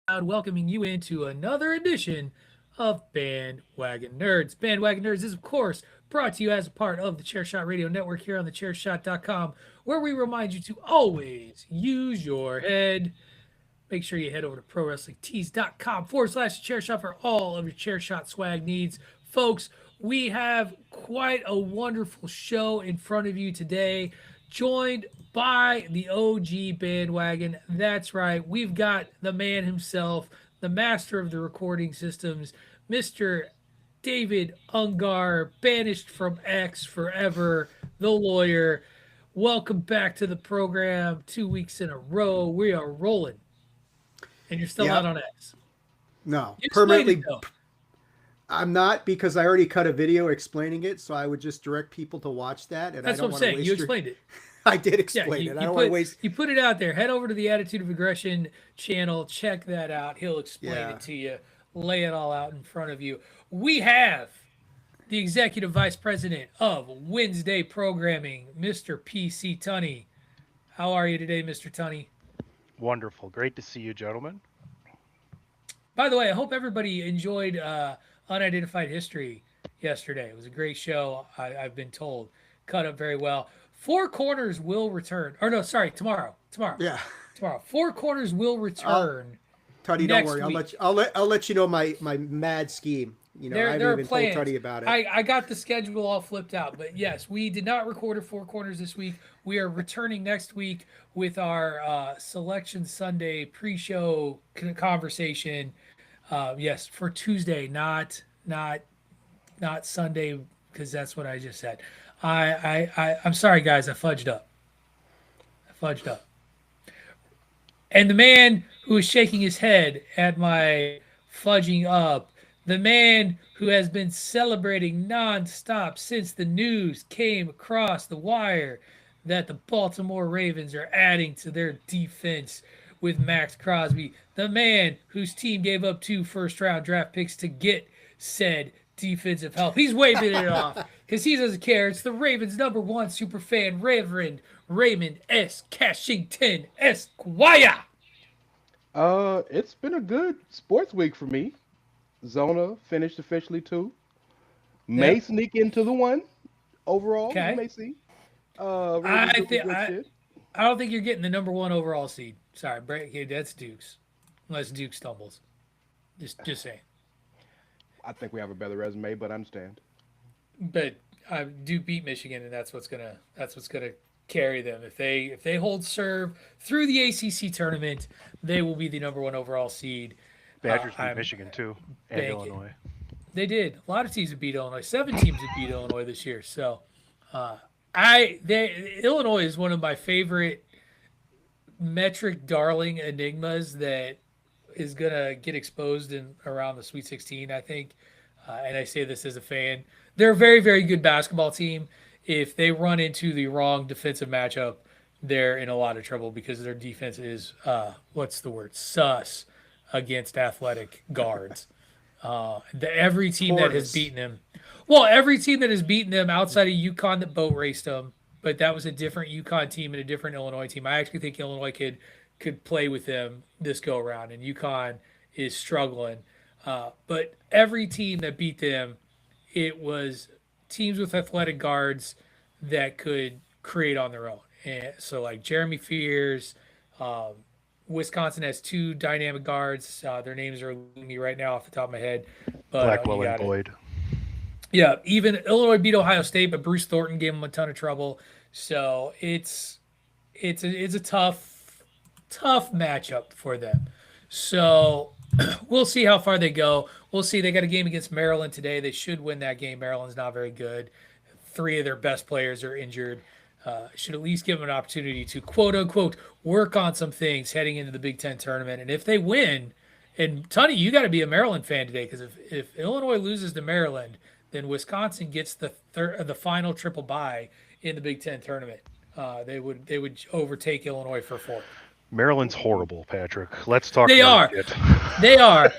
welcoming you into another edition of Bandwagon Nerds. Bandwagon Nerds is, of course, brought to you as a part of the Chairshot Radio Network here on the Chairshot.com, where we remind you to always use your head. Make sure you head over to prowrestlingtees.com/chairshot for all of your chairshot swag needs. Folks, we have quite a wonderful show in front of you today, joined by the OG bandwagon. That's right, we've got the man himself, the master of the recording systems, Mr. David Ungar, banished from X forever, the lawyer. Welcome back to the program. 2 weeks in a row, we are rolling. And you're still not Yep. on X. No, You explained it permanently. though. I'm not because I already cut a video explaining it, so I would just direct people to watch that, and I That's what don't I'm want to saying. You waste your. explained it. I did Yeah, explain it. I don't want to waste. you put it out there. Head over to the Attitude of Aggression channel. Check that out. He'll explain Yeah. it to you. Lay it all out in front of you. We have the executive vice president of Wednesday programming, Mr. PC Tunney. How are you today, Mr. Tunney? Wonderful. Great to see you, gentlemen. By the way, I hope everybody enjoyed Unidentified History yesterday. It was a great show, I've been told. Cut up very well. Four Corners will return. Or no, sorry, tomorrow. Tomorrow. Yeah, Tomorrow. Four Corners will return Tuddy, don't next worry. week. I'll let you know my mad scheme. I There haven't are even plans. told Tuddy about it. I got the schedule all flipped out, but yes, we did not record a Four Corners this week. We are returning next week with our Selection Sunday pre-show conversation. Yes, for Tuesday, not Sunday, because that's what I just said. I'm sorry, guys. I fudged up. I fudged up. And the man who is shaking his head at my fudging up, the man who has been celebrating nonstop since the news came across the wire that the Baltimore Ravens are adding to their defense with Max Crosby, the man whose team gave up 2 first-round draft picks to get said defensive help. He's waving it off because he doesn't care. It's the Ravens' #1 super fan, Reverend Raymond S. Cashington Esquire. It's been a good sports week for me. Zona finished officially too. May Yep. sneak into the one overall. You Okay. may see. I Ravens doing think good shit. I don't think you're getting the #1 overall seed. Sorry, okay, that's Duke's, unless Duke stumbles. Just saying. I think we have a better resume, but I understand. But Duke beat Michigan, and that's what's gonna carry them. If they hold serve through the ACC tournament, they will be the #1 overall seed. Badgers beat I'm Michigan too, and banking. Illinois. They did. A lot of teams have beat Illinois. 7 teams have beat Illinois this year. So, Illinois is one of my favorite metric darling enigmas that is gonna get exposed in around the Sweet 16. I think, and I say this as a fan. They're a very, very good basketball team. If they run into the wrong defensive matchup, they're in a lot of trouble because their defense is what's the word, sus against athletic guards. Every team that has Portis. beaten them, well, every team that has beaten them outside of UConn that boat raced them, but that was a different UConn team and a different Illinois team. I actually think Illinois could play with them this go around, and UConn is struggling. But every team that beat them, it was teams with athletic guards that could create on their own. And so, like Jeremy Fears, um, Wisconsin has 2 dynamic guards. Their names are eluding me right now off the top of my head, but you Blackwell and got it. Boyd. Yeah, even Illinois beat Ohio State, but Bruce Thornton gave them a ton of trouble. So it's a tough matchup for them. So we'll see how far they go. We'll see. They got a game against Maryland today. They should win that game. Maryland's not very good. 3 of their best players are injured. Should at least give them an opportunity to quote unquote work on some things heading into the Big Ten tournament. And if they win, and Tony, you got to be a Maryland fan today because if Illinois loses to Maryland, then Wisconsin gets the final triple bye in the Big Ten tournament. They would overtake Illinois for 4. Maryland's horrible, Patrick. Let's talk They about are. it. They are,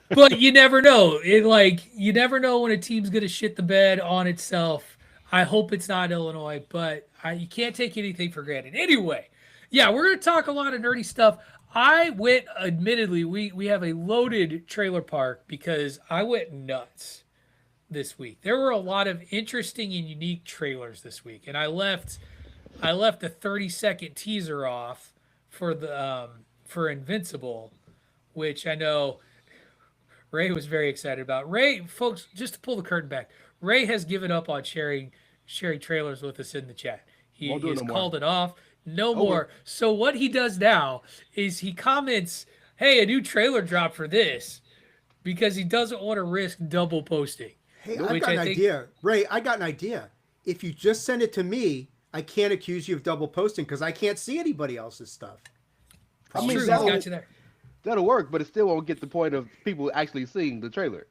but you never know. You never know when a team's gonna shit the bed on itself. I hope it's not Illinois, but you can't take anything for granted. Anyway, yeah, we're gonna talk a lot of nerdy stuff. I went. Admittedly, we have a loaded trailer park because I went nuts this week. There were a lot of interesting and unique trailers this week, and I left a 30-second teaser off for the for Invincible, which I know Ray was very excited about. Ray, folks, just to pull the curtain back, Ray has given up on sharing trailers with us in the chat. He Won't do it has no more. called it off. No Over. more. So what he does now is he comments, "Hey, a new trailer dropped for this," because he doesn't want to risk double posting. Hey, I've Which got an I think- idea. Ray, I got an idea. If you just send it to me, I can't accuse you of double posting because I can't see anybody else's stuff. I mean, True, he's that'll, got you there. that'll work, but it still won't get the point of people actually seeing the trailer.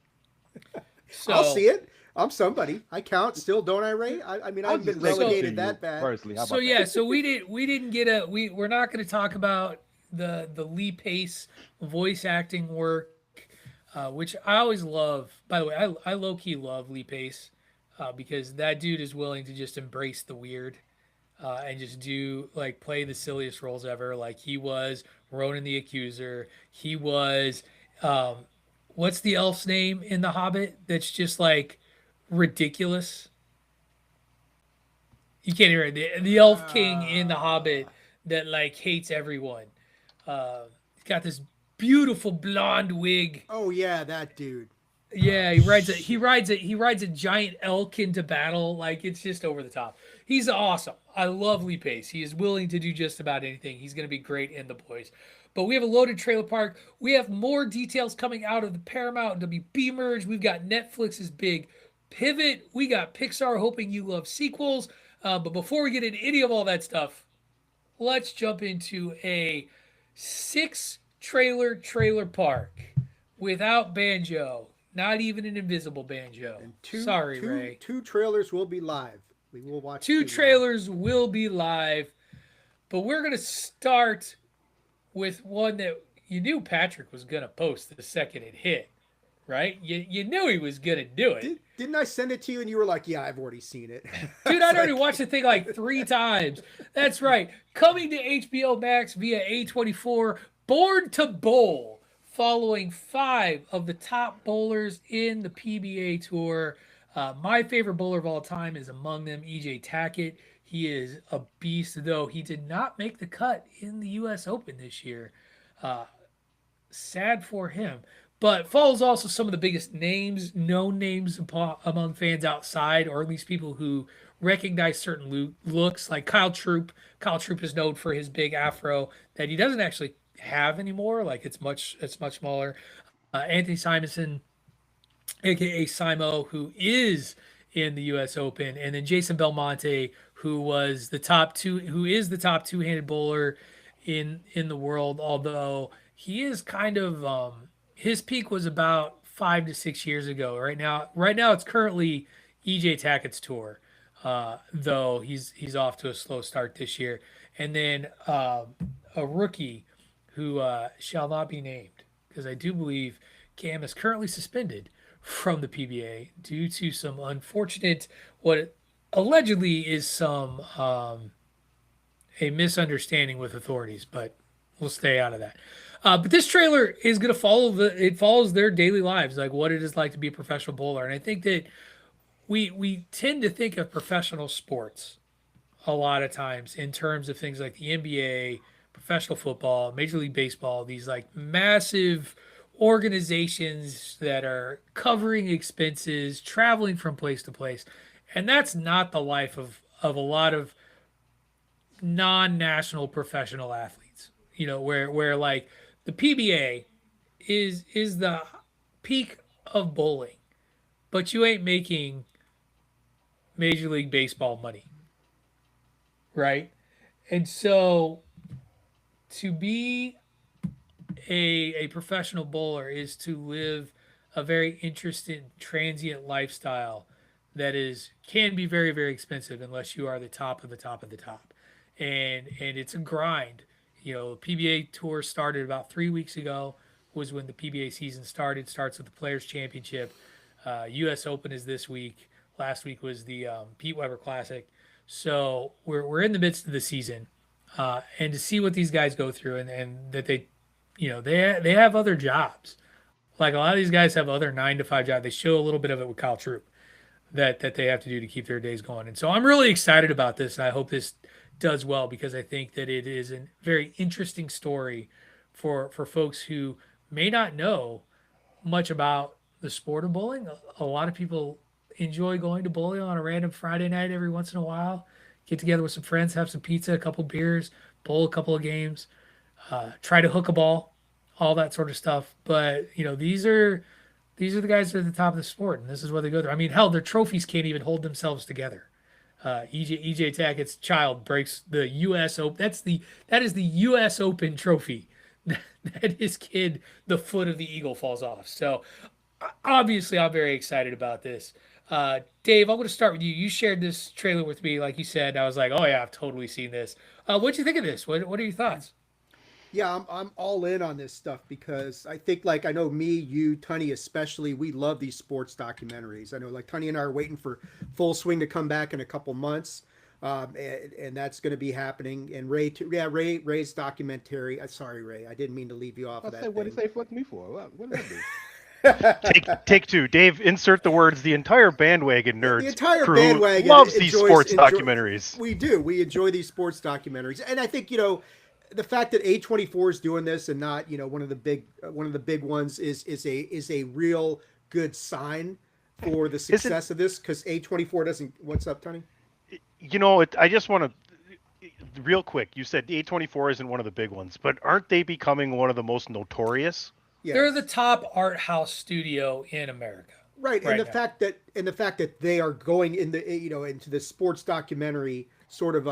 So, I'll see it. I'm somebody. I count still, don't I, Ray? I mean, I've I'll been just make it relegated to that you bad. Personally, how So about yeah, that? so we didn't get we're not going to talk about the Lee Pace voice acting work, which I always love. By the way, I low key love Lee Pace because that dude is willing to just embrace the weird and just do like play the silliest roles ever. Like he was Ronan the Accuser. He was what's the elf's name in The Hobbit? That's just like ridiculous. You can't hear it. The Elf King in The Hobbit that like hates everyone. He's got this beautiful blonde wig. Oh yeah, that dude. Yeah, he rides a giant elk into battle. Like it's just over the top. He's awesome. I love Lee Pace. He is willing to do just about anything. He's going to be great in The Boys. But we have a loaded trailer park. We have more details coming out of the Paramount and WB merge. We've got Netflix's big pivot. We got Pixar hoping you love sequels. But before we get into any of all that stuff, let's jump into a 6 trailer park without Banjo. Not even an invisible Banjo. Sorry, Ray. Two trailers will be live. We will watch Two live. trailers will be live, but we're going to start with one that you knew Patrick was going to post the second it hit, right? You knew he was going to do it. Didn't I send it to you and you were like, yeah, I've already seen it. Dude, I'd already watched the thing like 3 times. That's right. Coming to HBO Max via A24, Born to Bowl, following 5 of the top bowlers in the PBA Tour. My favorite bowler of all time is among them, EJ Tackett. He is a beast, though he did not make the cut in the U.S. Open this year. Sad for him. But follows also some of the biggest names, known names among fans outside, or at least people who recognize certain looks, like Kyle Troup. Kyle Troup is known for his big afro that he doesn't actually have anymore. Like it's much smaller. Anthony Simonson, aka Simo, who is in the U.S. Open, and then Jason Belmonte, who is the top two-handed bowler in the world. Although he is kind of his peak was about 5 to 6 years ago. Right now it's currently EJ Tackett's tour, though he's off to a slow start this year. And then a rookie who shall not be named, because I do believe Cam is currently suspended from the PBA due to some unfortunate, what allegedly is some a misunderstanding with authorities, but we'll stay out of that. But this trailer is going to follows their daily lives, like what it is like to be a professional bowler. And I think that we tend to think of professional sports a lot of times in terms of things like the NBA, professional football, Major League Baseball, these like massive organizations that are covering expenses, traveling from place to place. And that's not the life of a lot of non-national professional athletes, where like the PBA is the peak of bowling, but you ain't making Major League Baseball money, right? And so to be a professional bowler is to live a very interesting transient lifestyle that can be very, very expensive unless you are the top of the top of the top. And it's a grind. PBA tour started about 3 weeks ago, was when the PBA season started. Starts with the Players Championship. U.S. Open is this week. Last week was the Pete Weber Classic. So we're in the midst of the season. And to see what these guys go through and that they they have other jobs. Like a lot of these guys have other 9 to 5 jobs. They show a little bit of it with Kyle Troop that they have to do to keep their days going. And so I'm really excited about this, and I hope this does well because I think that it is a very interesting story for folks who may not know much about the sport of bowling. A lot of people enjoy going to bowling on a random Friday night every once in a while, get together with some friends, have some pizza, a couple beers, bowl a couple of games, try to hook a ball, all that sort of stuff. But these are the guys that are at the top of the sport, and this is what they go through. I mean, hell, their trophies can't even hold themselves together. EJ Tackett's child breaks the U.S. Open. That is the U.S. Open trophy. That his kid, the foot of the eagle falls off. So obviously, I'm very excited about this. Dave, I'm going to start with you. You shared this trailer with me, like you said. And I was like, oh yeah, I've totally seen this. What'd you think of this? What are your thoughts? Yeah, I'm all in on this stuff because I think, like, I know me, you, Tunny especially, we love these sports documentaries. I know, like, Tunny and I are waiting for Full Swing to come back in a couple months, and that's going to be happening. And Ray, too, yeah, Ray's documentary. Sorry, Ray, I didn't mean to leave you off of that. What did he say? Fuck me for? What did I do? Take two. Dave, insert the words. The entire Bandwagon nerds The entire crew bandwagon loves these enjoys- sports enjoy- documentaries. We do. We enjoy these sports documentaries, and I think the fact that A24 is doing this and not one of the big ones is a real good sign for the success of this because A24 doesn't. What's up, Tony? I just want to real quick. You said A24 isn't one of the big ones, but aren't they becoming one of the most notorious? Yes. They're the top art house studio in America. Right, and right the now. fact that they are going in into the sports documentary sort of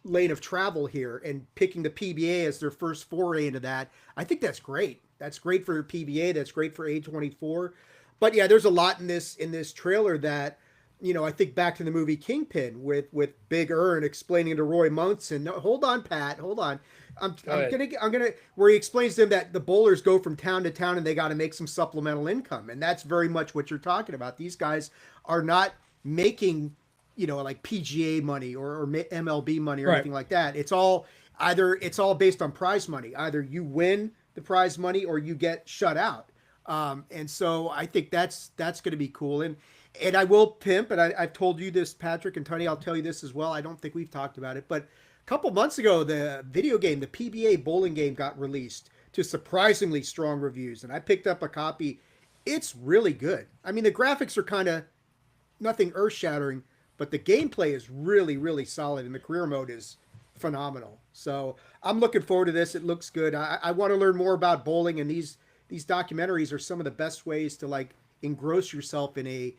lane of travel here and picking the PBA as their first foray into that, I think that's great. That's great for PBA. That's great for A24. But yeah, there's a lot in this trailer that I think back to the movie Kingpin with Big Earn explaining to Roy Munson, no, hold on, Pat, hold on. I'm gonna where he explains to them that the bowlers go from town to town and they got to make some supplemental income, and that's very much what you're talking about. These guys are not making like PGA money or MLB money or Right. anything like that. It's all based on prize money. Either you win the prize money or you get shut out. And so I think that's going to be cool. And I will pimp, and I've told you this, Patrick and Tony, I'll tell you this as well. I don't think we've talked about it, but a couple months ago, the video game, the PBA bowling game, got released to surprisingly strong reviews, and I picked up a copy. It's really good. I mean, the graphics are kind of nothing earth-shattering, but the gameplay is really, really solid, and the career mode is phenomenal. So I'm looking forward to this. It looks good. I want to learn more about bowling, and these documentaries are some of the best ways to like engross yourself in a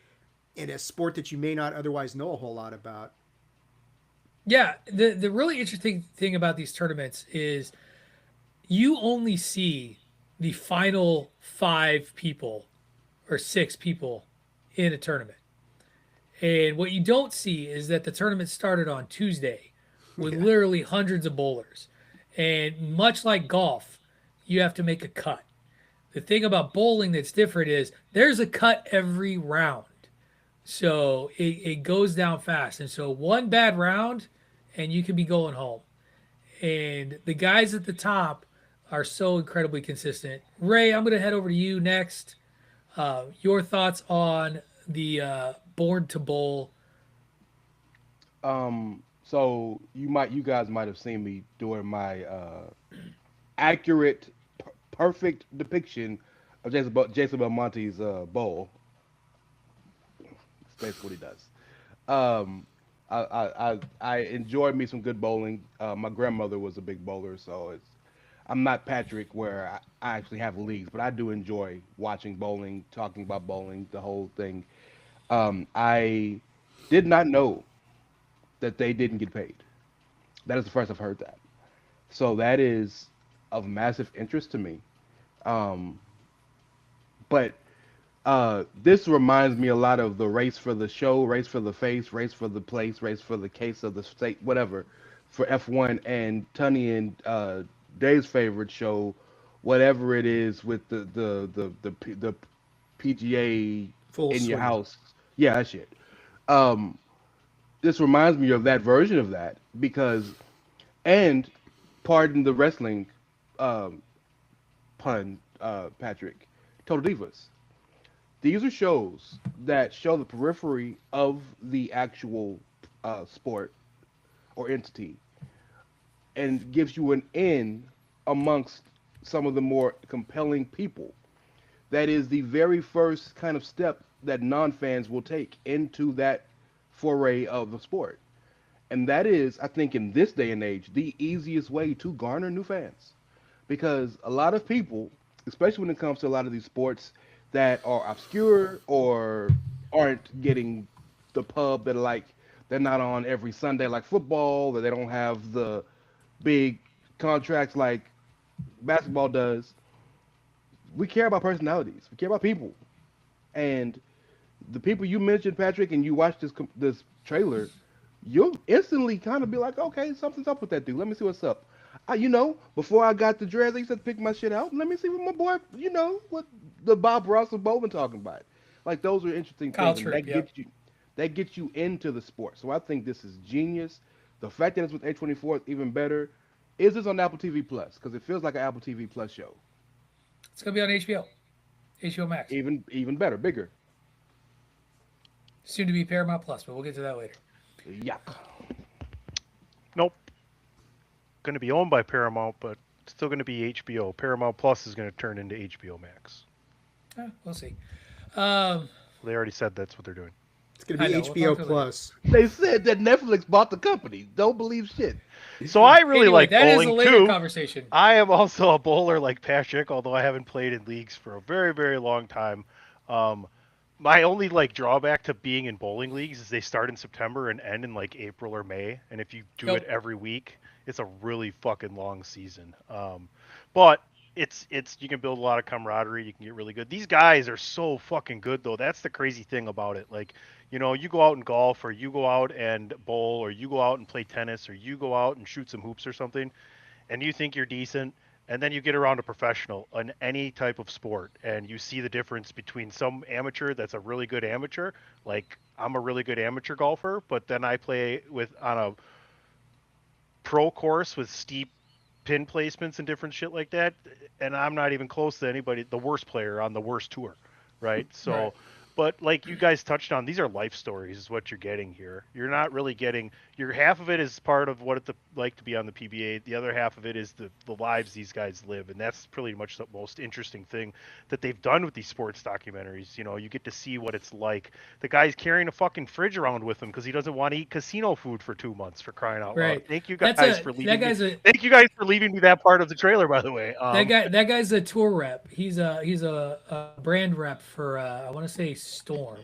sport that you may not otherwise know a whole lot about. Yeah, the really interesting thing about these tournaments is you only see the final 5 people or 6 people in a tournament. And what you don't see is that the tournament started on Tuesday with literally hundreds of bowlers. And much like golf, you have to make a cut. The thing about bowling that's different is there's a cut every round. So it goes down fast. And so one bad round and you can be going home. And the guys at the top are so incredibly consistent. Ray, I'm going to head over to you next. Your thoughts on the Born to Bowl? So you guys might have seen me doing my accurate, perfect depiction of Jason Belmonte's bowl. That's basically what he does. I enjoy me some good bowling. My grandmother was a big bowler, so I'm not Patrick where I actually have leagues, but I do enjoy watching bowling, talking about bowling, the whole thing. I did not know that they didn't get paid. That is the first I've heard that. So that is of massive interest to me. But this reminds me a lot of the race for the show, race for the face, race for the place, race for the case of the state, whatever, for F1 and Tunny and Dave's favorite show, whatever it is with the PGA Full in your swing. house. Yeah, that shit. This reminds me of that version of that because, and pardon the wrestling pun, Patrick, Total Divas. These are shows that show the periphery of the actual sport or entity and gives you an in amongst some of the more compelling people. That is the very first kind of step that non-fans will take into that foray of the sport. And that is, I think, in this day and age, the easiest way to garner new fans. Because a lot of people, especially when it comes to a lot of these sports that are obscure or aren't getting the pub that are like they're not on every Sunday like football, or they don't have the big contracts like basketball does. We care about personalities. We care about people. And the people you mentioned, Patrick, and you watch this trailer, you'll instantly kind of be like, okay, something's up with that dude. Let me see what's up. Before I got the dreads, I used to pick my shit out. Let me see what my boy, what the Bob Ross of bowling talking about. Like those are interesting Kyle things, and Tripp, yep. That gets you into the sport. So I think this is genius. The fact that it's with A24 is even better. Is this on Apple TV Plus? Because it feels like an Apple TV Plus show. It's gonna be on HBO, HBO Max, Even better, bigger. soon to be Paramount Plus, but we'll get to that later. Yuck. Nope. Going to be owned by Paramount, but still going to be HBO. Paramount Plus is going to turn into HBO Max. We'll see. They already said that's what they're doing. It's going to be We'll HBO talk to Plus. They said that Netflix bought the company. Don't believe shit. So I really Anyway, like that is a bowling later too. conversation. I am also a bowler like Patrick, although I haven't played in leagues for a very, very long time. My only like drawback to being in bowling leagues is they start in September and end in like April or May, and if you do it every week, it's a really fucking long season. But it's you can build a lot of camaraderie. You can get really good. These guys are so fucking good though. That's the crazy thing about it. Like, you go out and golf, or you go out and bowl, or you go out and play tennis, or you go out and shoot some hoops or something, and you think you're decent, and then you get around a professional in any type of sport, and you see the difference between some amateur that's a really good amateur, like I'm a really good amateur golfer, but then I play on a pro course with steep pin placements and different shit like that, and I'm not even close to anybody, the worst player on the worst tour, right? So Right. but like you guys touched on, these are life stories is what you're getting here. You're not really getting your half of it is part of what it's like to be on the PBA. The other half of it is the lives these guys live, and that's pretty much the most interesting thing that they've done with these sports documentaries. You get to see what it's like. The guy's carrying a fucking fridge around with him because he doesn't want to eat casino food for 2 months, for crying out loud. Right. Thank you That's guys a for that leaving me. guy's a Thank you guys for leaving me that part of the trailer, by the way. that guy's a tour rep. He's a brand rep for I want to say Storm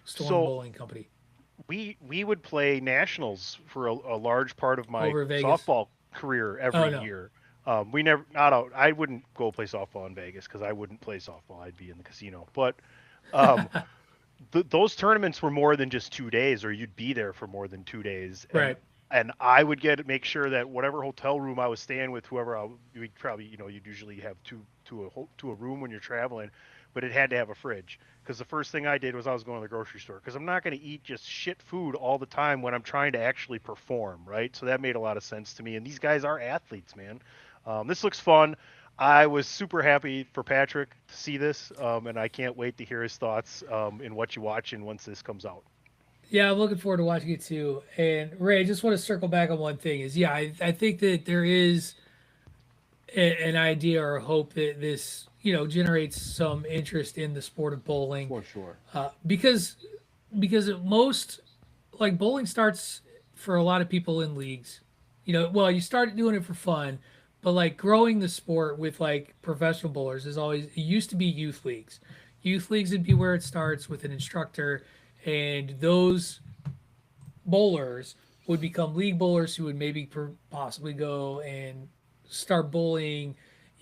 So Bowling Company we would play nationals for a large part of my over Vegas. softball career Oh every no. year. We never not out. I wouldn't go play softball in Vegas because I wouldn't play softball. I'd be in the casino. But um, those tournaments were more than just 2 days, or you'd be there for more than 2 days. And Right. I would make sure that whatever hotel room I was staying with, we'd probably you'd usually have two to a room when you're traveling, but it had to have a fridge. Because the first thing I did was I was going to the grocery store because I'm not going to eat just shit food all the time when I'm trying to actually perform, right? So that made a lot of sense to me. And these guys are athletes, man. This looks fun. I was super happy for Patrick to see this, and I can't wait to hear his thoughts in what you watch and once this comes out. Yeah, I'm looking forward to watching it too. And Ray, I just want to circle back on one thing. I think that there is an idea or a hope that this generates some interest in the sport of bowling, For sure. because most like bowling starts for a lot of people in leagues. Well, you start doing it for fun, but like growing the sport with like professional bowlers is always it used to be youth leagues. Youth leagues would be where it starts with an instructor, and those bowlers would become league bowlers who would maybe possibly go and start bowling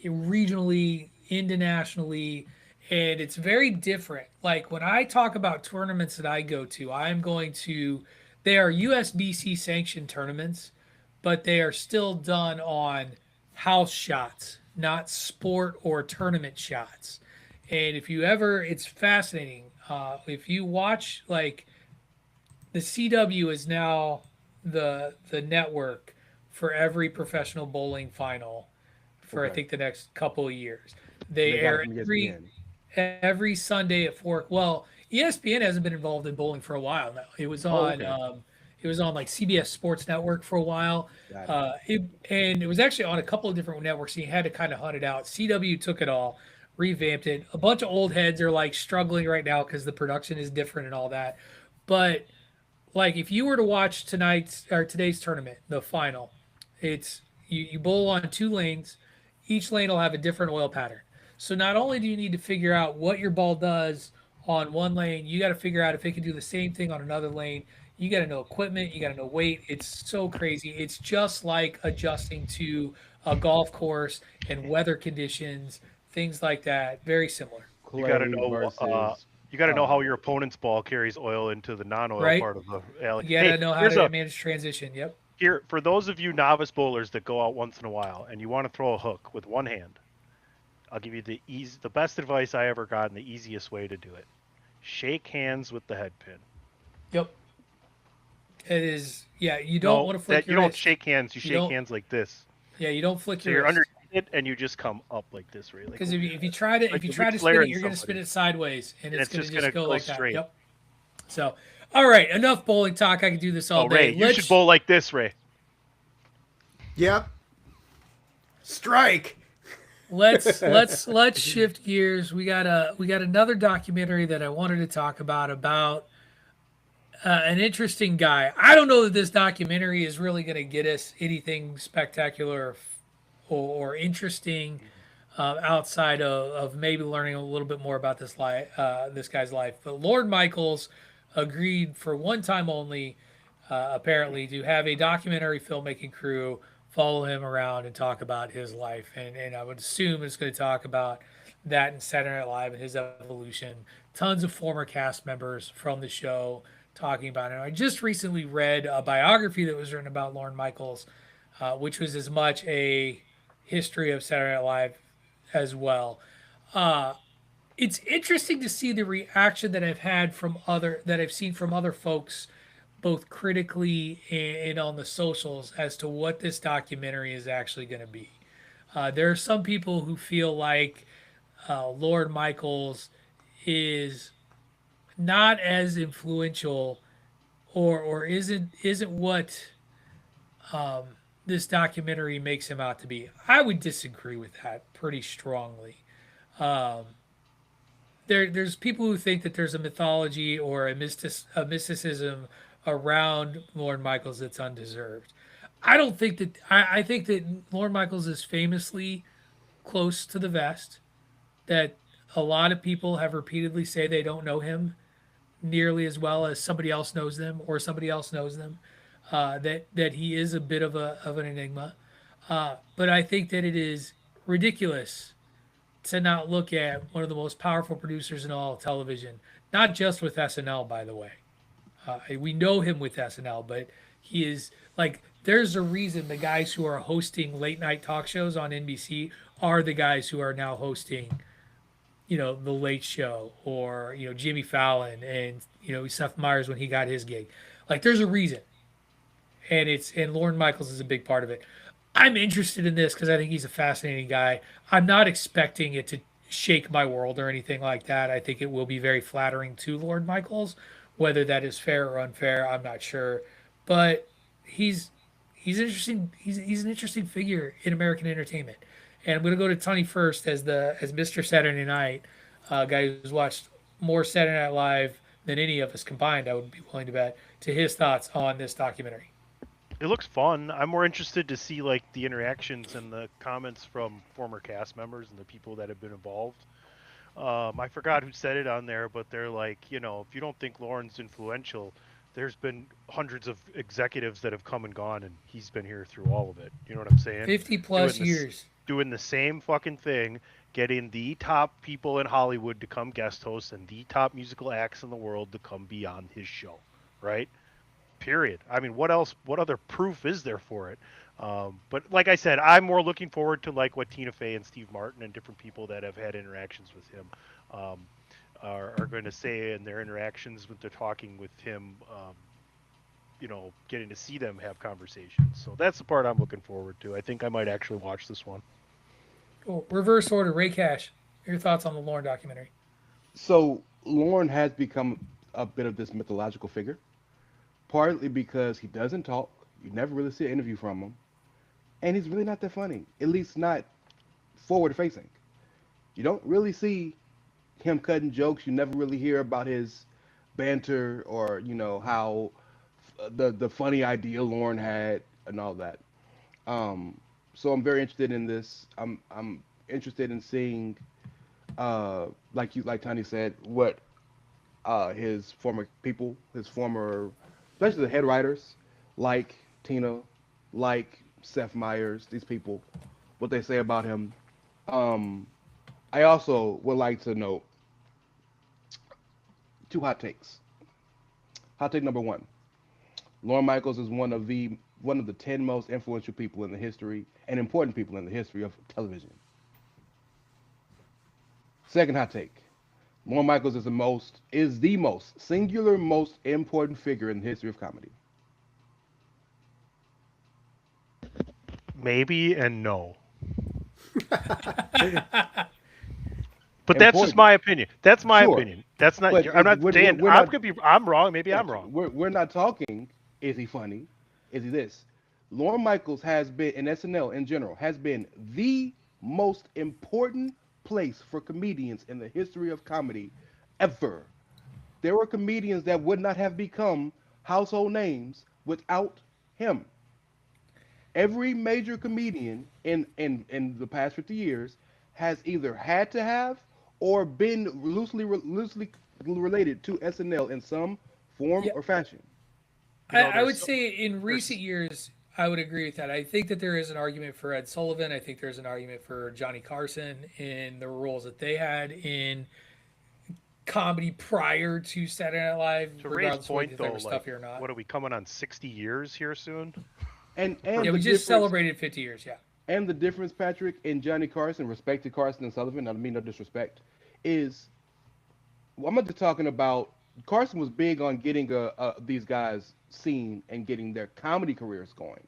regionally, internationally, and it's very different. Like when I talk about tournaments that I go to, they are USBC sanctioned tournaments, but they are still done on house shots, not sport or tournament shots. And it's fascinating. If you watch, like, the CW is now the network for every professional bowling final for I Okay. think the next couple of years. And They they got it air from every ESPN. every Sunday at 4. Well, ESPN hasn't been involved in bowling for a while now. Oh, okay. It was on like CBS Sports Network for a while. Got it. And it was actually on a couple of different networks. So you had to kind of hunt it out. CW took it all, revamped it. A bunch of old heads are like struggling right now because the production is different and all that. But like if you were to watch tonight's or today's tournament, the final, it's you bowl on two lanes. Each lane will have a different oil pattern. So not only do you need to figure out what your ball does on one lane, you got to figure out if it can do the same thing on another lane. You got to know equipment, you got to know weight. It's so crazy. It's just like adjusting to a golf course and weather conditions, things like that. Very similar, You got to Clay know. versus You got to know how uh, your opponent's ball carries oil into the non-oil right? part of the alley. You got Hey, to know how here's to a manage transition. Yep. here for those of you novice bowlers that go out once in a while and you want to throw a hook with one hand. I'll give you the best advice I ever got and the easiest way to do it. Shake hands with the head pin. Yep. It is. Yeah. You don't No, want to flick that you your don't wrist. shake hands. You You shake don't. hands like this. Yeah. You don't flick So your you're wrist. underneath it and you just come up like this, right? Like, Because if you try to like if you the try Ric to Flair spin it, in you're going to spin somebody. it sideways, and And it's it's going to just just gonna go go like that. straight. Yep. So, all right, enough bowling talk. I could do this all Oh, day. Ray, you should bowl like this, Ray. Yep. Strike. Let's shift gears. We got another documentary that I wanted to talk about an interesting guy. I don't know that this documentary is really going to get us anything spectacular or interesting outside of maybe learning a little bit more about this guy's life. But Lord Michaels agreed for one time only, apparently, to have a documentary filmmaking crew follow him around and talk about his life. And I would assume it's going to talk about that in Saturday Night Live and his evolution. Tons of former cast members from the show talking about it. I just recently read a biography that was written about Lorne Michaels, which was as much a history of Saturday Night Live as well. Uh, it's interesting to see the reaction that I've seen from other folks, both critically and on the socials, as to what this documentary is actually going to be. There are some people who feel like Lord Michaels is not as influential or isn't what this documentary makes him out to be. I would disagree with that pretty strongly. Um, there's people who think that there's a mythology or a mysticism around Lorne Michaels that's undeserved. I don't think that I think that Lorne Michaels is famously close to the vest. That a lot of people have repeatedly say they don't know him nearly as well as somebody else knows them or somebody else knows them. That he is a bit of an enigma. But I think that it is ridiculous to not look at one of the most powerful producers in all of television, not just with SNL, by the way. We know him with SNL, but he is like, there's a reason the guys who are hosting late night talk shows on NBC are the guys who are now hosting, The Late Show or, Jimmy Fallon and, Seth Meyers when he got his gig. Like, there's a reason. And Lorne Michaels is a big part of it. I'm interested in this because I think he's a fascinating guy. I'm not expecting it to shake my world or anything like that. I think it will be very flattering to Lord Michaels. Whether that is fair or unfair, I'm not sure. But he's interesting. He's an interesting figure in American entertainment. And I'm going to go to Tony first as Mr. Saturday Night, guy who's watched more Saturday Night Live than any of us combined. I would be willing to bet to his thoughts on this documentary. It looks fun. I'm more interested to see like the interactions and the comments from former cast members and the people that have been involved. I forgot who said it on there, but they're like, if you don't think Lauren's influential, there's been hundreds of executives that have come and gone, and he's been here through all of it. You know what I'm saying? 50 plus doing this, years. doing the same fucking thing, getting the top people in Hollywood to come guest host and the top musical acts in the world to come be on his show, right? Period. I mean, what else? What other proof is there for it? But like I said, I'm more looking forward to like what Tina Fey and Steve Martin and different people that have had interactions with him are going to say in their interactions with their talking with him. Getting to see them have conversations. So that's the part I'm looking forward to. I think I might actually watch this one. Cool. Reverse order. Ray Cash. Your thoughts on the Lorne documentary? So Lauren has become a bit of this mythological figure, partly because he doesn't talk. You never really see an interview from him, and he's really not that funny. At least not forward facing. You don't really see him cutting jokes. You never really hear about his banter or how the funny idea Lauren had and all that. Um, so I'm very interested in this. I'm interested in seeing, like Tony said, what his former people, his former, especially the head writers, like Tina, like Seth Meyers, these people, what they say about him. Um, I also would like to note two hot takes. Hot take number one: Lorne Michaels is one of the 10 most influential people in the history and important people in the history of television. Second hot take: Lorne Michaels is the most singular most important figure in the history of comedy. Maybe and no. But that's just Important, my opinion. That's my sure, opinion. That's not. but I'm not saying we're I'm not. gonna be. I'm wrong. Maybe I'm Gotcha. wrong. We're not talking. Is he funny? Is he this? Lorne Michaels has been, and SNL in general has been the most important place for comedians in the history of comedy ever. There were comedians that would not have become household names without him. Every major comedian in the past 50 years has either had to have or been loosely related to SNL in some form Yeah, or fashion. I would There's say in recent there's years, I would agree with that. I think that there is an argument for Ed Sullivan. I think there's an argument for Johnny Carson in the roles that they had in comedy prior to Saturday Night Live, to Ray's regardless of whether point you thought it though. was Like, stuffy or not. what are we coming on 60 years here soon? And For Yeah, and the we just difference celebrated 50 years. Yeah. and the difference, Patrick, in Johnny Carson, respect to Carson and Sullivan, I don't mean no disrespect, is I'm not just talking about Carson was big on getting these guys seen and getting their comedy careers going.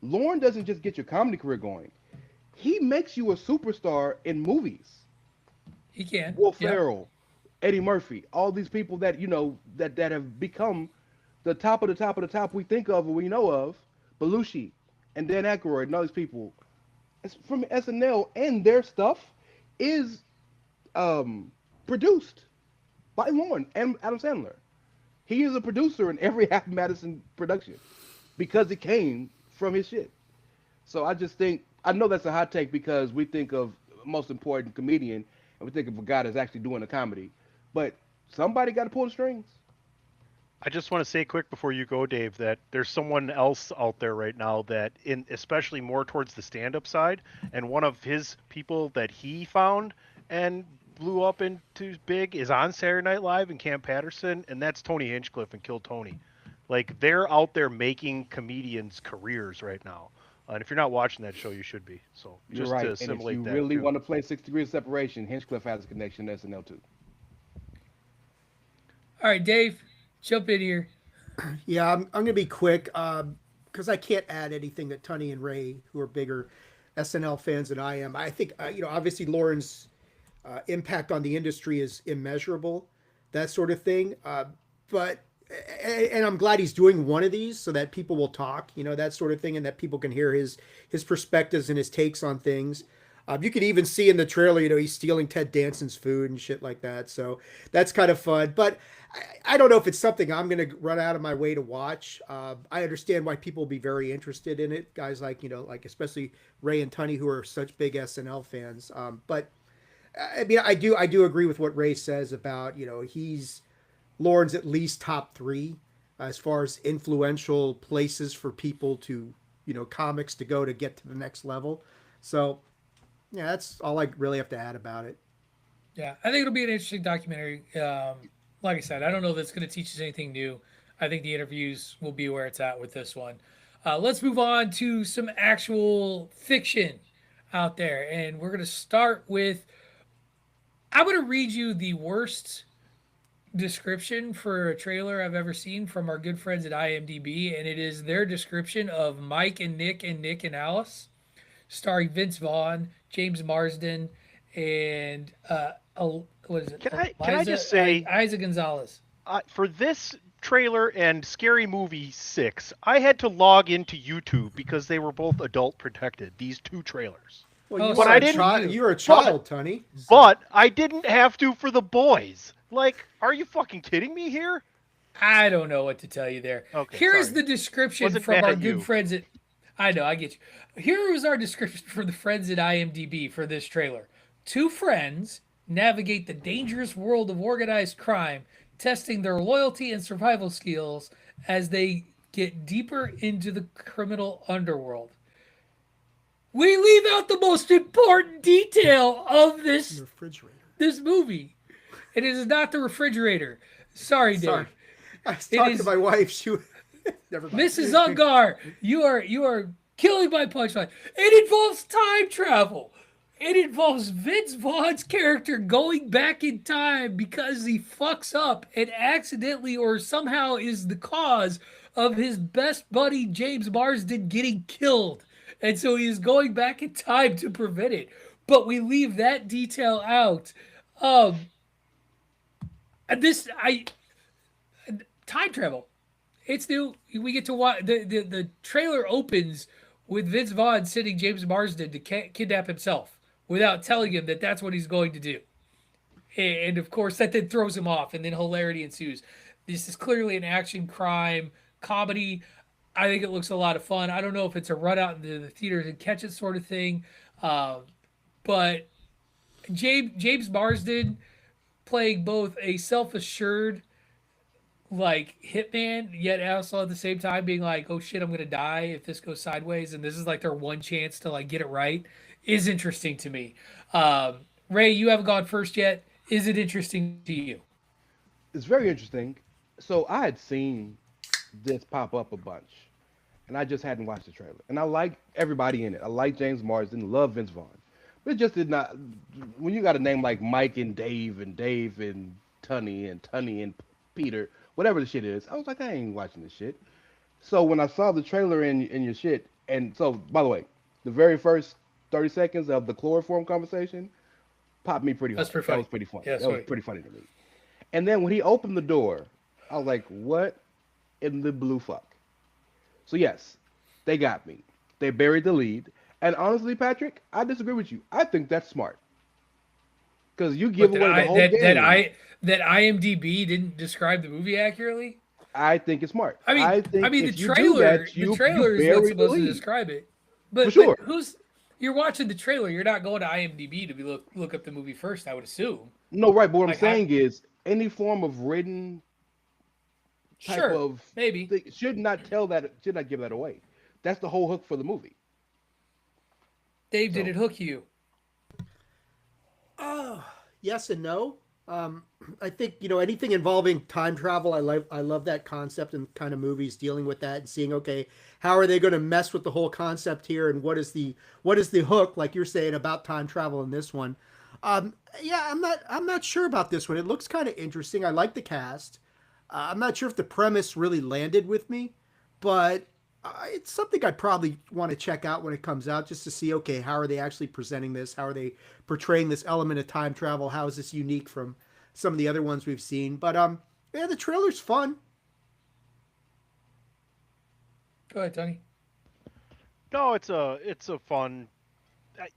Lauren doesn't just get your comedy career going. He makes you a superstar in movies. He can. Will Yep. Ferrell, Eddie Murphy, all these people that that have become the top of the top of the top we think of or we know of, Belushi and Dan Aykroyd and all these people, it's from SNL and their stuff is um, produced by Lauren and Adam Sandler. He is a producer in every Half Madison production because it came from his shit. So I just think I know that's a hot take because we think of most important comedian and we think of a guy that's actually doing a comedy, but somebody got to pull the strings. I just want to say quick before you go, Dave, that there's someone else out there right now that in especially more towards the stand-up side, and one of his people that he found and blew up into big is on Saturday Night Live and Cam Patterson, and that's Tony Hinchcliffe and Kill Tony. Like they're out there making comedians careers right now. And if you're not watching that show, you should be. So You're just to right, and if you assimilate that really too. want to play 6 Degrees of Separation, Hinchcliffe has a connection to SNL too. All right, Dave, jump in here. Yeah, I'm going to be quick because I can't add anything that Tunney and Ray, who are bigger SNL fans than I am. I think, obviously Lauren's impact on the industry is immeasurable, that sort of thing. But and I'm glad he's doing one of these so that people will talk, that sort of thing, and that people can hear his perspectives and his takes on things. You can even see in the trailer, he's stealing Ted Danson's food and shit like that. So that's kind of fun. But I don't know if it's something I'm going to run out of my way to watch. I understand why people will be very interested in it. Guys like, like especially Ray and Tunney, who are such big SNL fans. But I mean, I do agree with what Ray says about, he's Lauren's at least top three as far as influential places for people to, comics to go to get to the next level. So yeah, that's all I really have to add about it. Yeah, I think it'll be an interesting documentary. Like I said, I don't know if it's going to teach us anything new. I think the interviews will be where it's at with this one. Let's move on to some actual fiction out there. And we're going to start with I'm going to read you the worst description for a trailer I've ever seen from our good friends at IMDb. And it is their description of Mike and Nick and Nick and Alice. starring Vince Vaughn, James Marsden, and what is it? Can I just say, Isa Gonzalez. for this trailer and Scary Movie 6, I had to log into YouTube because they were both adult protected, these two trailers. Well, you But are I a didn't- child. You're a child, Tony. But I didn't have to for the boys. Like, are you fucking kidding me here? I don't know what to tell you there. Okay, Here's sorry. the description Wasn't from mad our at good you. friends at. I know, I get you. Here was our description from the friends at IMDb for this trailer. Two friends navigate the dangerous world of organized crime, testing their loyalty and survival skills as they get deeper into the criminal underworld. We leave out the most important detail of this Refrigerator. movie. It is not the refrigerator. Sorry, Dave. Sorry. I was talking to my wife. She never mind. Mrs. Ungar, you are killing my punchline. It involves time travel. It involves Vince Vaughn's character going back in time because he fucks up and accidentally or somehow is the cause of his best buddy James Marsden getting killed. And so he is going back in time to prevent it. But we leave that detail out. Time travel. It's new. We get to watch the trailer opens with Vince Vaughn sending James Marsden to kidnap himself without telling him that that's what he's going to do. And of course, that then throws him off, and then hilarity ensues. This is clearly an action crime comedy. I think it looks a lot of fun. I don't know if it's a run out into the theaters and catch it sort of thing, but James Marsden playing both a self-assured like hitman, yet also at the same time being like, oh shit, I'm gonna die if this goes sideways, and this is like their one chance to like get it right, is interesting to me. Ray, you haven't gone first yet. Is it interesting to you? It's very interesting. So I had seen this pop up a bunch, and I just hadn't watched the trailer. And I like everybody in it. I like James Marsden, love Vince Vaughn, but it just did not. When you got a name like Mike and Dave and Tunny and Peter, whatever the shit is, I was like, I ain't watching this shit. So when I saw the trailer in your shit, and so by the way, the very first 30 seconds of the chloroform conversation popped me pretty hard. That's pretty funny. That was pretty funny. Yeah, that was pretty funny to me. And then when he opened the door, I was like, what in the blue fuck? So yes, they got me. They buried the lead. And honestly, Patrick, I disagree with you. I think that's smart. Because you give away the whole game. That IMDb didn't describe the movie accurately. I think it's smart. I mean, think the if you do trailer, that, the trailer is bury what's the supposed to lead. describe it. But, For sure. but you're watching the trailer. You're not going to IMDb to look up the movie first, I would assume. No, right. But what I'm Like, saying is any form of written type Sure, of maybe. thing should not give that away. That's the whole hook for the movie. Dave, did it hook you? Yes and no. I think anything involving time travel. I love that concept and kind of movies dealing with that and seeing, okay, how are they going to mess with the whole concept here, and what is the hook, like you're saying, about time travel in this one. Yeah, I'm not sure about this one. It looks kind of interesting. I like the cast. I'm not sure if the premise really landed with me, but it's something I'd probably want to check out when it comes out, just to see, okay, how are they actually presenting this? How are they portraying this element of time travel? How is this unique from some of the other ones we've seen? But yeah, the trailer's fun. Go ahead, Tony. No, it's a fun.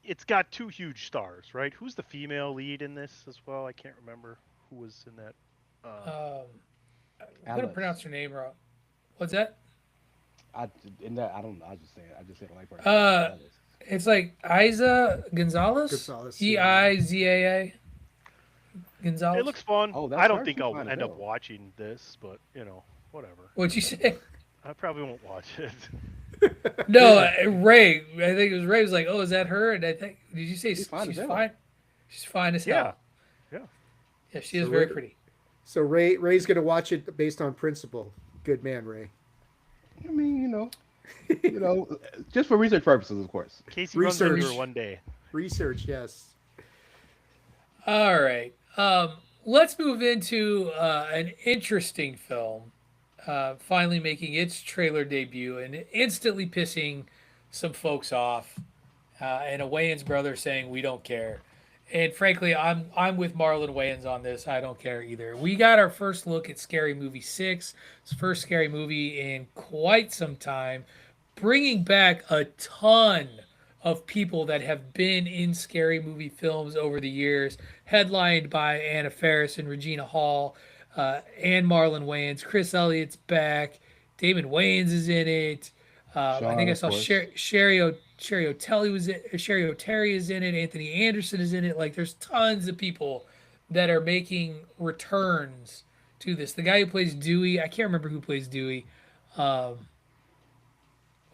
It's got two huge stars, right? Who's the female lead in this as well? I can't remember who was in that. I'm gonna pronounce her name wrong. What's that? I don't know. I just said I like her. It's like Isa Gonzalez. Gonzalez, Eizaa. Gonzalez. It looks fun. Oh, that's I don't her? think She's I'll fine as end up hell. watching this, but whatever. What'd you say? I probably won't watch it. No, Ray. I think it was Ray. Was like, oh, is that her? And I think, did you say she's fine as hell. fine? She's fine as Yeah, hell. yeah. Yeah, she is So very Ray- pretty. So Ray's going to watch it based on principle. Good man, Ray. I mean, just for research purposes, of course. Casey runs into Research. her one day. Research, yes. All right. Let's move into an interesting film. Finally making its trailer debut and instantly pissing some folks off. and a Wayans brother saying we don't care. And frankly, I'm with Marlon Wayans on this. I don't care either. We got our first look at Scary Movie 6. It's the first scary movie in quite some time, bringing back a ton of people that have been in scary movie films over the years, headlined by Anna Faris and Regina Hall, and Marlon Wayans. Chris Elliott's back. Damon Wayans is in it. I think Sean, I of saw course. Sherry O'Terry Sherry O'Terry is in it. Anthony Anderson is in it. Like, there's tons of people that are making returns to this. The guy who plays Dewey, I can't remember who plays Dewey, um,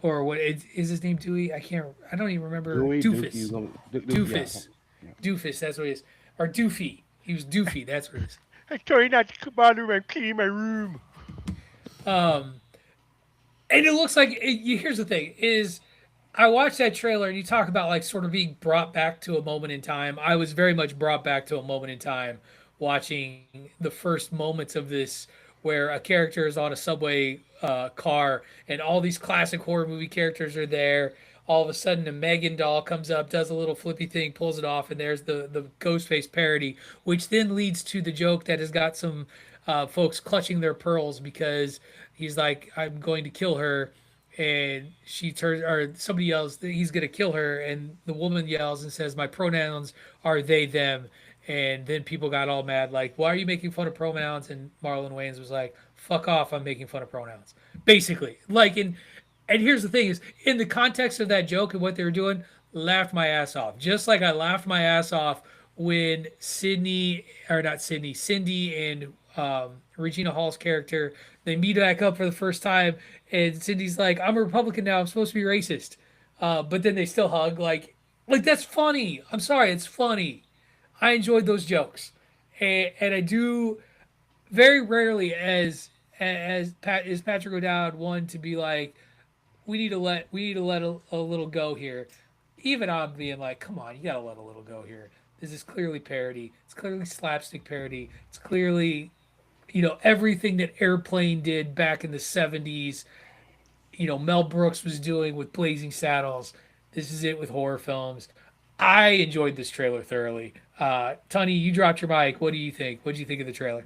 or what is his name Dewey? I can't. I don't even remember. Dewey, Dookie, Doofus. yeah, Doofus. yeah. Doofus. That's what he is. Or Doofy. He was Doofy. That's what it is. I told you not to bother when I'm cleaning my room. Um, and it looks like here's the thing: is I watched that trailer and you talk about like sort of being brought back to a moment in time. I was very much brought back to a moment in time watching the first moments of this where a character is on a subway car and all these classic horror movie characters are there. All of a sudden, a Megan doll comes up, does a little flippy thing, pulls it off, and there's the Ghostface parody, which then leads to the joke that has got some folks clutching their pearls because he's like, "I'm going to kill her," and she turns or somebody yells that he's going to kill her, and the woman yells and says, "My pronouns are they them." And then people got all mad, like, "Why are you making fun of pronouns?" And Marlon Wayans was like, "Fuck off! I'm making fun of pronouns." Basically, like, and here's the thing: is in the context of that joke and what they were doing, laughed my ass off. Just like I laughed my ass off when Sydney or not Sydney, Cindy and Regina Hall's character they meet back up for the first time, and Cindy's like, "I'm a Republican now. I'm supposed to be racist," but then they still hug. Like that's funny. I'm sorry, it's funny. I enjoyed those jokes, and I do very rarely as Patrick O'Dowd one to be like, we need to let a little go here. Even I'm being like, come on, you gotta let a little go here. This is clearly parody. It's clearly slapstick parody. It's clearly everything that Airplane did back in the '70s. Mel Brooks was doing with Blazing Saddles. This is it with horror films. I enjoyed this trailer thoroughly. Tunney, you dropped your mic. What do you think? What do you think of the trailer?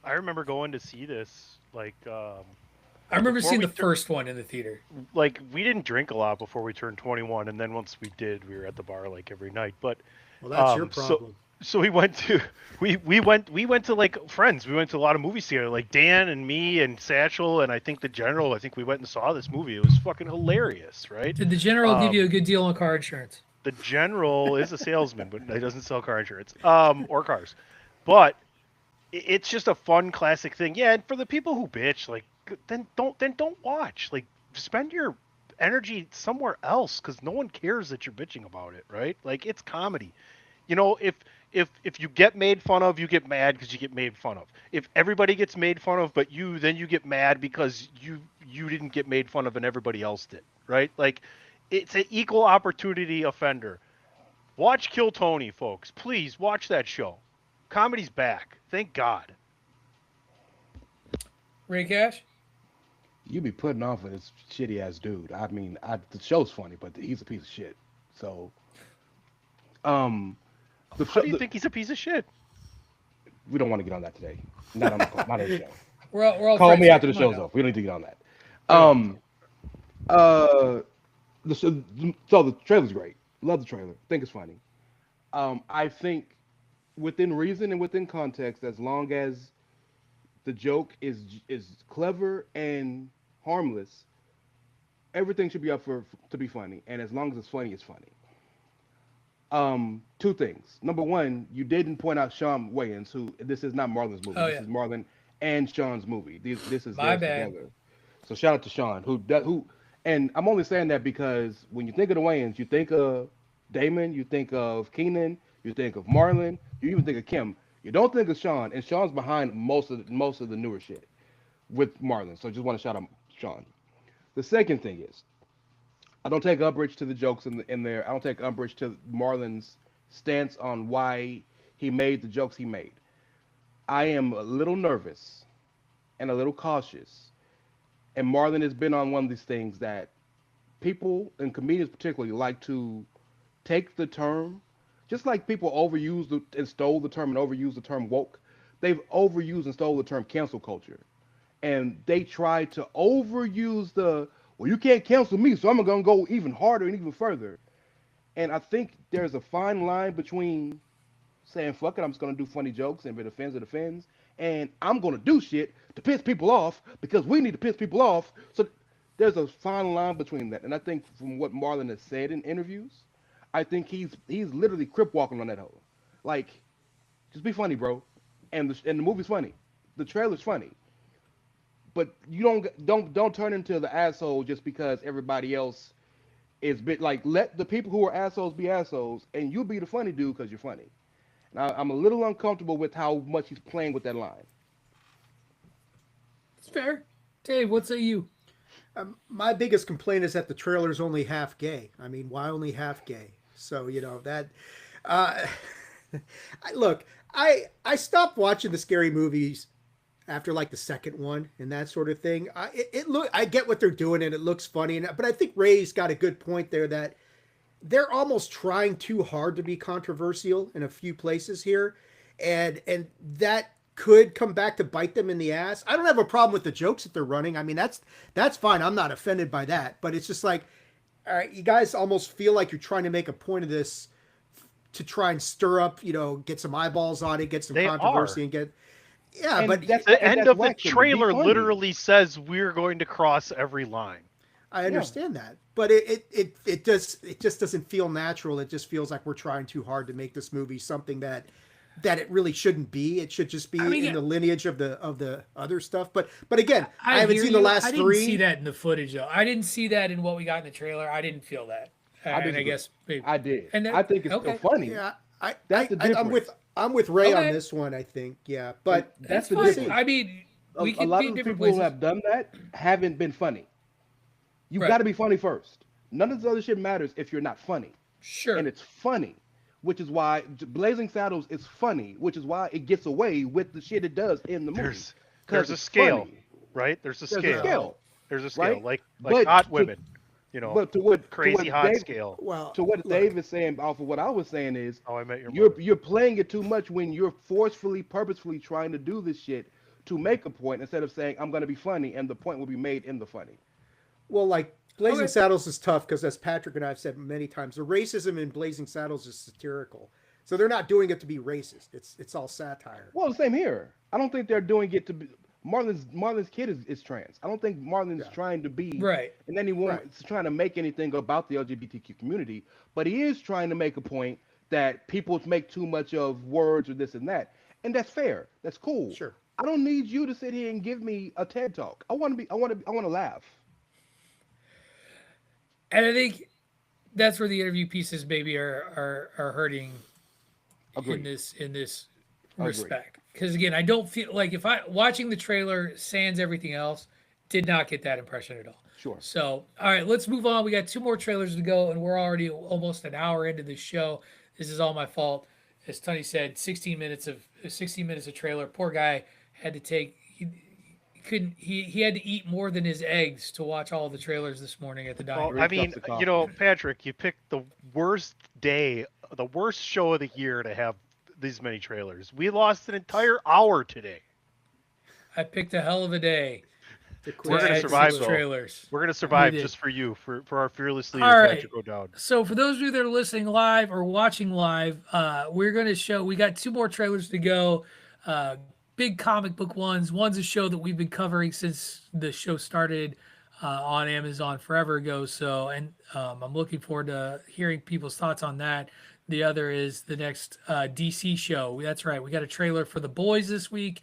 I remember going to see this I remember before seeing we the first one in the theater. we didn't drink a lot before we turned 21, and then once we did, we were at the bar like every night. But Well, that's your so problem. we went to we went to like friends. We went to a lot of movies together, like Dan and me and Satchel and I think the General. I think we went and saw this movie. It was fucking hilarious, right? Did the general give you a Um, good deal on car insurance? the General is a salesman, but he doesn't sell car insurance or cars. But it's just a fun classic thing. Yeah, and for the people who bitch, like then don't watch. Like spend your energy somewhere else because no one cares that you're bitching about it, right? Like it's comedy. If you get made fun of, you get mad because you get made fun of. If everybody gets made fun of, but then you get mad because you didn't get made fun of and everybody else did, right? Like it's an equal opportunity offender. Watch Kill Tony, folks. Please watch that show. Comedy's back. Thank God. Ray Cash? You be putting off with this shitty ass dude. I mean, the show's funny, but he's a piece of shit. So, um, the How show, do you think he's a piece of shit? we don't want to get on that today. Not on not on the show. We're all Call friends me here. after the Come on show's now. over. We don't need to get on that. We don't. Um, uh, so the trailer's great. Love the trailer. Think it's funny. I think within reason and within context, as long as the joke is clever and harmless, everything should be up for to be funny. And as long as it's funny, it's funny. Two things. Number one, you didn't point out Sean Wayans, who this is not Marlon's movie. Oh This yeah. is Marlon and Sean's movie. This is My theirs bad. together. So shout out to Sean, who, and I'm only saying that because when you think of the Wayans, you think of Damon, you think of Keenan, you think of Marlon, you even think of Kim. You don't think of Sean, and Sean's behind most of the newer shit with Marlon. So I just want to shout out Sean. The second thing is I don't take umbrage to the jokes in there. I don't take umbrage to Marlon's stance on why he made the jokes he made. I am a little nervous and a little cautious. And Marlon has been on one of these things that people and comedians particularly like to take the term, just like people and stole the term and overused the term woke. They've overused and stole the term cancel culture, and they try to overuse the well, you can't cancel me, so I'm gonna go even harder and even further. And I think there's a fine line between saying fuck it, I'm just gonna do funny jokes, and if it offends, it offends. And I'm gonna do shit to piss people off because we need to piss people off. So there's a fine line between that. And I think from what Marlon has said in interviews, I think he's literally crip walking on that hole. Like, just be funny, bro. And the movie's funny. The trailer's funny. But you don't turn into the asshole just because everybody else is bit like let the people who are assholes be assholes and you be the funny dude because you're funny. I'm a little uncomfortable with how much he's playing with that line. It's fair. Dave, what say you? My biggest complaint is that the trailer's only half gay. I mean, why only half gay? So that. Uh, look, I stopped watching the scary movies after like the second one and that sort of thing. I get what they're doing and it looks funny, but I think Ray's got a good point there that they're almost trying too hard to be controversial in a few places here, and that could come back to bite them in the ass. I don't have a problem with the jokes that they're running. I mean, that's fine. I'm not offended by that, but it's just like, all right, you guys almost feel like you're trying to make a point of this to try and stir up, get some eyeballs on it, get some controversy, and get. Yeah, And but that's The end of the whack to be trailer funny. literally says we're going to cross every line. I understand that, but it just doesn't feel natural. It just feels like we're trying too hard to make this movie something that it really shouldn't be. It should just be in the lineage of the other stuff. But again, I haven't seen the last I three. didn't see that in the footage though. I didn't see that in what we got in the trailer. I didn't feel that. And I guess maybe I did. And that, I think it's still funny. Yeah, That's the difference. I'm with Ray on Okay. this one. I think, yeah, but that's the fine. difference. I mean, we A can lot be of in the different people who places. have done that haven't been funny. You Right. got to be funny first. None of this other shit matters if you're not funny. Sure. And it's funny, which is why Blazing Saddles is funny, which is why it gets away with the shit it does in the movie. There's a it's scale, funny. right? There's a There's scale. a scale. There's a scale, right? like But hot to- women, But to what crazy hot Dave, scale. well, to what look, Dave is saying off of what I was saying is How I Met Your you're Mother. you're playing it too much when you're forcefully, purposefully trying to do this shit to make a point instead of saying I'm gonna be funny and the point will be made in the funny. well, like Blazing Okay. Saddles is tough because, as Patrick and I have said many times, the racism in Blazing Saddles is satirical. So they're not doing it to be racist. It's all satire. Well, the same here. I don't think they're doing it to be. Marlon's kid is trans. I don't think Marlon's trying to be Right. and anyone is trying to make anything about the LGBTQ community, but he is trying to make a point that people make too much of words or this and that, and that's fair. That's cool. Sure. I don't need you to sit here and give me a TED talk. I want to laugh. And I think that's where the interview pieces maybe are hurting in Agreed. this Agreed. respect. Because again, I don't feel like if I watching the trailer sans everything else, did not get that impression at all. Sure. So all right, let's move on. We got 2 more trailers to go, and we're already almost an hour into this show. This is all my fault. As Tony said, 16 minutes of trailer. Poor guy had to take he had to eat more than his eggs to watch all the trailers this morning at the dining Well, room. I Three mean, cups of coffee. Patrick, you picked the worst day, the worst show of the year to have these many trailers. We lost an entire hour today. I picked a hell of a day. We're gonna add survive, 6 though. trailers. We're gonna survive We did. just for you, for our fearless leader, All right. Patrick O'Dowd. So for those of you that are listening live or watching live, we're going to show. We got 2 more trailers to go. Big comic book ones. One's a show that we've been covering since the show started on Amazon forever ago. So, and I'm looking forward to hearing people's thoughts on that. The other is the next DC show. That's right. We got a trailer for The Boys this week.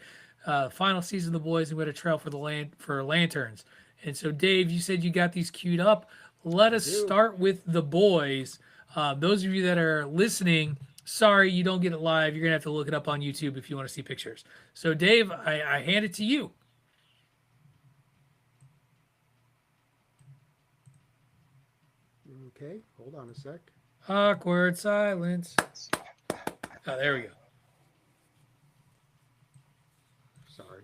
Final season of The Boys, and we got a trailer for Lanterns. And so, Dave, you said you got these queued up. Let us start with The Boys. Those of you that are listening, sorry you don't get it live. You're going to have to look it up on YouTube if you want to see pictures. So, Dave, I hand it to you. Okay, hold on a sec. Awkward silence. Oh, there we go. Sorry.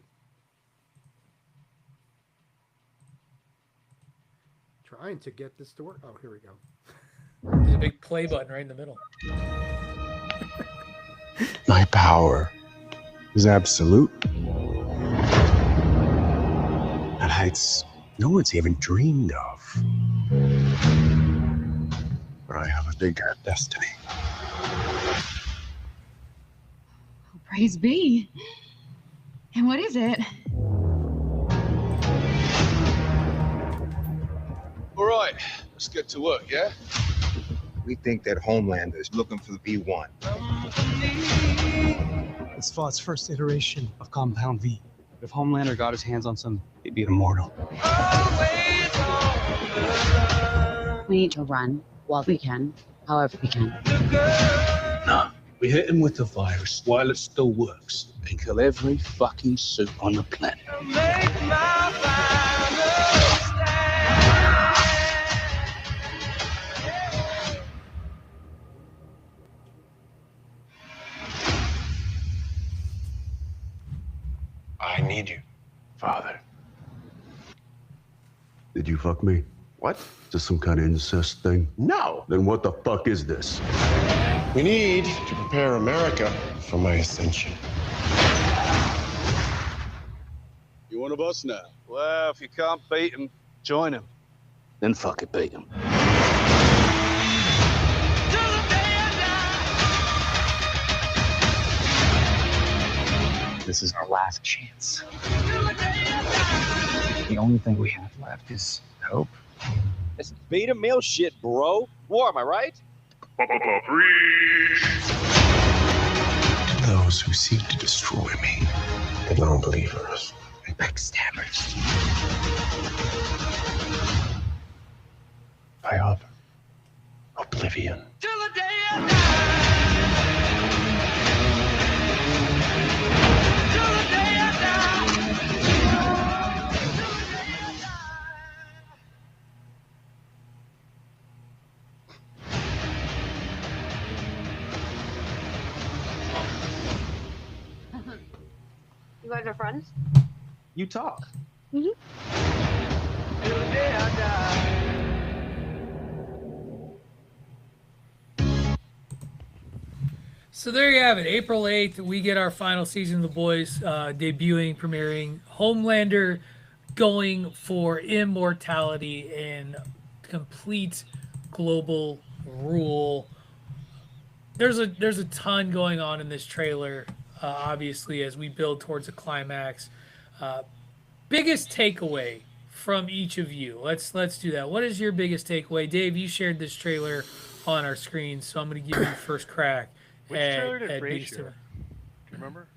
trying to get this to work. Oh, here we go. There's a big play button right in the middle. My power is absolute. At heights no one's even dreamed of. But I have a bigger destiny. Praise be. And what is it? All right, let's get to work, yeah? We think that Homelander is looking for the V1. It's Thought's first iteration of Compound V. If Homelander got his hands on some, he'd be immortal. We need to run while we can, however we can. No, we hit him with the virus while it still works and kill every fucking suit on the planet. I need you, Father. Did you fuck me? What? Is this some kind of incest thing? No. Then what the fuck is this? We need to prepare America for my ascension. You one of us now? Well, if you can't beat him, join him. Then fucking beat him. This is our last chance. The only thing we have left is hope. It's beta male shit, bro. War, am I right? Those who seek to destroy me, the non-believers and backstabbers. I offer oblivion. You guys are friends? You talk. So there you have it. April 8th, we get our final season of The Boys debuting, premiering. Homelander going for immortality and complete global rule. There's a ton going on in this trailer, obviously, as we build towards a climax. Biggest takeaway from each of you. Let's do that. What is your biggest takeaway? Dave, you shared this trailer on our screen, so I'm going to give you first crack. Which trailer did Ray biggest share? takeaway. Do you remember?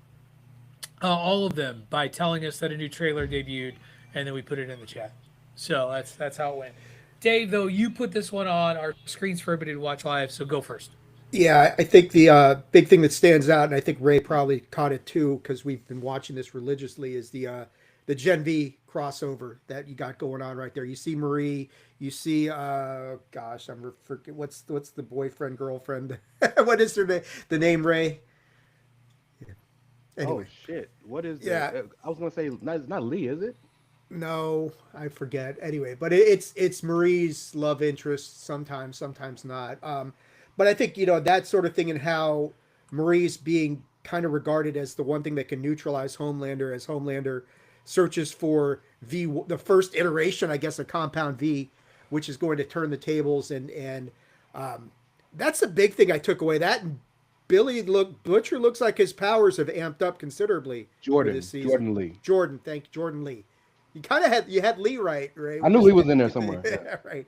All of them, by telling us that a new trailer debuted, and then we put it in the chat. So that's how it went. Dave, though, you put this one on our screens for everybody to watch live, so go first. Yeah, I think the big thing that stands out, and I think Ray probably caught it too, because we've been watching this religiously, is the Gen V crossover that you got going on right there. You see Marie, you see gosh, I'm forget what's the boyfriend girlfriend? What is her name? The name Ray. Yeah. Anyway, Oh shit! What is? Yeah. that? I was gonna say it's not Lee, is it? no, I forget. Anyway, but it's Marie's love interest sometimes, sometimes not. But I think that sort of thing, and how Marie's being kind of regarded as the one thing that can neutralize Homelander, as Homelander searches for the first iteration, I guess, of Compound V, which is going to turn the tables, and that's a big thing I took away. That and Butcher looks like his powers have amped up considerably for this season. Jordan Lee. Jordan Lee. You kind of had Lee right? I knew he was in there somewhere. Yeah, right.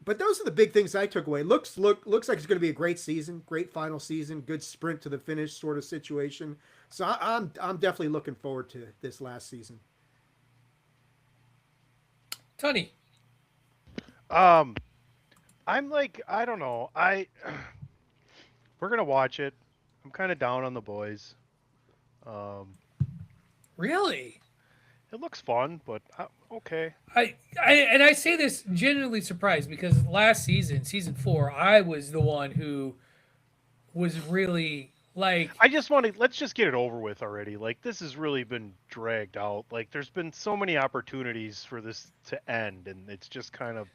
But those are the big things I took away. Looks like it's going to be a great season, great final season, good sprint to the finish sort of situation. So I'm definitely looking forward to this last season. Tony. I'm like, I don't know. We're gonna watch it. I'm kind of down on The Boys. Really? It looks fun, but okay. I say this genuinely surprised, because last season, season 4, I was the one who was really Like, I just want to let's just get it over with already. Like this has really been dragged out. Like there's been so many opportunities for this to end, and it's just kind of.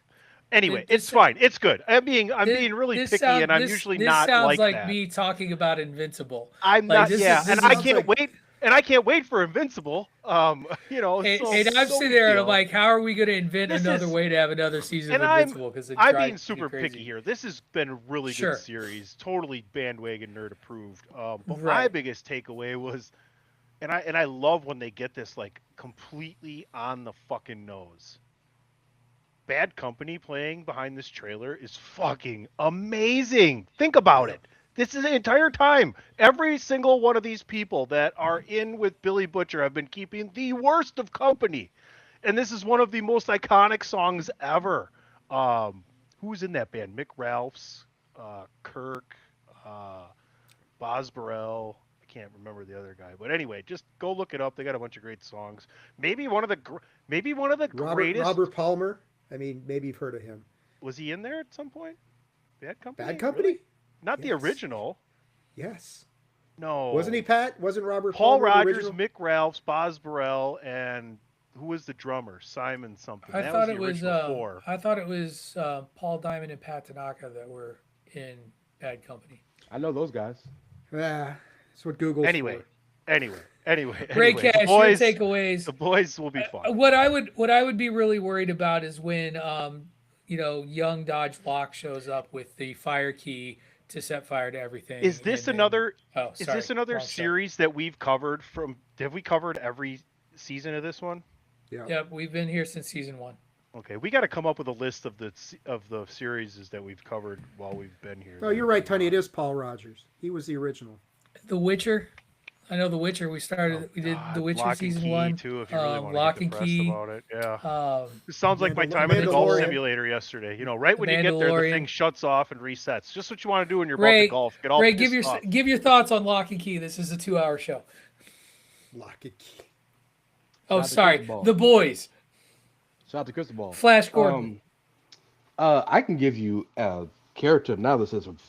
Anyway, it's this fine. It's good. I'm being really this picky, and I'm this usually this not sounds like like that. me talking about Invincible. I'm Like not. Yeah, this and I is can't like- wait. And I can't wait for Invincible. and, So and I'm no sitting big there and I'm deal. like, how are we going to invent This another is- way to have another season of And I'm Invincible? Because being super picky here. This has been a really Sure. good series, totally bandwagon nerd approved. But my Right. biggest takeaway was, and I love when they get this like completely on the fucking nose. Bad Company playing behind this trailer is fucking amazing. Think about it. This is the entire time. Every single one of these people that are in with Billy Butcher have been keeping the worst of company. And this is one of the most iconic songs ever. Who's in that band? Mick Ralphs, Kirk, Boz Burrell. I can't remember the other guy, but anyway, just go look it up. They got a bunch of great songs. Maybe one of the greatest. Robert Palmer. I mean, maybe you've heard of him. Was he in there at some point? Bad Company. Bad Company? Really? Not the Yes. original. Yes. No. Wasn't he Pat? Wasn't Robert Paul Palmer the Rogers, original? Mick Ralphs, Boz Burrell, and who was the drummer? Simon something. I That thought was it the was original four. I thought it was Paul Diamond and Pat Tanaka that were in Bad Company. I know those guys. Yeah, that's what Google's Anyway, for. anyway. Great The Cash, boys, your takeaways. The boys will be fun. What I would be really worried about is when young Dodge Locke shows up with the fire key to set fire to everything. Is this and then- another? Oh, Is sorry, this another wrong show. series that we've covered from? Have we covered every season of this one? Yeah. Yep, we've been here since season 1. Okay, we got to come up with a list of the series that we've covered while we've been here. Oh, you're right, Tony. It is Paul Rogers. He was the original. The Witcher. I know The Witcher. We did The Witcher Lock and season Key, 1 too, if you really want Lock to and get depressed Key. about it. Yeah. Um, This sounds like my time in the golf Mandalorian. simulator yesterday. You know, right when you get there, the Mandalorian. thing shuts off and resets. Just what you want to do when you're about Ray, to golf. Get all Ray, pissed give off. your thoughts on Lock and Key. This is a 2-hour show. Lock and Key. Oh, Shout out to sorry, Cristobal. The Boys. Shout out to Cristobal. Flash Gordon. I can give you a character analysis of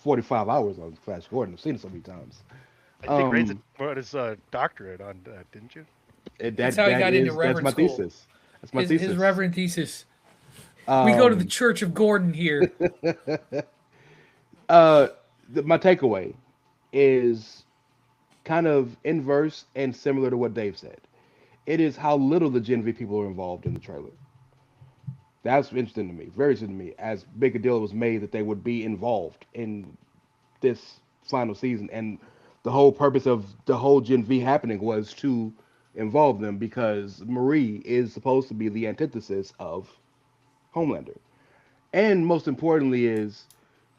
45 hours on Flash Gordon. I've seen it so many times. I think Ray's got his doctorate on that, didn't you? That's how he got into that's Reverend my school. thesis. That's my his thesis. Reverend thesis. We go to the Um, Church of Gordon here. My takeaway is kind of inverse and similar to what Dave said. It is how little the Gen V people are involved in the trailer. That's interesting to me. Very interesting to me. As big a deal was made that they would be involved in this final season, and the whole purpose of the whole Gen V happening was to involve them because Marie is supposed to be the antithesis of Homelander. And most importantly is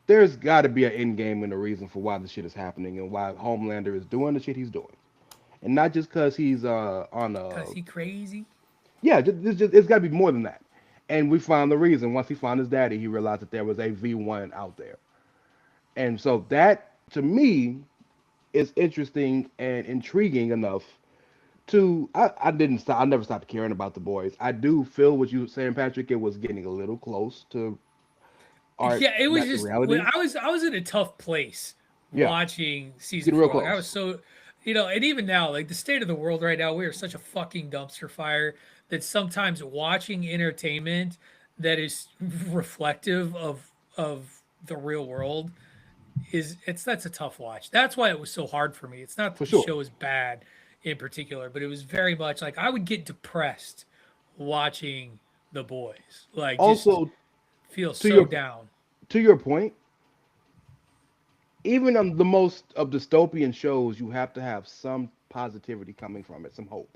there's got to be an end game and a reason for why this shit is happening and why Homelander is doing the shit he's doing. And not just because he's on a... Because he crazy. Yeah, it's got to be more than that. And we found the reason. Once he found his daddy, he realized that there was a V1 out there. And so that, to me, is interesting and intriguing enough to... I never stopped caring about the boys. I do feel what you were saying, Patrick. It was getting a little close to art. Yeah, it was back to just reality. I was in a tough place Yeah. watching season Getting real 4. Like, I close. was so, and even now, like the state of the world right now, we are such a fucking dumpster fire that sometimes watching entertainment that is reflective of the real world that's a tough watch. That's why it was so hard for me. It's not that For the sure. show is bad in particular, but it was very much like I would get depressed watching The Boys. Like Also, just feel to so your- down. to your point, even on the most of dystopian shows, you have to have some positivity coming from it, some hope.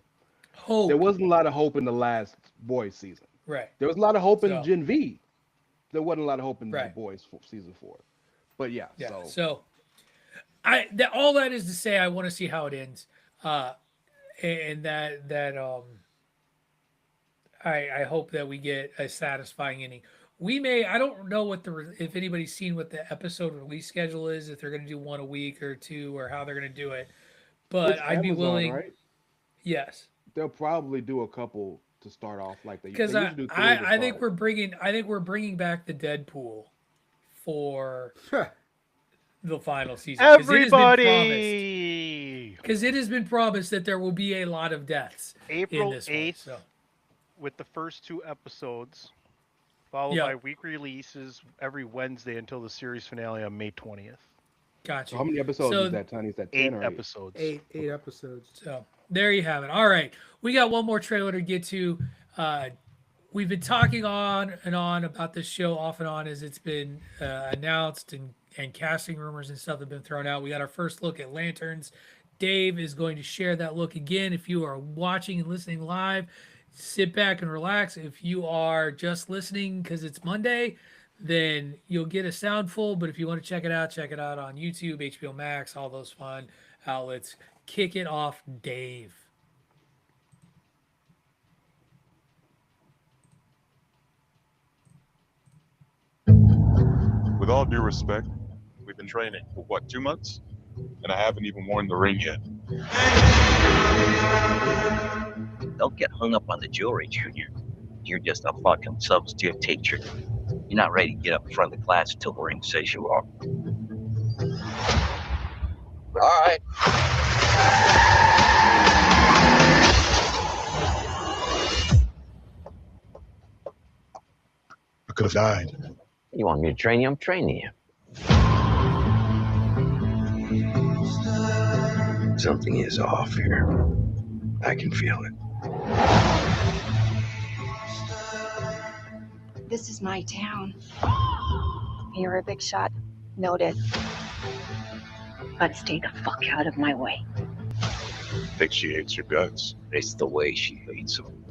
Hope. There wasn't a lot of hope in the last Boys season. Right. There was a lot of hope in So- Gen V. There wasn't a lot of hope in the Right. Boys season 4. But yeah, Yeah. so So, all that is to say, I want to see how it ends, and I hope that we get a satisfying ending. We may. I don't know if anybody's seen what the episode release schedule is. If they're going to do one a week or two, or how they're going to do it. But It's I'd be Amazon, willing. right? Yes. They'll probably do a couple to start off like they Because usually do. 3 to I think start. we're bringing back the Deadpool for the final season. Everybody! Because it has been promised that there will be a lot of deaths in April this 8th one. So. with the first 2 episodes, followed Yep. by week releases every Wednesday until the series finale on May 20th. Gotcha. So how many episodes is that, Tony? Is that 10 8 or episodes. Eight episodes. So there you have it. All right. We got one more trailer to get to. We've been talking on and on about this show off and on as it's been announced and casting rumors and stuff have been thrown out. We got our first look at Lanterns. Dave is going to share that look again. If you are watching and listening live, sit back and relax. If you are just listening because it's Monday, then you'll get a soundful. But if you want to check it out on YouTube, HBO Max, all those fun outlets. Kick it off, Dave. With all due respect, we've been training for what, 2 months? And I haven't even worn the ring yet. Don't get hung up on the jewelry, Junior. You're just a fucking substitute teacher. You're not ready to get up in front of the class until the ring says you are. All right. I could have died. You want me to train you? I'm training you. Something is off here. I can feel it. This is my town. You're a big shot. Noted. But stay the fuck out of my way. Think she hates your guts. It's the way she hates them.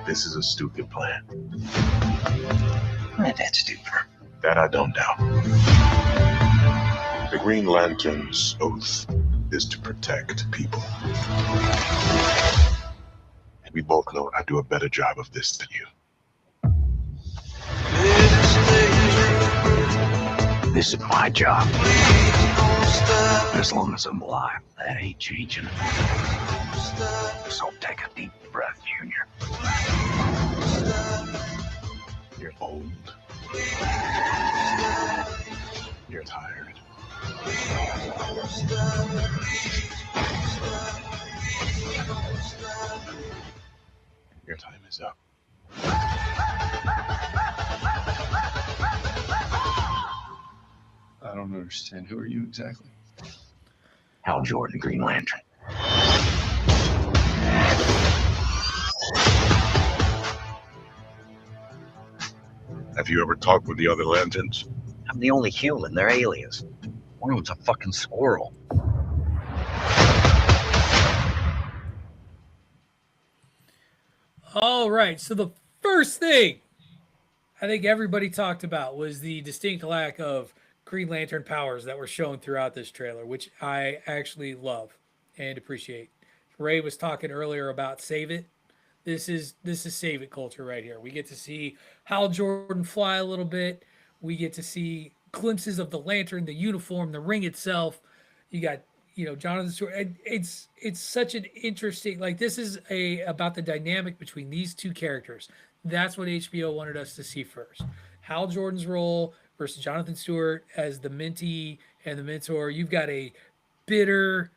This is a stupid plan. That's stupid. That I don't doubt. The Green Lantern's oath is to protect people. And we both know I do a better job of this than you. This is my job. As long as I'm alive, that ain't changing. So take a deep breath, Junior. You're old. You're tired. Your time is up. I don't understand. Who are you exactly? Hal Jordan, Green Lantern. Have you ever talked with the other Lanterns? I'm the only human. They're aliens. One of them's a fucking squirrel. All right. So the first thing I think everybody talked about was the distinct lack of Green Lantern powers that were shown throughout this trailer, which I actually love and appreciate. Ray was talking earlier about Save It. This is Save It culture right here. We get to see Hal Jordan fly a little bit. We get to see glimpses of the lantern, the uniform, the ring itself. You got, Jonathan Stewart. It's such an interesting, this is about the dynamic between these two characters. That's what HBO wanted us to see first. Hal Jordan's role versus Jonathan Stewart as the mentee and the mentor. You've got a bitter,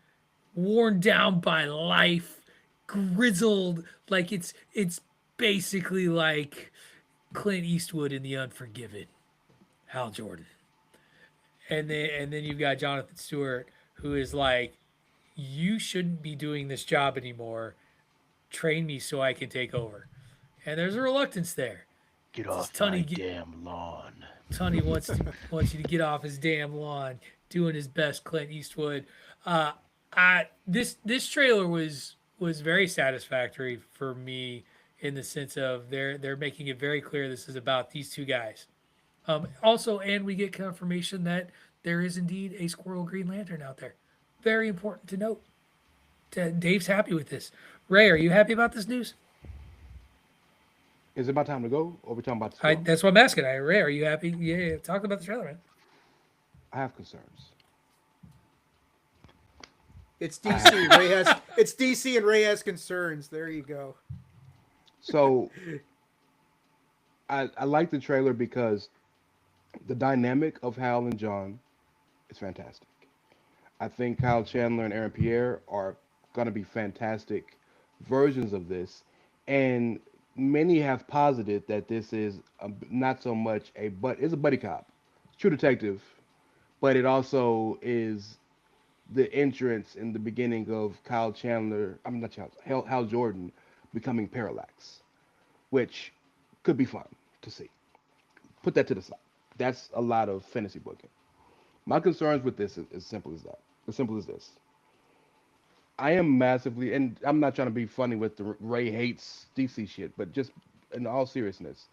worn down by life, grizzled, it's basically like Clint Eastwood in The Unforgiven. Hal Jordan. And then you've got Jonathan Stewart, who is like, you shouldn't be doing this job anymore. Train me so I can take over. And there's a reluctance there. Get off my damn lawn. Tunney wants you to get off his damn lawn, doing his best Clint Eastwood. This trailer was very satisfactory for me in the sense of they're making it very clear this is about these two guys. Also, and we get confirmation that there is indeed a Squirrel Green Lantern out there. Very important to note. Dave's happy with this. Ray, are you happy about this news? Is it my time to go, or are we talking about the That's what I'm asking. Ray, are you happy? Yeah, talk about the trailer, man. I have concerns. It's DC. It's DC, and Ray has concerns. There you go. So, I like the trailer because The dynamic of Hal and John is fantastic. I think Kyle Chandler and Aaron Pierre are going to be fantastic versions of this. And many have posited that this is not so much it's a buddy cop, True Detective, but it also is the entrance in the beginning of Kyle Chandler, I'm not Charles, Hal Jordan becoming Parallax, which could be fun to see. Put that to the side. That's a lot of fantasy booking. My concerns with this is as simple as that. As simple as this. I am massively, and I'm not trying to be funny with the Ray hates DC shit, but just in all seriousness,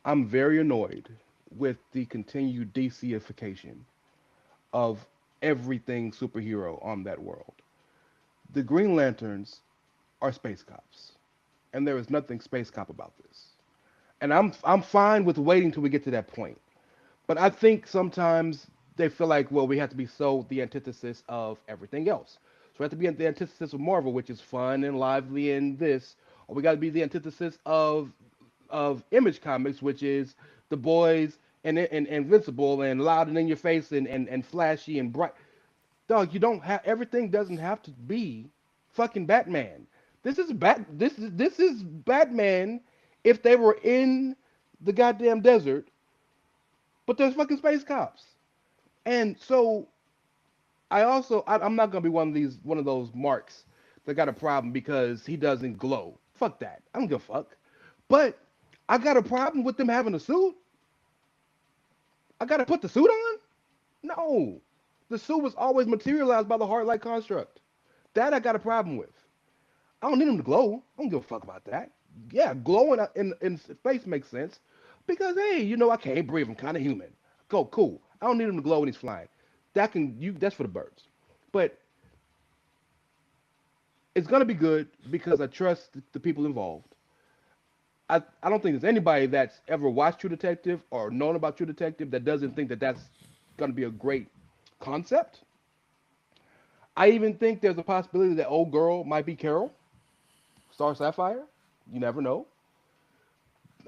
I'm very annoyed with the continued DCification of everything superhero on that world. The Green Lanterns are space cops, and there is nothing space cop about this. And I'm fine with waiting till we get to that point. But I think sometimes they feel like, well, we have to be so the antithesis of everything else. So we have to be the antithesis of Marvel, which is fun and lively and this, or we got to be the antithesis of Image Comics, which is the boys and Invincible and loud and in your face and flashy and bright. Dog, you don't have everything doesn't have to be fucking Batman. This is Batman if they were in the goddamn desert, but there's fucking space cops. And so I'm not gonna be one of those marks that got a problem because he doesn't glow. Fuck that. I don't give a fuck. But I got a problem with them having a suit. I gotta put the suit on? No. The suit was always materialized by the heart light construct. That I got a problem with. I don't need him to glow. I don't give a fuck about that. Yeah, glowing in space makes sense. Because hey, I can't breathe. I'm kind of human. Go, cool. I don't need him to glow when he's flying. That's for the birds. But it's gonna be good because I trust the people involved. I don't think there's anybody that's ever watched True Detective or known about True Detective that doesn't think that that's gonna be a great concept. I even think there's a possibility that old girl might be Carol, Star Sapphire. You never know.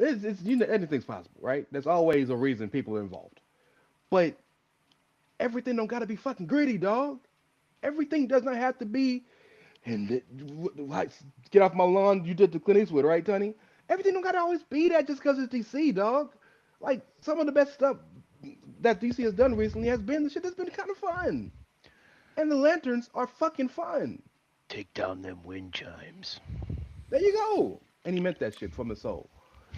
Anything's possible, right? There's always a reason people are involved. But everything don't gotta be fucking gritty, dog. Everything does not have to be. Get off my lawn. You did the Clint Eastwood, right, Tony? Everything don't gotta always be that just because it's DC, dog. Like some of the best stuff that DC has done recently has been the shit that's been kind of fun. And the lanterns are fucking fun. Take down them wind chimes. There you go. And he meant that shit from the soul.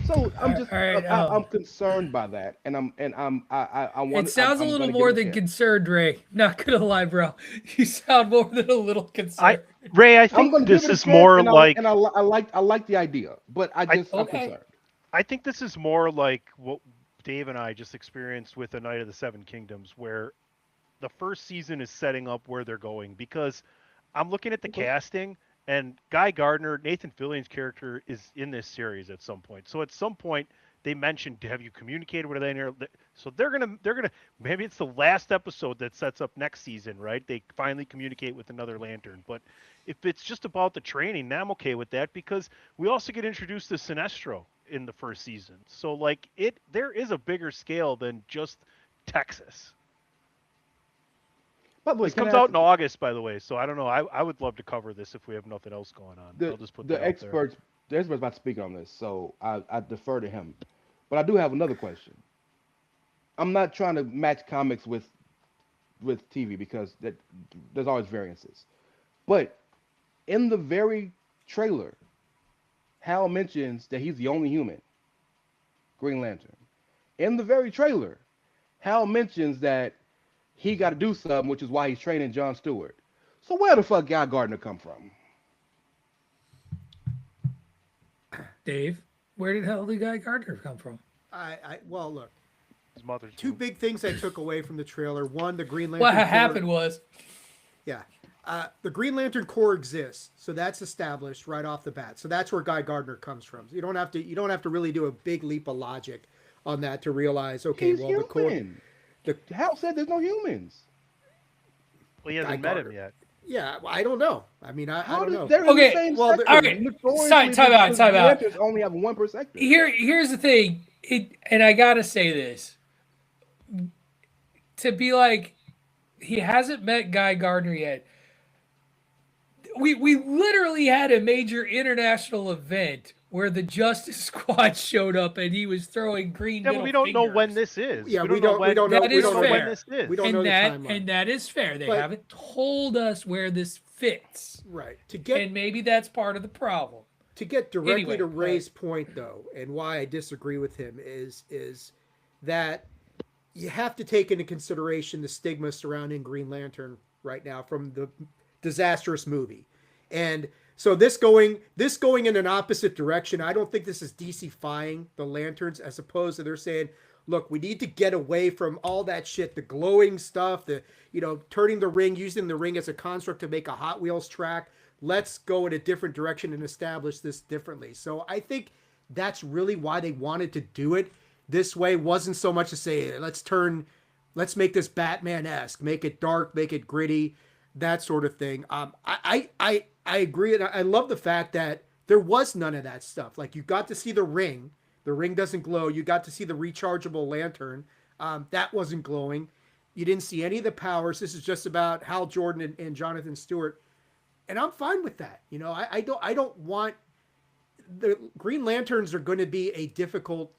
So I'm just I'm concerned by that, and I want. It sounds a little more than concerned, Ray. Not gonna lie, bro. You sound more than a little concerned. Ray, I think this is more like. And I like the idea, but I'm concerned. I think this is more like what Dave and I just experienced with A Night of the Seven Kingdoms, where the first season is setting up where they're going. Because I'm looking at the casting. And Guy Gardner, Nathan Fillion's character, is in this series at some point. So at some point they mentioned, have you communicated with them? So they're gonna maybe it's the last episode that sets up next season, right? They finally communicate with another Lantern. But if it's just about the training, I'm okay with that because we also get introduced to Sinestro in the first season. So like there is a bigger scale than just Texas. This comes out in August, by the way, so I don't know. I would love to cover this if we have nothing else going on. I'll just put the experts about to speak on this, so I defer to him. But I do have another question. I'm not trying to match comics with TV because there's always variances. But in the very trailer, Hal mentions that he's the only human, Green Lantern. In the very trailer, Hal mentions that he got to do something, which is why he's training John Stewart. So where the fuck Guy Gardner come from? Dave, where did hell did Guy Gardner come from? Well, look. His mother's two big things I took away from the trailer. One, the Green Lantern. What happened was, yeah, the Green Lantern Corps exists, so that's established right off the bat. So that's where Guy Gardner comes from. You don't have to really do a big leap of logic on that to realize, okay, he's well, human. the Corps. Hal said there's no humans. Well, he hasn't met him yet. Yeah, well, I don't know. I mean, I don't know. Okay, well, all right. Time out. Only have one perspective. Here's the thing, and I gotta say this: to be like, he hasn't met Guy Gardner yet. We literally had a major international event where the Justice Squad showed up and he was throwing green. Yeah, but we don't know when this is. Yeah, we don't know That is fair. when this is. We don't know the timeline. And that is fair. They But- haven't told us where this fits. Right. And maybe that's part of the problem. To get directly Anyway, to Ray's point, though, and why I disagree with him is that you have to take into consideration the stigma surrounding Green Lantern right now from the disastrous movie. And so this going in an opposite direction, I don't think this is DC-fying the Lanterns, as opposed to they're saying, look, we need to get away from all that shit, the glowing stuff, the, turning the ring, using the ring as a construct to make a Hot Wheels track. Let's go in a different direction and establish this differently. So I think that's really why they wanted to do it this way. Wasn't so much to say, let's make this Batman-esque, make it dark, make it gritty, that sort of thing. I agree. And I love the fact that there was none of that stuff. Like, you got to see the ring. The ring doesn't glow. You got to see the rechargeable lantern. That wasn't glowing. You didn't see any of the powers. This is just about Hal Jordan and Jonathan Stewart. And I'm fine with that. I don't want the Green Lanterns are going to be a difficult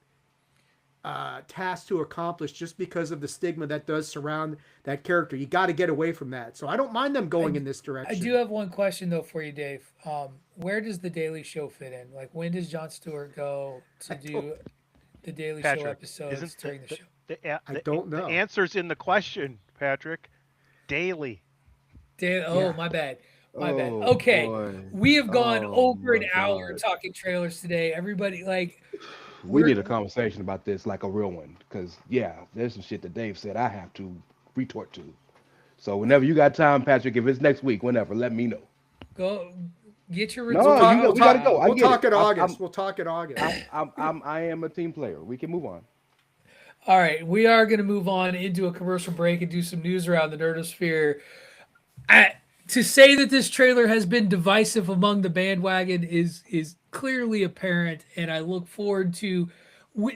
task to accomplish just because of the stigma that does surround that character. You got to get away from that. So I don't mind them going in this direction. I do have one question though for you, Dave. Where does the Daily Show fit in? Like, when does Jon Stewart go to do the Daily Show episodes during the show? I don't know. The answer's in the question, Patrick. Daily. My bad. My bad. Okay. Boy. We have gone over an my hour God. talking trailers today. Everybody, We need a conversation about this, like a real one, because there's some shit that Dave said I have to retort to. So whenever you got time, Patrick, if it's next week, whenever, let me know. go get your No, results. we gotta go. We'll talk in August. We'll talk in August. I am a team player. We can move on. All right, we are going to move on into a commercial break and do some news around the nerdosphere. To say that this trailer has been divisive among the bandwagon is clearly apparent, and I look forward to.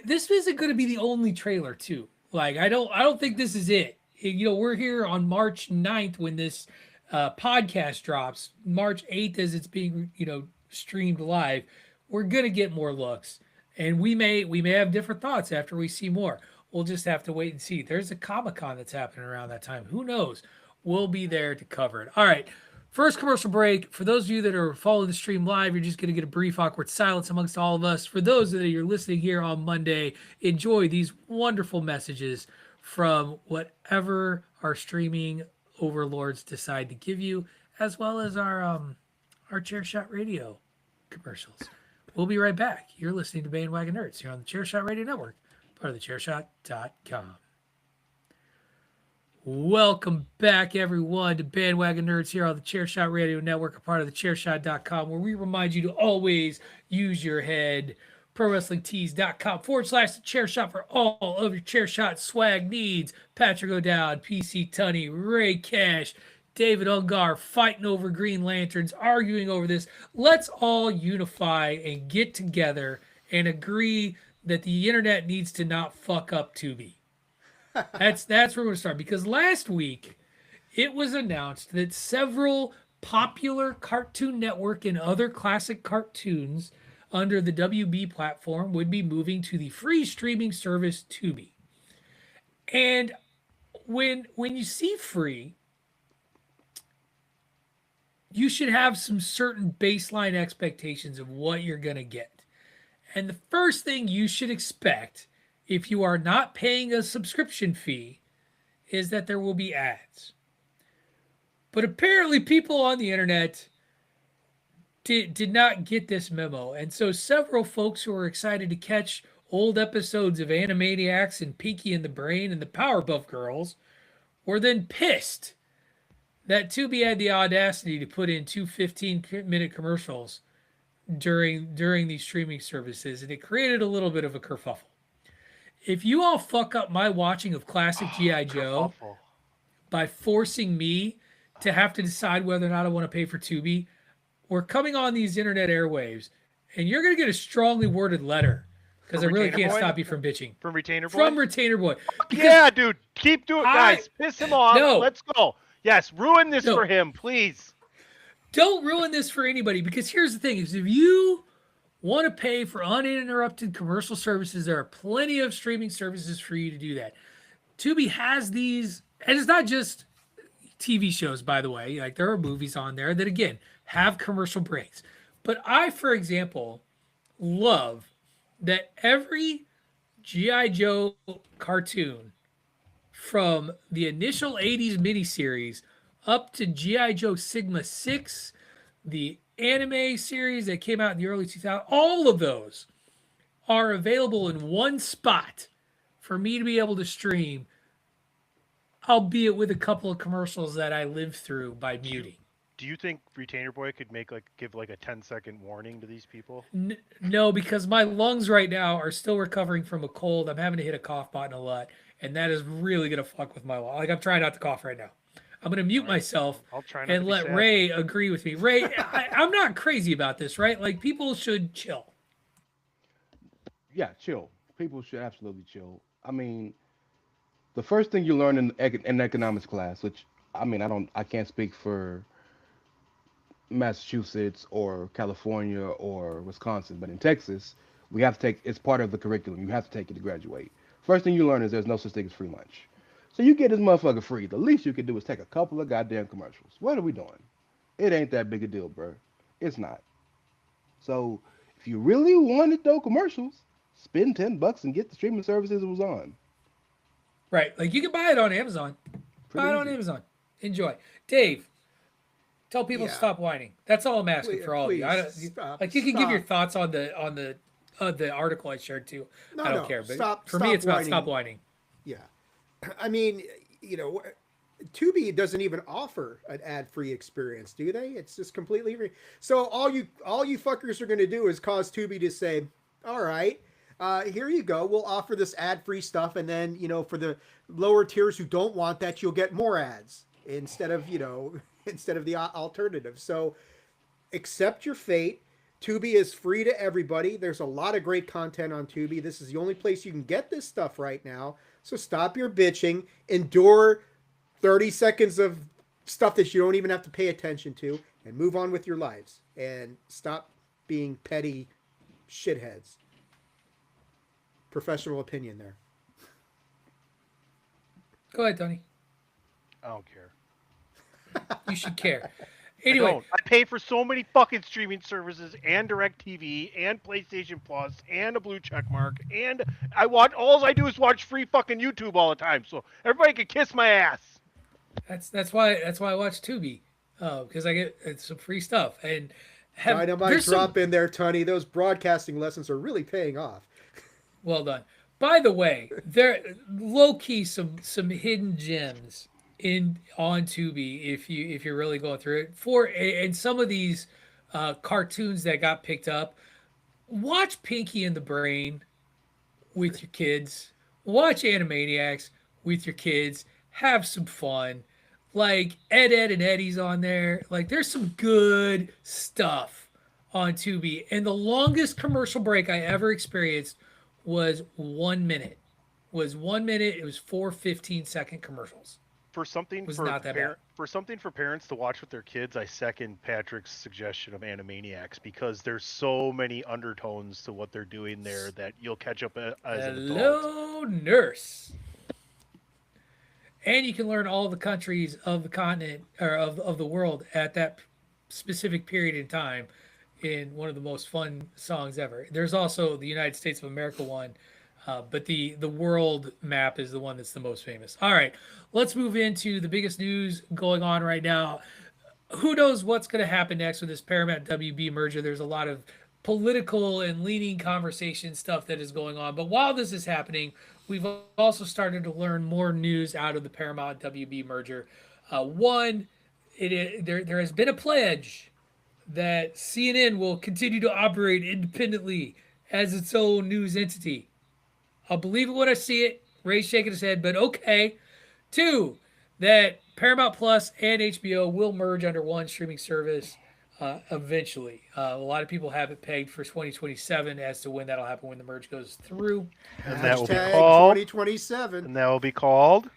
This isn't going to be the only trailer, too. Like, I don't think this is it. We're here on March 9th when this podcast drops. March 8th, as it's being streamed live. We're gonna get more looks, and we may have different thoughts after we see more. We'll just have to wait and see. There's a Comic-Con that's happening around that time. Who knows? We'll be there to cover it. All right. First commercial break. For those of you that are following the stream live, you're just going to get a brief awkward silence amongst all of us. For those that you're listening here on Monday, enjoy these wonderful messages from whatever our streaming overlords decide to give you, as well as our Chairshot Radio commercials. We'll be right back. You're listening to Bandwagon Nerds here on the Chairshot Radio Network, part of the Chairshot.com. Welcome back, everyone, to Bandwagon Nerds here on the Chairshot Radio Network, a part of the Chairshot.com, where we remind you to always use your head. ProWrestlingTees.com/the Chairshot for all of your Chairshot swag needs. Patrick O'Dowd, PC Tunney, Ray Cash, David Ungar fighting over Green Lanterns, arguing over this. Let's all unify and get together and agree that the internet needs to not fuck up Tubi. That's where we're going to start, because last week it was announced that several popular Cartoon Network and other classic cartoons under the WB platform would be moving to the free streaming service Tubi. And when you see free, you should have some certain baseline expectations of what you're going to get. And the first thing you should expect, if you are not paying a subscription fee, is that there will be ads. But apparently people on the internet did not get this memo. And so several folks who are excited to catch old episodes of Animaniacs and Pinky and the Brain and the Powerpuff Girls were then pissed that Tubi had the audacity to put in two 15-minute commercials during these streaming services, and it created a little bit of a kerfuffle. If you all fuck up my watching of classic G.I. Joe by forcing me to have to decide whether or not I want to pay for Tubi, we're coming on these internet airwaves, and you're going to get a strongly worded letter because I really can't stop you from bitching. From Retainer Boy? From Retainer Boy. Yeah, dude. Keep doing it, guys. Piss him off. No. Let's go. Yes, ruin this for him, please. Don't ruin this for anybody, because here's the thing: is if you want to pay for uninterrupted commercial services, there are plenty of streaming services for you to do that. Tubi has these, and it's not just TV shows, by the way. Like, there are movies on there that, again, have commercial breaks. But I, for example, love that every G.I. Joe cartoon from the initial 80s miniseries up to G.I. Joe Sigma 6, the anime series that came out in the early 2000s, all of those are available in one spot for me to be able to stream, albeit with a couple of commercials that I lived through by muting. Do you think Retainer Boy could give a 10-second warning to these people? No, because my lungs right now are still recovering from a cold. I'm having to hit a cough button a lot, and that is really gonna fuck with my lung. Like, I'm trying not to cough right now. I'm gonna mute myself and let Ray agree with me. Ray, I'm not crazy about this, right? Like, people should chill. Yeah, chill. People should absolutely chill. I mean, the first thing you learn in economics class, which I can't speak for Massachusetts or California or Wisconsin, but in Texas, we have to take, it's part of the curriculum. You have to take it to graduate. First thing you learn is there's no such thing as free lunch. So you get this motherfucker free. The least you can do is take a couple of goddamn commercials. What are we doing? It ain't that big a deal, bro. It's not. So if you really wanted those commercials, spend $10 and get the streaming services it was on. Right. Like, you can buy it on Amazon. Buy it on Amazon. Enjoy. Dave, tell people to stop whining. That's all I'm asking for all of you. You can give your thoughts on the article I shared too. I don't care. But for me, it's about stop whining. Yeah. I mean, Tubi doesn't even offer an ad-free experience, do they? It's just completely free. So all you fuckers are going to do is cause Tubi to say, all right, here you go. We'll offer this ad-free stuff. And then, for the lower tiers who don't want that, you'll get more ads instead of the alternative. So accept your fate. Tubi is free to everybody. There's a lot of great content on Tubi. This is the only place you can get this stuff right now. So stop your bitching. Endure 30 seconds of stuff that you don't even have to pay attention to, and move on with your lives. And stop being petty shitheads. Professional opinion there. Go ahead, Tony. I don't care. You should care. Anyway, I pay for so many fucking streaming services and DirecTV and PlayStation Plus and a blue check mark, and all I do is watch free fucking YouTube all the time. So everybody can kiss my ass. That's why I watch Tubi, because I get some free stuff. And Dynamite drop in there, Tony. Those broadcasting lessons are really paying off. Well done. By the way, there low key some hidden gems on Tubi if you're really going through it. And some of these cartoons that got picked up, watch Pinky and the Brain with your kids. Watch Animaniacs with your kids. Have some fun. Like Ed and Eddie's on there. Like, there's some good stuff on Tubi. And the longest commercial break I ever experienced was 1 minute. It was 1 minute. It was 4 15-second commercials. For something for parents to watch with their kids, I second Patrick's suggestion of Animaniacs, because there's so many undertones to what they're doing there that you'll catch up as an adult. Hello, nurse. And you can learn all the countries of the continent, or of the world, at that specific period in time in one of the most fun songs ever. There's also the United States of America one. But the world map is the one that's the most famous. All right, let's move into the biggest news going on right now. Who knows what's going to happen next with this Paramount WB merger? There's a lot of political and leaning conversation stuff that is going on. But while this is happening, we've also started to learn more news out of the Paramount WB merger. There has been a pledge that CNN will continue to operate independently as its own news entity. I'll believe it when I see it. Ray's shaking his head, but okay. 2, that Paramount Plus and HBO will merge under one streaming service. eventually. A lot of people have it pegged for 2027 as to when that'll happen when the merge goes through. And that will be Hashtag called 2027. And that will be called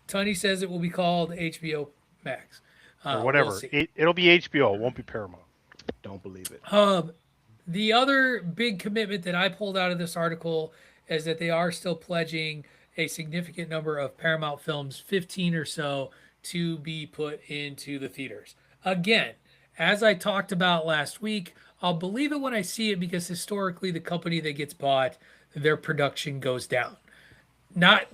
Tony says it will be called HBO Max. or whatever. We'll see. It'll be HBO. It won't be Paramount. Don't believe it. The other big commitment that I pulled out of this article is that they are still pledging a significant number of Paramount films, 15 or so, to be put into the theaters. Again, as I talked about last week, I'll believe it when I see it because historically the company that gets bought, their production goes down. Not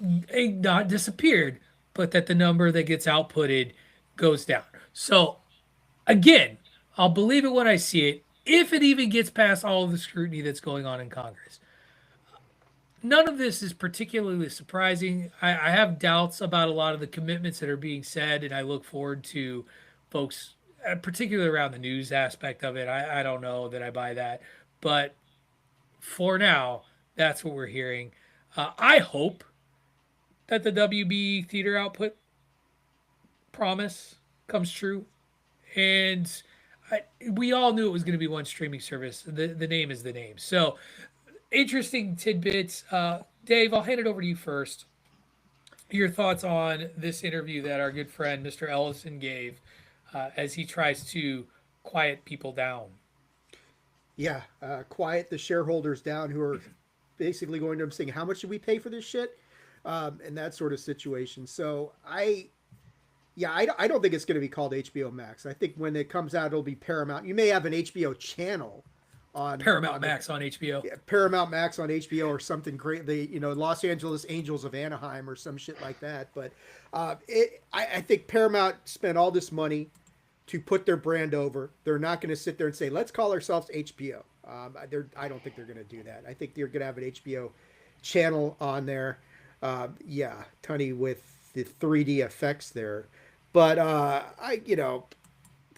disappeared, but that the number that gets outputted goes down. So again, I'll believe it when I see it, if it even gets past all of the scrutiny that's going on in Congress. None of this is particularly surprising. I have doubts about a lot of the commitments that are being said, and I look forward to folks, particularly around the news aspect of it. I don't know that I buy that. But for now, that's what we're hearing. I hope that the WB theater output promise comes true. And we all knew it was going to be one streaming service. The name is the name. So interesting tidbits. Dave, I'll hand it over to you first. Your thoughts on this interview that our good friend Mr. Ellison gave as he tries to quiet people down. Yeah, quiet the shareholders down who are basically going to him saying, how much should we pay for this shit? And that sort of situation. So I don't think it's going to be called HBO Max. I think when it comes out, it'll be Paramount. You may have an HBO channel on Paramount Max on HBO. Yeah, Paramount Max on HBO or something great. Los Angeles Angels of Anaheim or some shit like that. But I think Paramount spent all this money to put their brand over. They're not going to sit there and say, let's call ourselves HBO. I don't think they're going to do that. I think they're going to have an HBO channel on there. Tony with the 3D effects there. But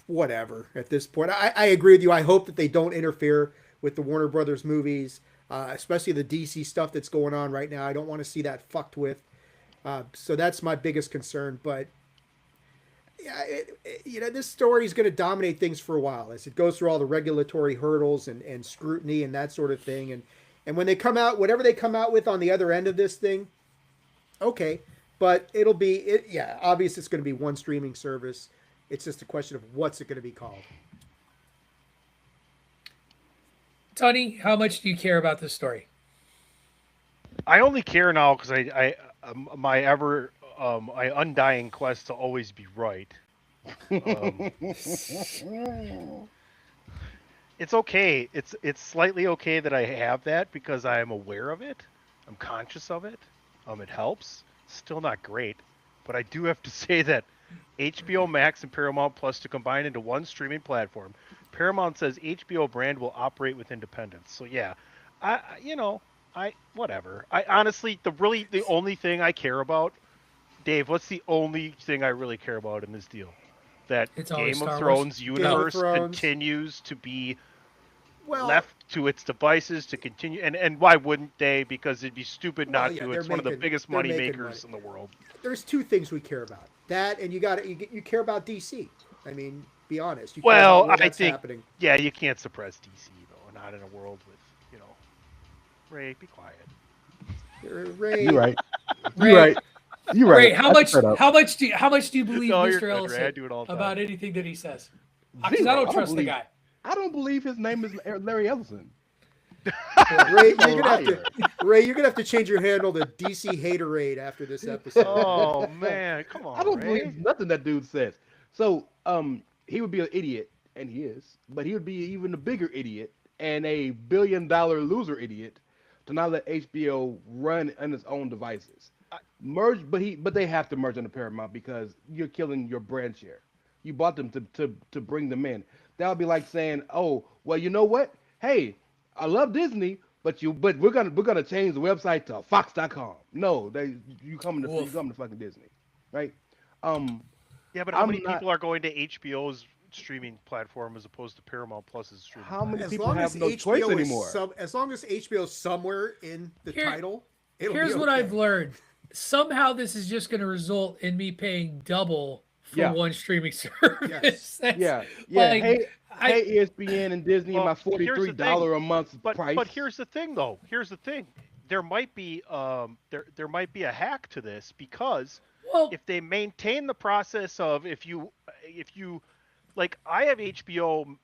whatever at this point. I agree with you. I hope that they don't interfere with the Warner Brothers movies, especially the DC stuff that's going on right now. I don't want to see that fucked with. So that's my biggest concern. But this story is going to dominate things for a while as it goes through all the regulatory hurdles and scrutiny and that sort of thing. And when they come out, whatever they come out with on the other end of this thing, okay. But it'll be, obviously it's going to be one streaming service. It's just a question of what's it going to be called. Tony, how much do you care about this story? I only care now because my undying quest to always be right. It's okay. It's slightly okay that I have that because I am aware of it. I'm conscious of it. It helps. Still not great, but I do have to say that HBO Max and Paramount Plus to combine into one streaming platform. Paramount says HBO brand will operate with independence. So yeah, whatever. I honestly, the only thing I care about, Dave, what's the only thing I really care about in this deal? That Game of Thrones universe continues to be left to its devices to continue, and why wouldn't they? Because it'd be stupid not to. It's one of the biggest money makers in the world. There's two things we care about: that, and you care about DC. I mean, be honest. You I think happening. Yeah, you can't suppress DC though. Not in a world with Ray. Be quiet. Ray, you're right. You're right. You're right. Ray, how much do you believe Mr. Ellison about time. anything that he says? Because I don't trust the guy. I don't believe his name is Larry Ellison. Ray, you're gonna have to change your handle to DC Haterade after this episode. Oh man, come on! I don't believe nothing that dude says. So, he would be an idiot, and he is, but he would be even a bigger idiot and a $1 billion loser idiot to not let HBO run on its own devices. Merge, but they have to merge on the Paramount because you're killing your brand share. You bought them to bring them in. That would be like saying, "Oh, well, you know what? Hey, I love Disney, but we're gonna change the website to Fox.com." No, you come to fucking Disney, right? Yeah, but how many people are going to HBO's streaming platform as opposed to Paramount Plus's streaming? How many people have no choice anymore? As long as HBO is somewhere in the title, here's what I've learned. Somehow this is just going to result in me paying double for one streaming service. Yes. Yeah. Hey, pay ESPN and Disney my here's the thing. $43 a month price. But here's the thing, though. Here's the thing. There might be there might be a hack to this because if they maintain the process of if you like I have HBO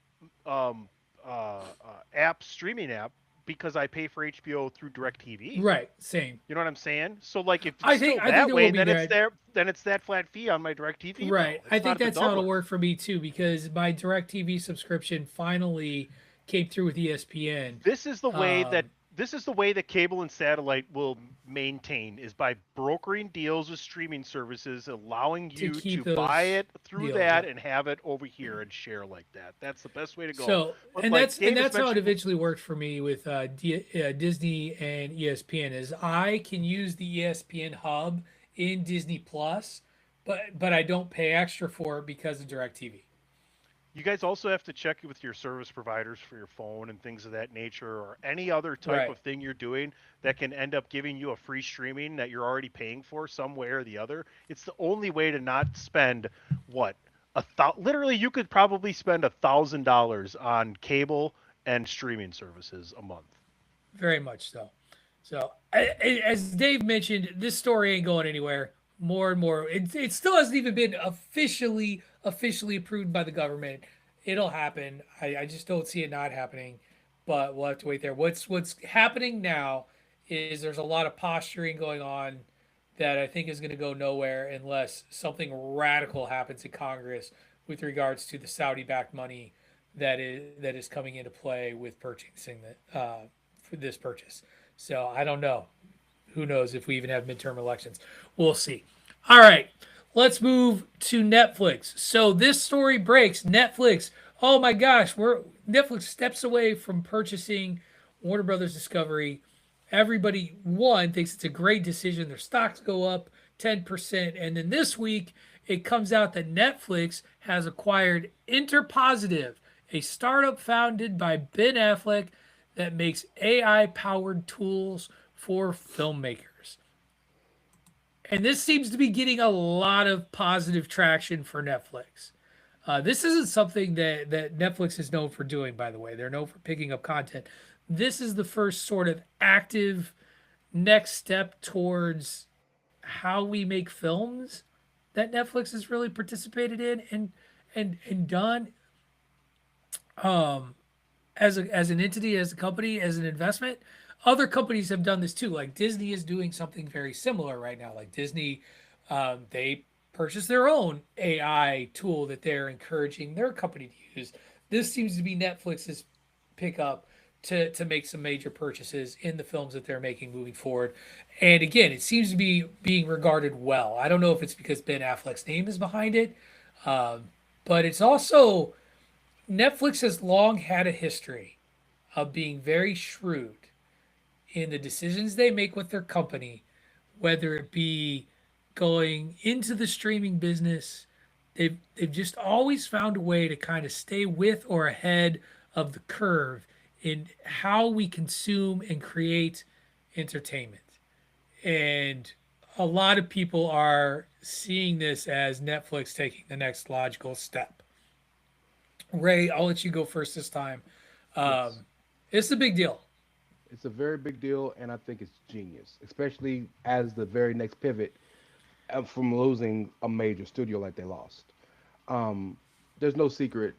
app streaming app because I pay for HBO through DirecTV. Right, same. You know what I'm saying? So like if it's I think that there way, will be then it's that flat fee on my DirecTV. Right. I think that's how it'll work. work for me too, because my DirecTV subscription finally came through with ESPN. This is the way that cable and satellite will maintain is by brokering deals with streaming services, allowing you to buy it through that and have it over here and share like that. That's the best way to go. So, But and like that's how it mentioned- eventually worked for me with Disney and ESPN. Is I can use the ESPN hub in Disney Plus, but I don't pay extra for it because of DirecTV. You guys also have to check with your service providers for your phone and things of that nature, or any other type Right. of thing you're doing that can end up giving you a free streaming that you're already paying for some way or the other. It's the only way to not spend literally you could probably spend $1,000 on cable and streaming services a month. Very much so. So, as Dave mentioned, this story ain't going anywhere. More and more, it still hasn't even been officially approved by the government. It'll happen. I just don't see it not happening, but we'll have to wait there. What's happening now is there's a lot of posturing going on that I think is going to go nowhere unless something radical happens in Congress with regards to the Saudi-backed money that is coming into play with purchasing for this purchase. So I don't know. Who knows if we even have midterm elections? We'll see. All right, let's move to Netflix. So this story breaks. Netflix. Oh my gosh, Netflix steps away from purchasing Warner Brothers Discovery. Everybody thinks it's a great decision. Their stocks go up 10%, and then this week it comes out that Netflix has acquired Interpositive, a startup founded by Ben Affleck that makes AI-powered tools for filmmakers. And this seems to be getting a lot of positive traction for Netflix. This isn't something that Netflix is known for doing, by the way. They're known for picking up content. This is the first sort of active next step towards how we make films that Netflix has really participated in and done as an entity, as a company, as an investment. Other companies have done this too. Like Disney is doing something very similar right now. Like Disney, they purchased their own AI tool that they're encouraging their company to use. This seems to be Netflix's pickup to make some major purchases in the films that they're making moving forward. And again, it seems to be being regarded well. I don't know if it's because Ben Affleck's name is behind it, but it's also Netflix has long had a history of being very shrewd in the decisions they make with their company, whether it be going into the streaming business. They've just always found a way to kind of stay with or ahead of the curve in how we consume and create entertainment. And a lot of people are seeing this as Netflix taking the next logical step. Ray, I'll let you go first this time. Yes. It's a big deal. It's a very big deal, and I think it's genius, especially as the very next pivot from losing a major studio like they lost. There's no secret.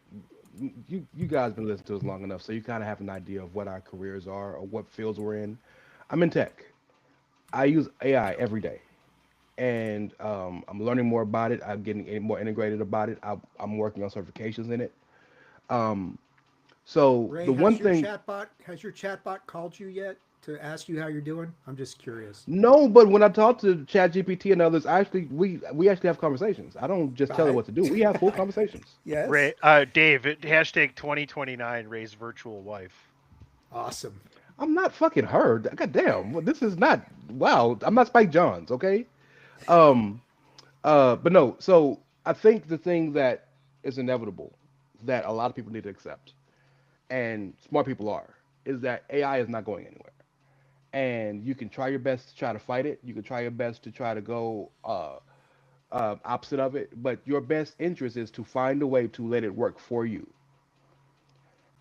You guys been listening to us long enough, so you kind of have an idea of what our careers are or what fields we're in. I'm in tech. I use AI every day, and I'm learning more about it. I'm getting more integrated about it. I'm working on certifications in it. So Ray, the one thing, has your chatbot called you yet to ask you how you're doing? I'm just curious. no, but when I talk to ChatGPT and others, we actually have conversations. I don't just tell it what to do. We have full conversations. Yes. Ray, Dave, hashtag 2029 Ray's virtual wife. Awesome. I'm not fucking her. God damn. Well, this is not. Wow. I'm not Spike Jonze. Okay. But no. So I think the thing that is inevitable that a lot of people need to accept, and smart people are, is that AI is not going anywhere. And you can try your best to try to fight it. You can try your best to try to go opposite of it. But your best interest is to find a way to let it work for you.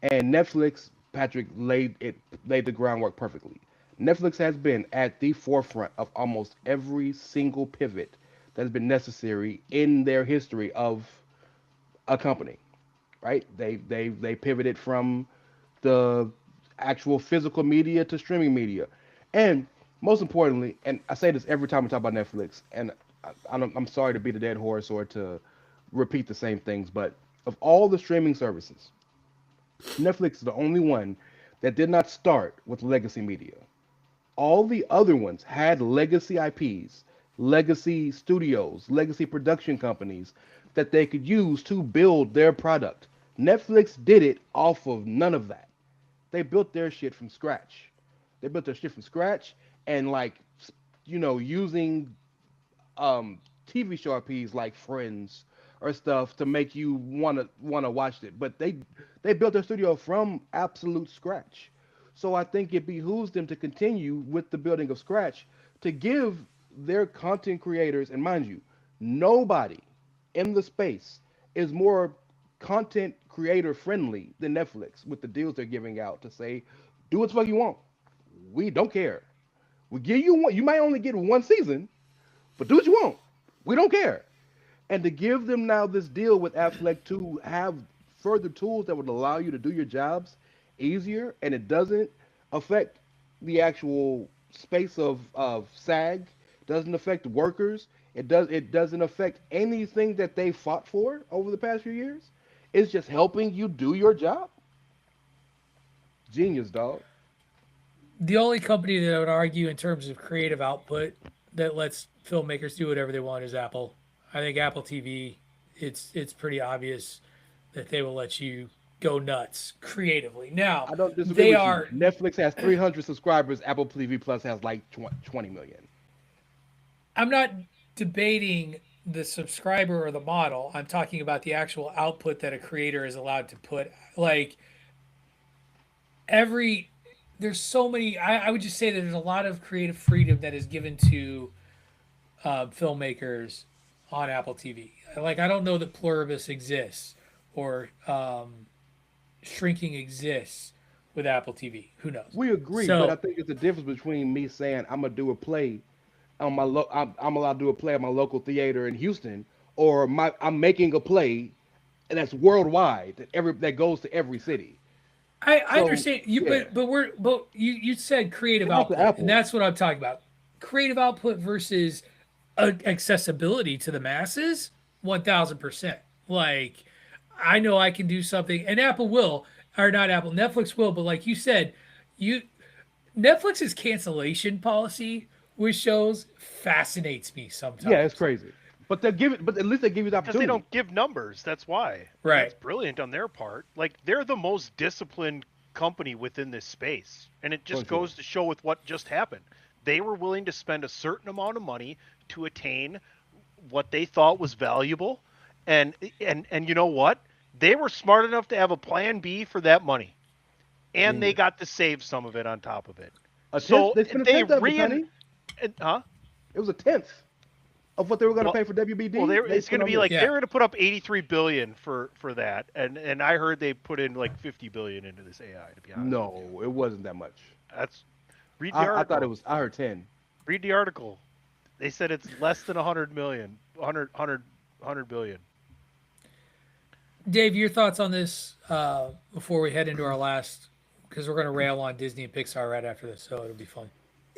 And Netflix, Patrick laid the groundwork perfectly. Netflix has been at the forefront of almost every single pivot that has been necessary in their history of a company, right? They pivoted from the actual physical media to streaming media, and most importantly, and I say this every time we talk about Netflix, and I'm sorry to beat a dead horse or to repeat the same things, but of all the streaming services, Netflix is the only one that did not start with legacy media. All the other ones had legacy IPs, legacy studios, legacy production companies that they could use to build their product. Netflix did it off of none of that. They built their shit from scratch. They built their shit from scratch and using TV show IPs like Friends or stuff to make you wanna watch it. But they built their studio from absolute scratch. So I think it behooves them to continue with the building of scratch to give their content creators, and mind you, nobody in the space is more content creator friendly than Netflix with the deals they're giving out to say, do what the fuck you want. We don't care. We give you one. You might only get one season, but do what you want. We don't care. And to give them now this deal with Affleck to have further tools that would allow you to do your jobs easier, and it doesn't affect the actual space of SAG, doesn't affect workers, it doesn't affect anything that they fought for over the past few years. It's just helping you do your job. Genius, dog. The only company that I would argue in terms of creative output that lets filmmakers do whatever they want is Apple. I think Apple TV, it's pretty obvious that they will let you go nuts creatively. Now, I don't disagree they with are. you. Netflix has 300 subscribers. Apple TV Plus has like 20 million. I'm not debating the subscriber or the model. I'm talking about the actual output that a creator is allowed to put. Like there's so many. I would just say that there's a lot of creative freedom that is given to filmmakers on Apple TV. Like I don't know that Pluribus exists or shrinking exists with Apple TV. Who knows? We agree, but I think it's the difference between me saying I'm gonna do a play on I'm allowed to do a play at my local theater in Houston, or I'm making a play that's worldwide that goes to every city. I understand you, yeah. but you said creative output, and that's what I'm talking about. Creative output versus accessibility to the masses, 1000%. Like I know I can do something, and Apple will, or not Apple, Netflix will, but like you said, Netflix's cancellation policy with shows fascinates me sometimes. Yeah, it's crazy. But at least they give you the opportunity. Because they don't give numbers. That's why. Right. That's brilliant on their part. Like they're the most disciplined company within this space, and it just goes to show with what just happened. They were willing to spend a certain amount of money to attain what they thought was valuable, and you know what? They were smart enough to have a plan B for that money, and they got to save some of it on top of it. It was a tenth of what they were going to pay for WBD. Well, it's going to be like they're going to put up 83 billion for that, and I heard they put in like 50 billion into this AI. To be honest, no, it wasn't that much. Read the article. I thought it was. I heard 10. Read the article. They said it's less than 100 billion. Dave, your thoughts on this before we head into our last, because we're going to rail on Disney and Pixar right after this, so it'll be fun.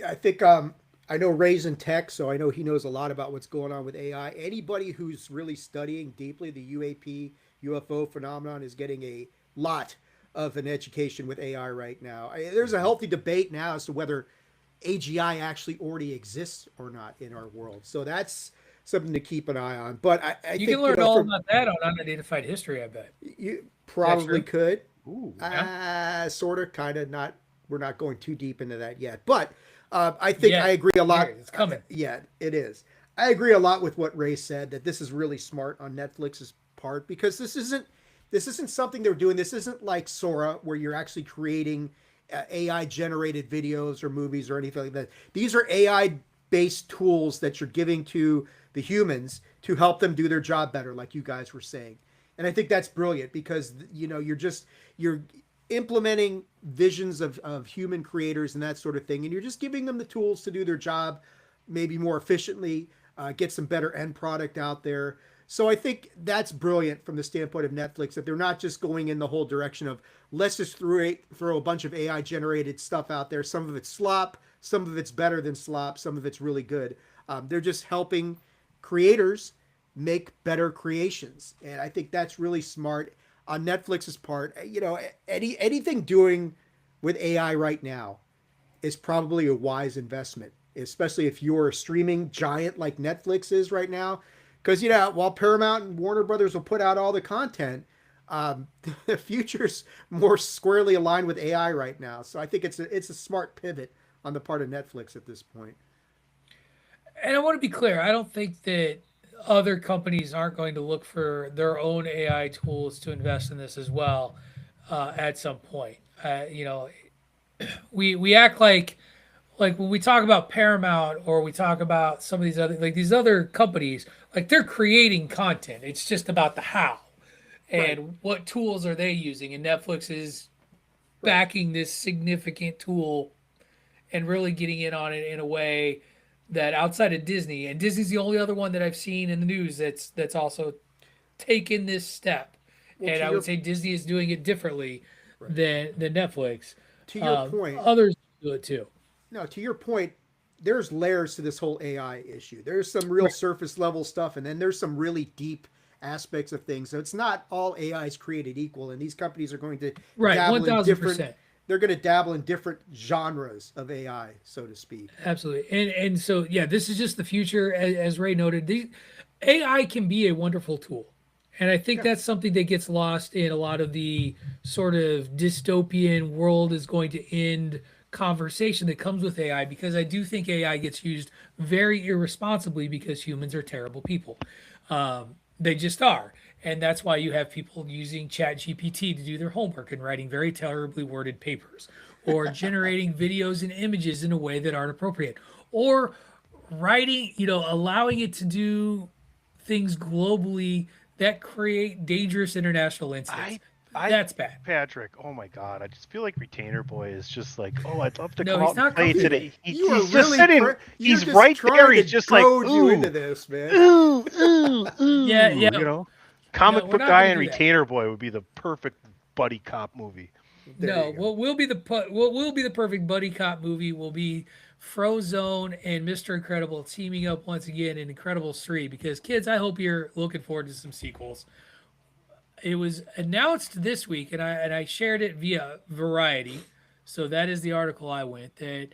I think I know Ray's in tech, so I know he knows a lot about what's going on with AI. Anybody who's really studying deeply the UFO phenomenon is getting a lot of an education with AI right now. There's a healthy debate now as to whether AGI actually already exists or not in our world. So that's something to keep an eye on. But I you think, can learn all about that on Unidentified History, I bet. You probably could. Ooh, sort of, kind of, not. We're not going too deep into that yet. But I think I agree a lot. It's coming. Yeah, it is. I agree a lot with what Ray said, that this is really smart on Netflix's part, because this isn't something they're doing. This isn't like Sora, where you're actually creating AI generated videos or movies or anything like that. These are AI based tools that you're giving to the humans to help them do their job better, like you guys were saying. And I think that's brilliant, because you're implementing visions of human creators and that sort of thing, and you're just giving them the tools to do their job maybe more efficiently, get some better end product out there. So I think that's brilliant from the standpoint of Netflix, that they're not just going in the whole direction of let's just throw a bunch of AI generated stuff out there. Some of it's slop, some of it's better than slop, some of it's really good. They're just helping creators make better creations, and I think that's really smart on Netflix's part. You know, anything doing with AI right now is probably a wise investment, especially if you're a streaming giant like Netflix is right now. Because, you know, while Paramount and Warner Brothers will put out all the content, the future's more squarely aligned with AI right now. So I think it's a smart pivot on the part of Netflix at this point. And I want to be clear, I don't think that other companies aren't going to look for their own AI tools to invest in this as well at some point. You know, we act like when we talk about Paramount or we talk about some of these other companies, like they're creating content. It's just about the how and what tools are they using. And Netflix is backing this significant tool and really getting in on it in a way that outside of Disney, and Disney's the only other one that I've seen in the news that's also taken this step. Well, and I would say Disney is doing it differently than Netflix. To your point, others do it too. No, to your point, there's layers to this whole AI issue. There's some real surface level stuff, and then there's some really deep aspects of things. So it's not all AI is created equal, and these companies are going to dabble in different. They're going to dabble in different genres of AI, so to speak. Absolutely, and so yeah, this is just the future, as Ray noted. AI can be a wonderful tool, and I think that's something that gets lost in a lot of the sort of dystopian world is going to end conversation that comes with AI, because I do think AI gets used very irresponsibly because humans are terrible people. They just are. And that's why you have people using ChatGPT to do their homework and writing very terribly worded papers, or generating videos and images in a way that aren't appropriate, or writing, allowing it to do things globally that create dangerous international incidents. That's bad. Patrick, oh my God. I just feel like Retainer Boy is just like, oh, I'd love to No, come he's out and not play comfy. today. You He's are just really sitting, he's right there. He's just like, goad you ooh, into this, man. ooh, ooh, ooh. Yeah. Comic No, we're book not guy gonna and do that. Retainer Boy would be the perfect buddy cop movie. No, what will be the perfect buddy cop movie will be Frozone and Mr. Incredible teaming up once again in Incredibles 3, because kids, I hope you're looking forward to some sequels. It was announced this week, and I shared it via Variety, so that is the article I went, that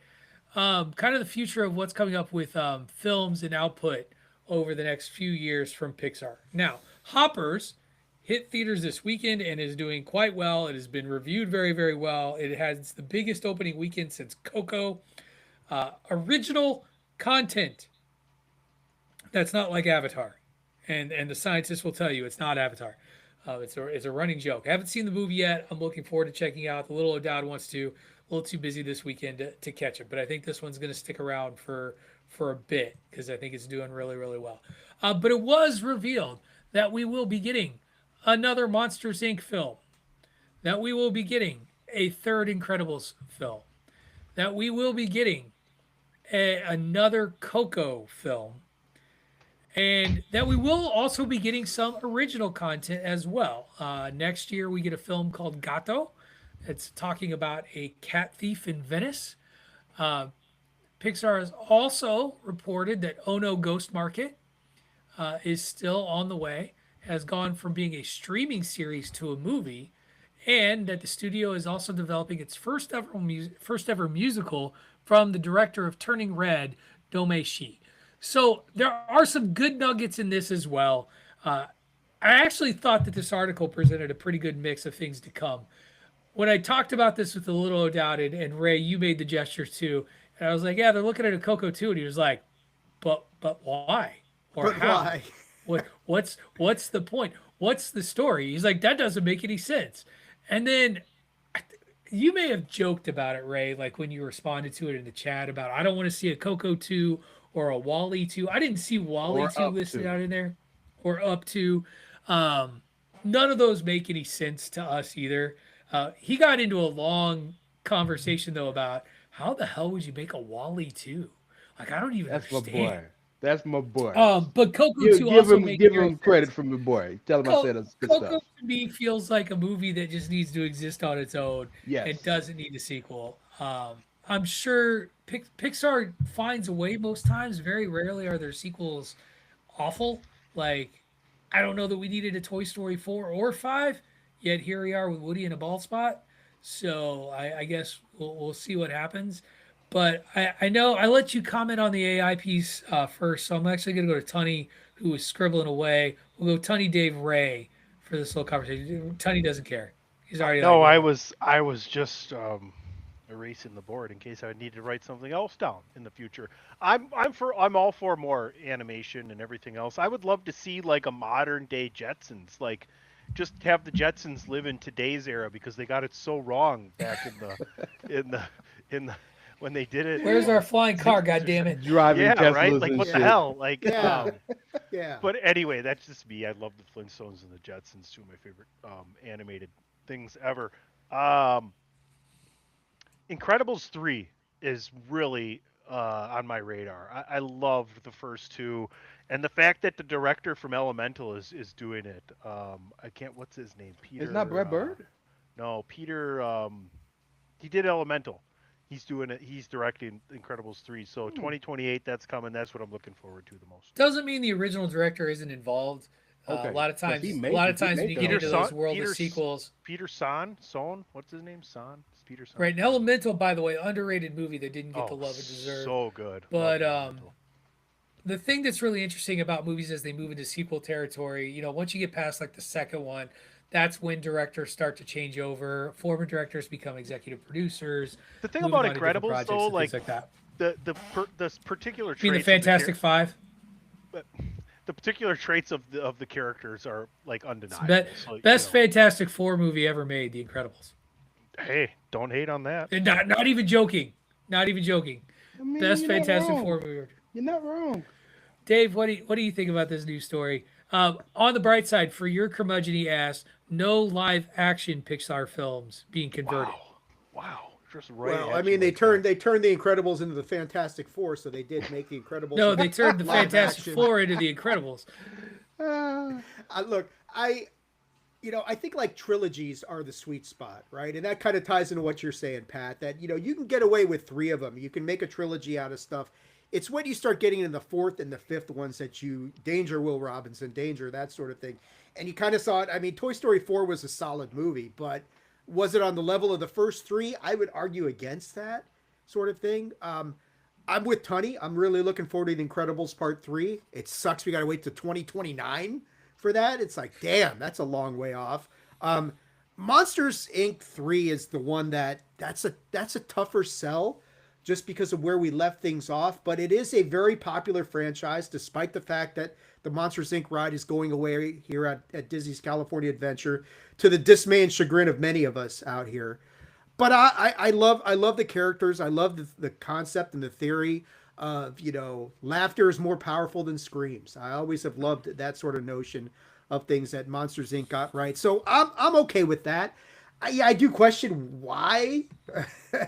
kind of the future of what's coming up with films and output over the next few years from Pixar. Now, Hoppers hit theaters this weekend and is doing quite well. It has been reviewed very, very well. It has the biggest opening weekend since Coco. Original content that's not like Avatar, and the scientists will tell you it's not Avatar. It's a running joke. I haven't seen the movie yet. I'm looking forward to checking it out. The little O'Dowd wants to. A little too busy this weekend to catch it, but I think this one's going to stick around for a bit, because I think it's doing really, really well. But it was revealed that we will be getting another Monsters Inc. film, that we will be getting a third Incredibles film, that we will be getting another Coco film, and that we will also be getting some original content as well. Next year, we get a film called Gato. It's talking about a cat thief in Venice. Pixar has also reported that Ono Ghost Market is still on the way, has gone from being a streaming series to a movie, and that the studio is also developing its first ever musical from the director of Turning Red, Dome Shi. So there are some good nuggets in this as well. I actually thought that this article presented a pretty good mix of things to come. When I talked about this with the little O'Dowd, and Ray, you made the gesture too, and I was like, yeah, they're looking at a Coco too, and he was like, but why? Or But how? why? What's the point? What's the story? He's like, that doesn't make any sense. And then you may have joked about it, Ray, like when you responded to it in the chat about, I don't want to see a Coco 2 or a Wall-E 2. I didn't see Wall-E Or 2 Up listed 2. out in there, or Up 2. None of those make any sense to us either. He got into a long conversation though about how the hell would you make a Wally 2? Like I don't even That's my understand. boy. That's my boy. But Coco Give, 2 give also him makes give very him credit from the boy. Tell him I said that's good Coco stuff. to me feels like a movie that just needs to exist on its own Yes. and doesn't need a sequel. I'm sure Pixar finds a way most times. Very rarely are their sequels awful. Like, I don't know that we needed a Toy Story 4 or 5, yet here we are with Woody in a bald spot. So I guess we'll see what happens. But I know I let you comment on the AI piece first, so I'm actually going to go to Tunny, who was scribbling away. We'll go Tunny Dave Ray for this little conversation. Tunny doesn't care. He's already No, like, I was just erasing the board in case I need to write something else down in the future. I'm all for more animation and everything else. I would love to see like a modern day Jetsons, like just have the Jetsons live in today's era because they got it so wrong back in the when they did it. Where's our flying car? God damn it! Driving Yeah, Teslas right. Like and what the shit. hell? Like Yeah. But anyway, that's just me. I love the Flintstones and the Jetsons, two of my favorite animated things ever. Incredibles 3 is really on my radar. I loved the first two, and the fact that the director from Elemental is doing it. I can't. What's his name? Peter. It's not Brad Bird? No, Peter. He did Elemental. He's doing it. He's directing Incredibles 3. So 2028, that's coming. That's what I'm looking forward to the most. Doesn't mean the original director isn't involved. Okay. A lot of 'Cause times, he a made- lot of he times made when you them. get into those Son- world Peter of sequels, Peter Son. What's his name? Son. It's Peter Son. right? And Elemental, by the way, underrated movie that didn't get the love it deserved. So good. But Love Elemental. the thing that's really interesting about movies as they move into sequel territory, you know, once you get past like the second one, that's when directors start to change over. Former directors become executive producers. The thing moving about on to different Incredibles, projects though, and like, things like that. the particular You mean the traits of Fantastic Five? the particular traits of the characters are like undeniable. So, Best Fantastic Four movie ever made, The Incredibles. Hey, don't hate on that. And not even joking. Not even joking. I mean, Best you're not Fantastic wrong. Four movie. You're not wrong. Dave, what do you think about this news story? On the bright side, for your curmudgeon ass, no live action Pixar films being converted. Wow. Just right. Well, I at mean, you they like turned the Incredibles into the Fantastic Four, so they did make the Incredibles. No, they turned the live Fantastic action. Four into the Incredibles. Look, I think like trilogies are the sweet spot, right? And that kind of ties into what you're saying, Pat, that, you can get away with 3 of them. You can make a trilogy out of stuff. It's when you start getting in the 4th and the 5th ones that danger Will Robinson, danger, that sort of thing. And you kind of saw it. I mean, Toy Story 4 was a solid movie, but was it on the level of the first 3? I would argue against that sort of thing. I'm with Tunny. I'm really looking forward to The Incredibles Part 3. It sucks we got to wait to 2029 for that. It's like, damn, that's a long way off. Monsters Inc. 3 is the one that's a tougher sell just because of where we left things off. But it is a very popular franchise, despite the fact that the Monsters Inc. ride is going away here at Disney's California Adventure, to the dismay and chagrin of many of us out here. But I love the characters. I love the concept and the theory of, laughter is more powerful than screams. I always have loved that sort of notion of things that Monsters Inc. got right. So I'm okay with that. I do question why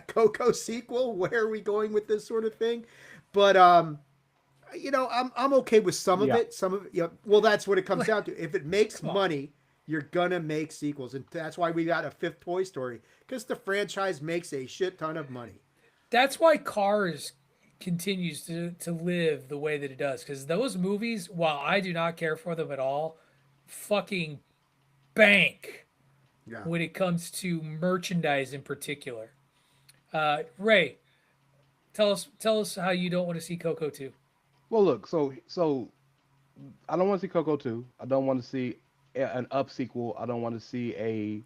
Coco sequel. Where are we going with this sort of thing? But I'm okay with some of it. Some of it, well, that's what it comes down to. If it makes money, you're gonna make sequels, and that's why we got a 5th Toy Story, because the franchise makes a shit ton of money. That's why Cars continues to live the way that it does, because those movies, while I do not care for them at all, fucking bank when it comes to merchandise in particular. Ray, tell us how you don't want to see Coco 2. Well, look, so I don't want to see Coco 2. I don't want to see an Up sequel. I don't want to see a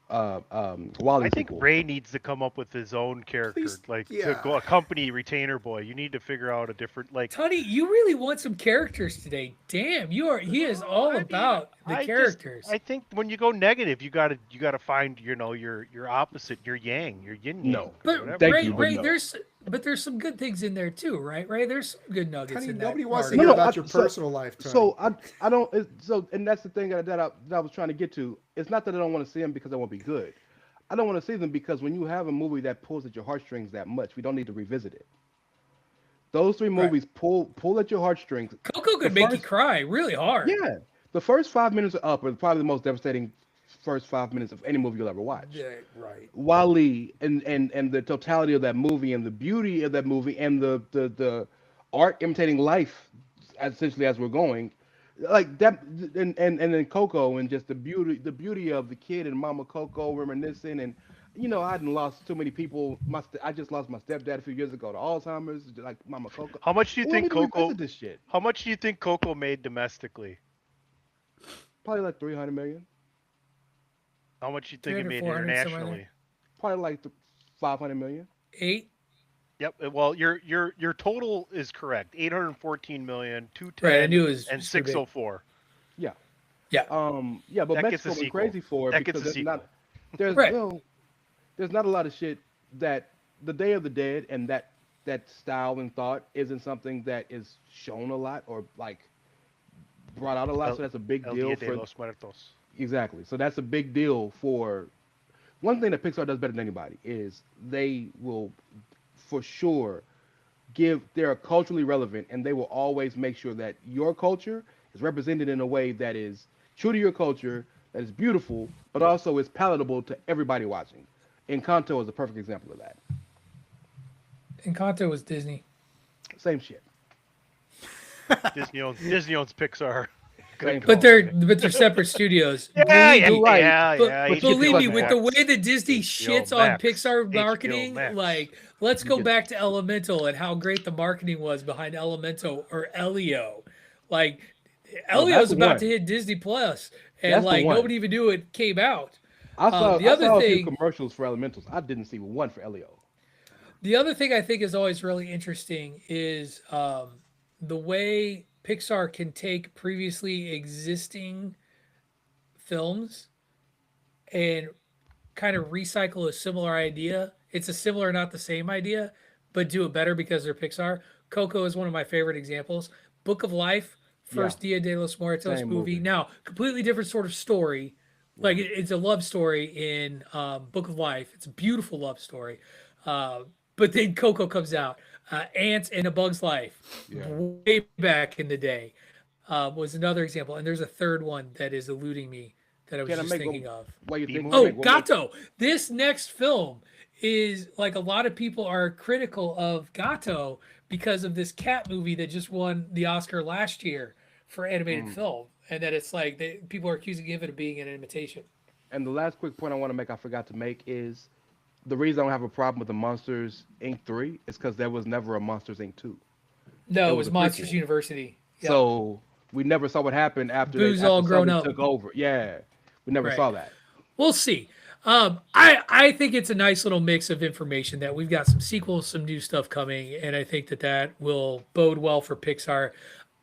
Wally I think sequel. Ray needs to come up with his own character, to go accompany Retainer Boy. You need to figure out a different Tony, you really want some characters today. Damn, he is all about the characters. I think when you go negative, you gotta find your opposite, your yang, your yin yang. No, But Thank Ray, you, but Ray, no. But there's some good things in there too, right? Right? There's some good nuggets Tony, in that. nobody wants to part. hear about your personal life, Tony. So I don't. So and that's the thing that I was trying to get to. It's not that I don't want to see them because they won't be good. I don't want to see them because when you have a movie that pulls at your heartstrings that much, we don't need to revisit it. Those three movies pull at your heartstrings. Coco could make you cry really hard. Yeah, the first 5 minutes of Up are probably the most devastating first 5 minutes of any movie you'll ever watch. Yeah, right. Wally and the totality of that movie and the beauty of that movie and the art imitating life, essentially as we're going, like that, and then Coco and just the beauty of the kid and Mama Coco reminiscing, and I hadn't lost too many people. I just lost my stepdad a few years ago to Alzheimer's, like Mama Coco. How much do you think Coco? This shit? How much do you think Coco made domestically? Probably like 300 million. How much do you think it 300, made 400, somewhere internationally? Probably like 500 million. 8. Yep. Well, your total is correct. 814 million, 210, Right, I knew it was and so big. 604. Yeah. Yeah. Yeah, but That gets a Mexico went sequel. crazy for it That because gets a there's Right. there's not a lot of shit that the Day of the Dead and that style and thought isn't something that is shown a lot or like brought out a lot. So that's a big El deal Dia de for los Muertos. exactly. So that's a big deal for one thing that Pixar does better than anybody is they will for sure they're culturally relevant and they will always make sure that your culture is represented in a way that is true to your culture, that is beautiful, but also is palatable to everybody watching. Encanto is a perfect example of that. Encanto was Disney. Same shit. Disney owns Pixar. Same But they're separate studios. Yeah, Believe me- yeah, but- yeah. but HBO believe me, Max. with the way that Disney shits HBO on Max. Pixar HBO marketing, Max. like let's go back to Elemental and how great the marketing was behind Elemental or Elio. Like Elio's the about one. to hit Disney Plus, and That's the like one. nobody even knew it came out. I saw, the other a thing, few commercials for Elementals. I didn't see one for Elio. the other thing I think is always really interesting is the way Pixar can take previously existing films and kind of recycle a similar idea. It's a similar, not the same idea, but do it better because they're Pixar. Coco is one of my favorite examples. Book of Life, first Dia de los Muertos Same movie. movie. Now, completely different sort of story. Like it's a love story in Book of Life. It's a beautiful love story. But then Coco comes out. Ants in A Bug's Life, way back in the day, was another example. And there's a third one that is eluding me that I was just thinking of. What you think? Oh, Gato. This next film is like a lot of people are critical of Gato because of this cat movie that just won the Oscar last year for animated film. And that it's like people are accusing it of being an imitation. And the last quick point I want to make, I forgot to make, is the reason I don't have a problem with the Monsters Inc. 3 is because there was never a Monsters Inc. 2. No, it was a Monsters prequel. University. Yep. So we never saw what happened after Boo's after all grown Southern up. took over. Yeah, we never Right. saw that. We'll see. I think it's a nice little mix of information that we've got some sequels, some new stuff coming, and I think that will bode well for Pixar.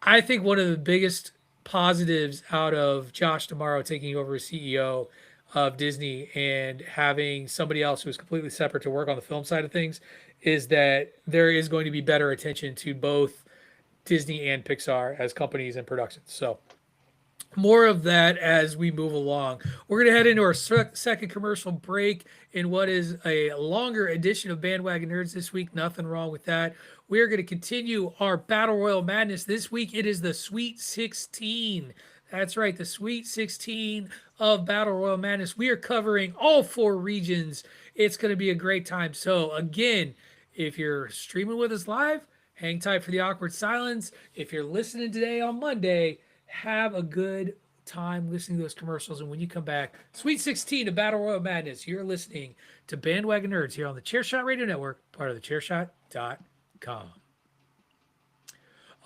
I think one of the biggest positives out of Josh D'Amaro taking over as CEO of Disney and having somebody else who's completely separate to work on the film side of things is that there is going to be better attention to both Disney and Pixar as companies and productions. So more of that as we move along. We're going to head into our second commercial break in what is a longer edition of Bandwagon Nerds this week. Nothing wrong with that. We are going to continue our Battle Royal Madness. This week it is the Sweet 16. That's right, the Sweet 16 of Battle Royal Madness. We are covering all 4 regions. It's going to be a great time. So again, if you're streaming with us live, hang tight for the awkward silence. If you're listening today on Monday, have a good time listening to those commercials. And when you come back, Sweet 16 of Battle Royal Madness, you're listening to Bandwagon Nerds here on the Chairshot Radio Network, part of the Chairshot.com.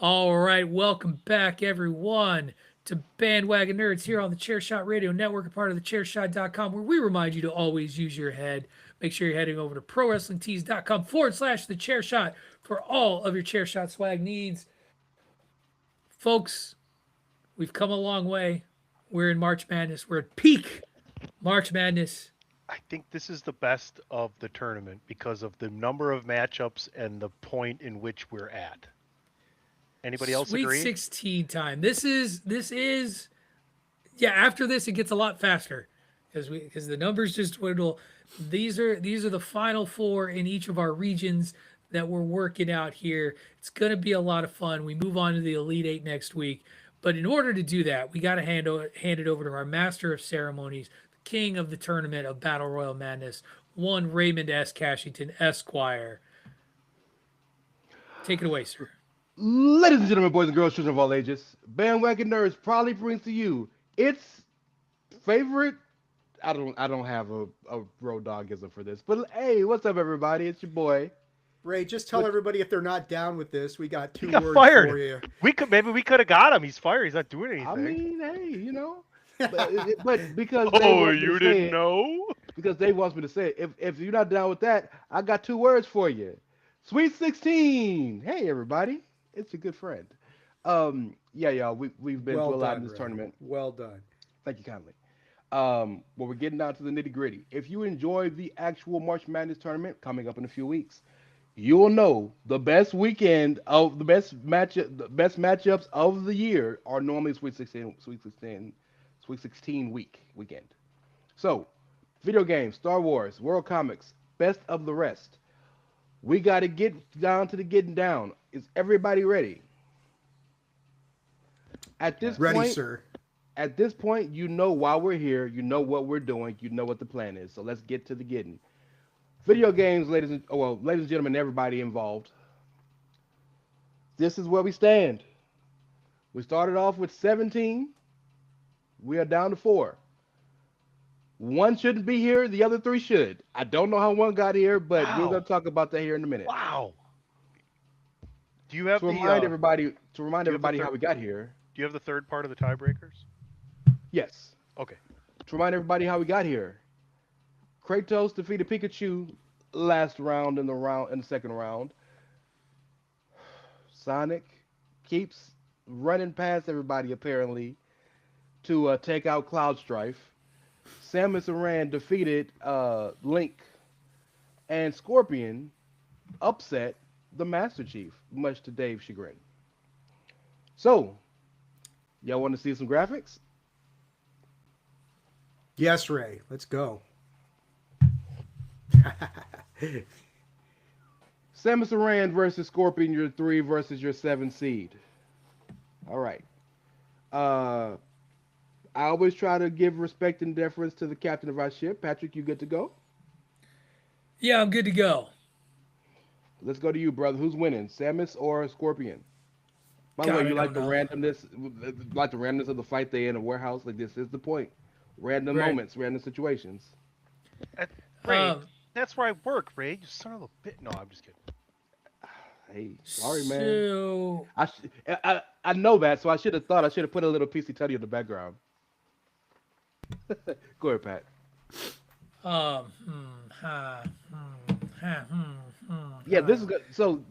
All right, welcome back, everyone, to Bandwagon Nerds here on the Chairshot Radio Network, a part of the Chairshot.com, where we remind you to always use your head. Make sure you're heading over to ProWrestlingTees.com/the Chairshot for all of your Chairshot swag needs. Folks, we've come a long way. We're in March Madness. We're at peak March Madness. I think this is the best of the tournament because of the number of matchups and the point in which we're at. Anybody else Sweet agree? 16 time. This is yeah, after this it gets a lot faster because the numbers just dwindle. These are the final four in each of our regions that we're working out here. It's going to be a lot of fun. We move on to the Elite 8 next week. But in order to do that, we got to hand it over to our master of ceremonies, the king of the tournament of Battle Royal Madness, one Raymond S. Cashington, Esquire. Take it away, sir. Ladies and gentlemen, boys and girls, children of all ages, Bandwagon Nerds proudly brings to you its favorite. I don't have a road dogism for this, but hey, what's up, everybody? It's your boy. Ray, just tell everybody if they're not down with this, we got two He got words fired. for you. We could have got him. He's fired. He's not doing anything. I mean, hey, you know, but because oh, you didn't know? Because Dave wants me to say it. If you're not down with that, I got two words for you. Sweet 16. Hey, everybody, it's your good friend. Yeah, y'all, we've been Well through a lot done, in this Ray. tournament. Well done. Thank you kindly. Well, we're getting down to the nitty gritty. If you enjoy the actual March Madness tournament coming up in a few weeks, you'll know the best weekend of the best matchups of the year are normally Sweet 16 weekend. So, video games, Star Wars, World Comics, best of the rest. We got to get down to the getting down. Is everybody ready? At this Ready, point, sir. At this point, you know why we're here. You know what we're doing. You know what the plan is. So let's get to the getting. Video games, ladies and gentlemen, everybody involved. This is where we stand. We started off with 17. We are down to 4. One shouldn't be here. The other 3 should. I don't know how one got here, but we're going to talk about that here in a minute. Wow. Do you have to remind everybody how we got here? Do you have the third part of the tiebreakers? Yes. Okay. To remind everybody how we got here. Kratos defeated Pikachu last round in the second round. Sonic keeps running past everybody apparently to take out Cloud Strife. Samus Aran defeated Link, and Scorpion upset the Master Chief, much to Dave's chagrin. So, y'all want to see some graphics? Yes, Ray. Let's go. Samus Aran versus Scorpion, your 3 versus your 7 seed. All right. I always try to give respect and deference to the captain of our ship. Patrick, you good to go? Yeah, I'm good to go. Let's go to you, brother. Who's winning, Samus or Scorpion? By the way, you like the randomness of the fight they in a warehouse? Like, this is the point. Random moments, random situations. Ray, that's where I work, Ray. You son of a bitch. No, I'm just kidding. Hey, sorry, man. So... I know that, so I should have put a little PC Teddy in the background. Go ahead, Pat. Yeah, this is good. So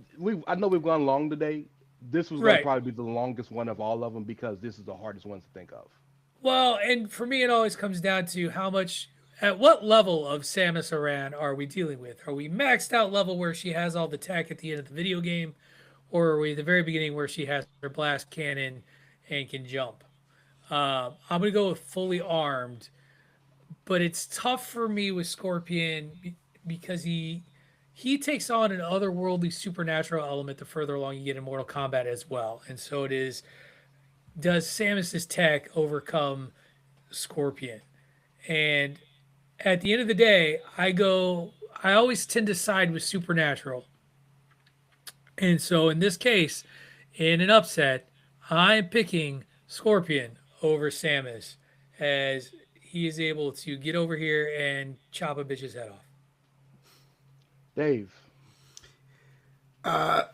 I know we've gone long today. This was going to probably be the longest one of all of them because this is the hardest one to think of. Well, and for me, it always comes down to at what level of Samus Aran are we dealing with? Are we maxed out level where she has all the tech at the end of the video game? Or are we at the very beginning where she has her blast cannon and can jump? I'm going to go with fully armed, but it's tough for me with Scorpion because he takes on an otherworldly supernatural element the further along you get in Mortal Kombat as well. And so it is, does Samus's tech overcome Scorpion? And at the end of the day, I always tend to side with supernatural. And so in this case, in an upset, I'm picking Scorpion over Samus as he is able to get over here and chop a bitch's head off. Dave. I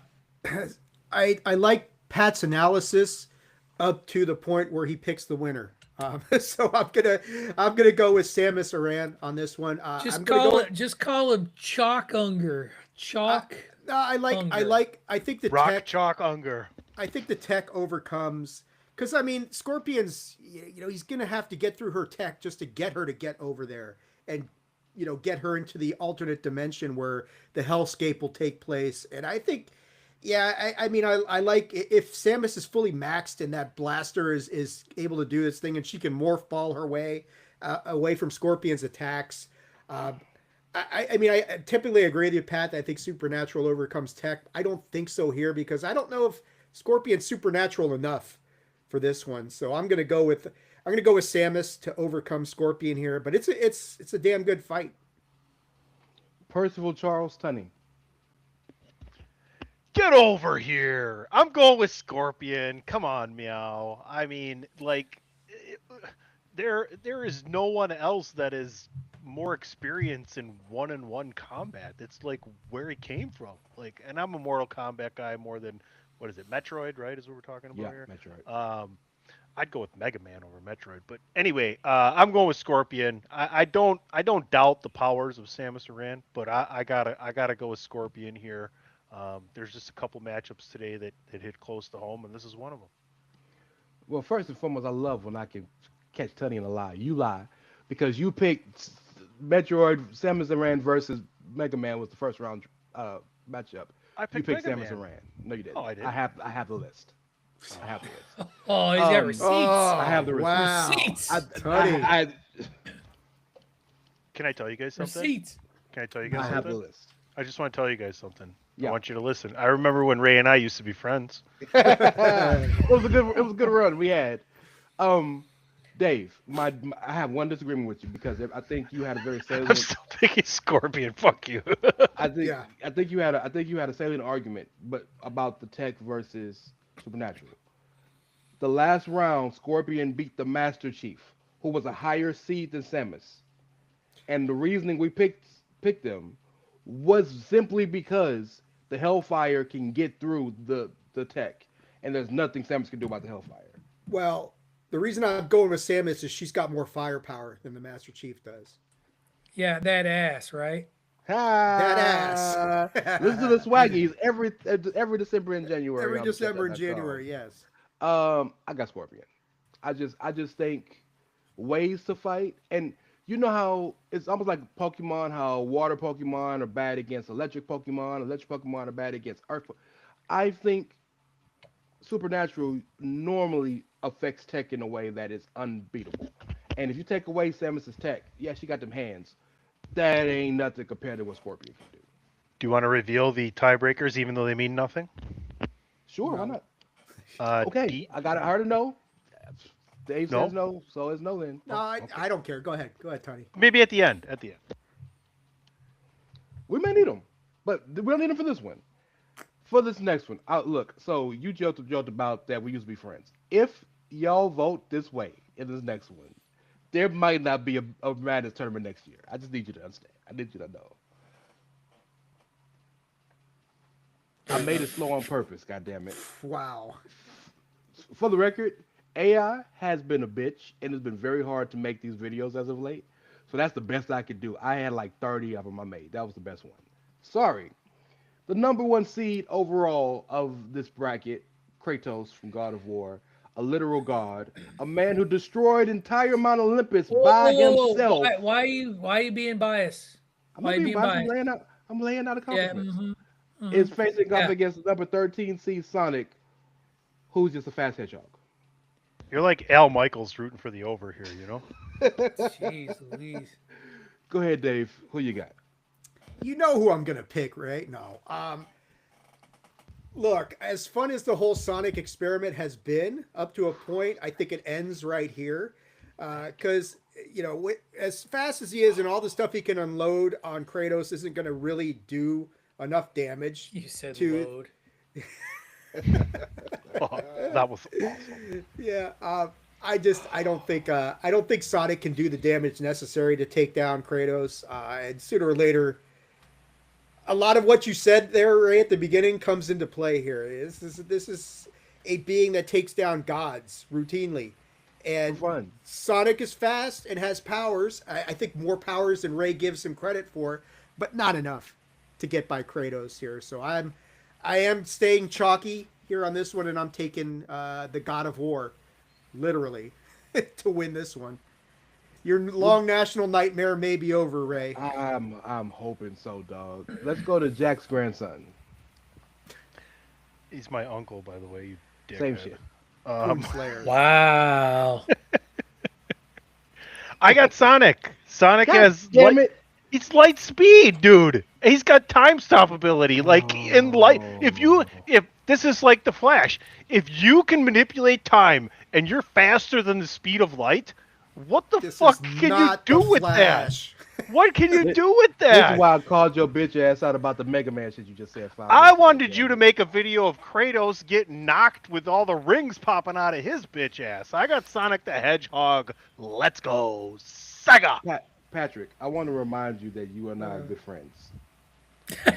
like Pat's analysis up to the point where he picks the winner. So I'm gonna go with Samus Aran on this one. Just call him Chalk Unger. Chalk. I think the Rock tech, Chalk Unger. I think the tech overcomes because I mean Scorpion's he's gonna have to get through her tech just to get her to get over there, and get her into the alternate dimension where the hellscape will take place. And I think, yeah, I mean, I like if Samus is fully maxed and that blaster is able to do this thing and she can morph ball her way away from Scorpion's attacks. I mean, I typically agree with you, Pat. I think Supernatural overcomes tech. I don't think so here because I don't know if Scorpion's supernatural enough for this one. So I'm gonna go with Samus to overcome Scorpion here. But it's a damn good fight. Percival Charles Tunney. Get over here. I'm going with Scorpion. Come on, Meow. I mean, like, there is no one else that is more experience in one-on-one combat. It's like where he came from. Like, and I'm a Mortal Kombat guy more than, what is it, Metroid, right? Is what we're talking about here. Metroid. I'd go with Mega Man over Metroid, but anyway, I'm going with Scorpion. I don't doubt the powers of Samus Aran, but I gotta go with Scorpion here. There's just a couple matchups today that hit close to home, and this is one of them. Well, first and foremost, I love when I can catch Tunney in a lie. You lie because you picked Metroid Samus Aran versus Mega Man was the first round matchup. I picked you picked Mega Samus Man. Aran. No, you didn't. Oh, I did. I have the list. I have the list. Oh, he's got receipts. I have the receipts. Wow. Receipts. I Can I tell you guys something? Receipts. Can I tell you guys have the something? list. I just want to tell you guys something. Yeah. I want you to listen. I remember when Ray and I used to be friends. It was a good run we had. Dave, I have one disagreement with you because I think you had a very I'm salient. still picking Scorpion. Fuck you. I think you had a salient argument, but about the tech versus Supernatural. The last round, Scorpion beat the Master Chief, who was a higher seed than Samus, and the reasoning we picked them was simply because the Hellfire can get through the tech, and there's nothing Samus can do about the Hellfire. Well, the reason I'm going with Samus is she's got more firepower than the Master Chief does. Yeah, that ass, right? That ass. Listen to the swaggies every December and January. Every on December and the January, yes. I got Scorpion. I just think ways to fight, and you know how it's almost like Pokemon, how water Pokemon are bad against electric Pokemon are bad against earth. I think Supernatural normally affects tech in a way that is unbeatable. And if you take away Samus's tech, yeah, she got them hands. That ain't nothing compared to what Scorpion can do. Do you want to reveal the tiebreakers, even though they mean nothing? Sure, why not? Okay, I heard a no. Dave says no, so it's no then. No, I don't care. Go ahead, Tony. Maybe at the end. We may need them, but we don't need them for this one. For this next one, look. So you joked about that we used to be friends. If y'all vote this way in this next one, there might not be a Madness tournament next year. I just need you to understand. I need you to know. I made it slow on purpose. God damn it. Wow. For the record, AI has been a bitch, and it's been very hard to make these videos as of late. So that's the best I could do. I had like 30 of them I made. That was the best one. Sorry. The number one seed overall of this bracket, Kratos from God of War, a literal god, a man who destroyed entire Mount Olympus by himself. Why are you being biased? I'm not being biased. I'm laying out a compliment. Is facing off against the number 13 seed Sonic, who's just a fast hedgehog. You're like Al Michaels rooting for the over here, you know? Jeez Louise. Go ahead, Dave. Who you got? You know who I'm gonna pick, right? No. Look, as fun as the whole Sonic experiment has been, up to a point, I think it ends right here. Because, as fast as he is and all the stuff he can unload on Kratos isn't going to really do enough damage. You said to... load. Oh, that was awesome. Yeah. I don't think Sonic can do the damage necessary to take down Kratos. And sooner or later, a lot of what you said there right at the beginning comes into play here. This is a being that takes down gods routinely. And fun. Sonic is fast and has powers. I think more powers than Ray gives him credit for, but not enough to get by Kratos here. So I am staying chalky here on this one, and I'm taking the God of War, literally, to win this one. Your long national nightmare may be over, Ray. I'm hoping so, dog. Let's go to Jack's grandson. He's my uncle, by the way, you dickhead. Same shit. Wow. I got Sonic. Sonic God has damn it. It's light speed, dude. He's got time stop ability. Like in light, if this is like the Flash, if you can manipulate time and you're faster than the speed of light, what the fuck can you do with that? What can you do with This that? is why I called your bitch ass out about the Mega Man shit you just said. I wanted you to make a video of Kratos getting knocked with all the rings popping out of his bitch ass. I got Sonic the Hedgehog. Let's go, Sega. Patrick, I want to remind you that you and I are good friends,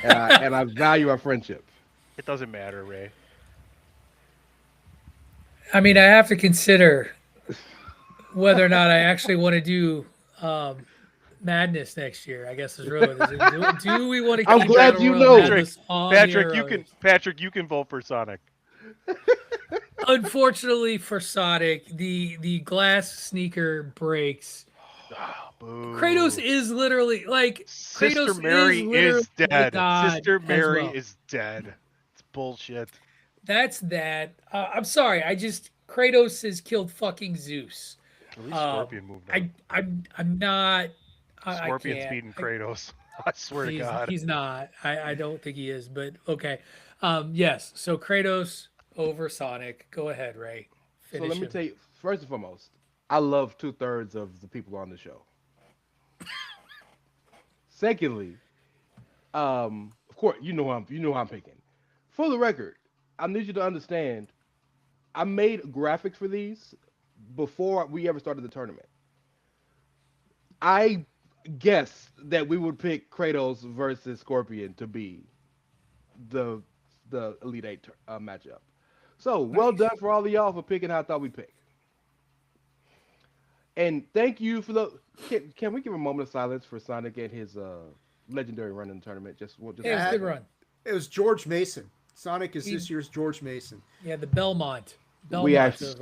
and I value our friendship. It doesn't matter, Ray. I mean, I have to consider whether or not I actually want to do Madness next year. I guess is really do we want to keep I'm glad Battle you Royale know. Madness on the air? Patrick, you can vote for Sonic. Unfortunately for Sonic, the glass sneaker breaks. Kratos is literally like Sister Kratos Mary is literally dead. God Sister as Mary well. is dead. It's bullshit. That's that. I'm sorry. Kratos has killed fucking Zeus. At least Scorpion moved on. I'm not. Scorpion's beating Kratos. I swear to God. He's not. I don't think he is, but okay. Yes. So Kratos over Sonic. Go ahead, Ray. So let me tell you, first and foremost, I love 2/3 of the people on the show. Secondly, of course, you know who I'm picking. For the record, I need you to understand, I made graphics for these before we ever started the tournament. I guessed that we would pick Kratos versus Scorpion to be the Elite Eight matchup. So well done for all of y'all for picking how I thought we'd pick. And thank you for the. Can we give a moment of silence for Sonic and his legendary run in the tournament? Just it was a good run. It was George Mason. Sonic is this year's George Mason. Yeah, the Belmont. We actually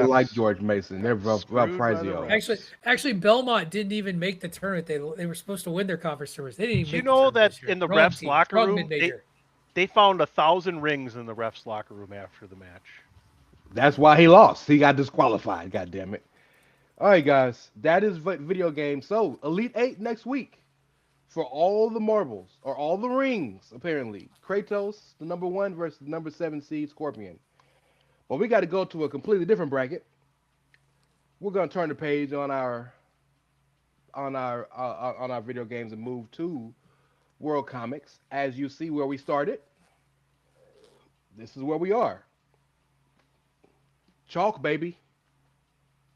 like George Mason. They're rough Prizio. Actually, Belmont didn't even make the tournament. They were supposed to win their conference tournaments. They didn't even. You know that in the refs' locker room, mid-major. they found 1,000 rings in the refs' locker room after the match. That's why he lost. He got disqualified. God damn it. All right, guys. That is video game. So, Elite 8 next week for all the marbles, or all the rings, apparently. Kratos, the number 1 versus the number 7 seed Scorpion. But we got to go to a completely different bracket. We're going to turn the page on our video games and move to World Comics. As you see where we started, this is where we are. Chalk, baby.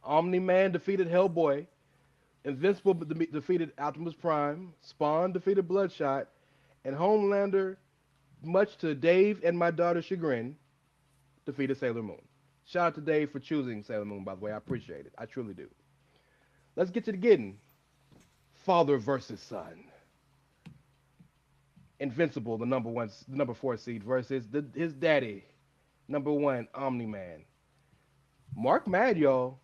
Omni-Man defeated Hellboy. Invincible defeated Optimus Prime. Spawn defeated Bloodshot. And Homelander, much to Dave and my daughter's chagrin, defeated Sailor Moon. Shout out to Dave for choosing Sailor Moon, by the way. I appreciate it. I truly do. Let's get to the getting. Father versus son. Invincible, the number 4 seed, versus his daddy, number 1, Omni-Man. Mark mad, y'all.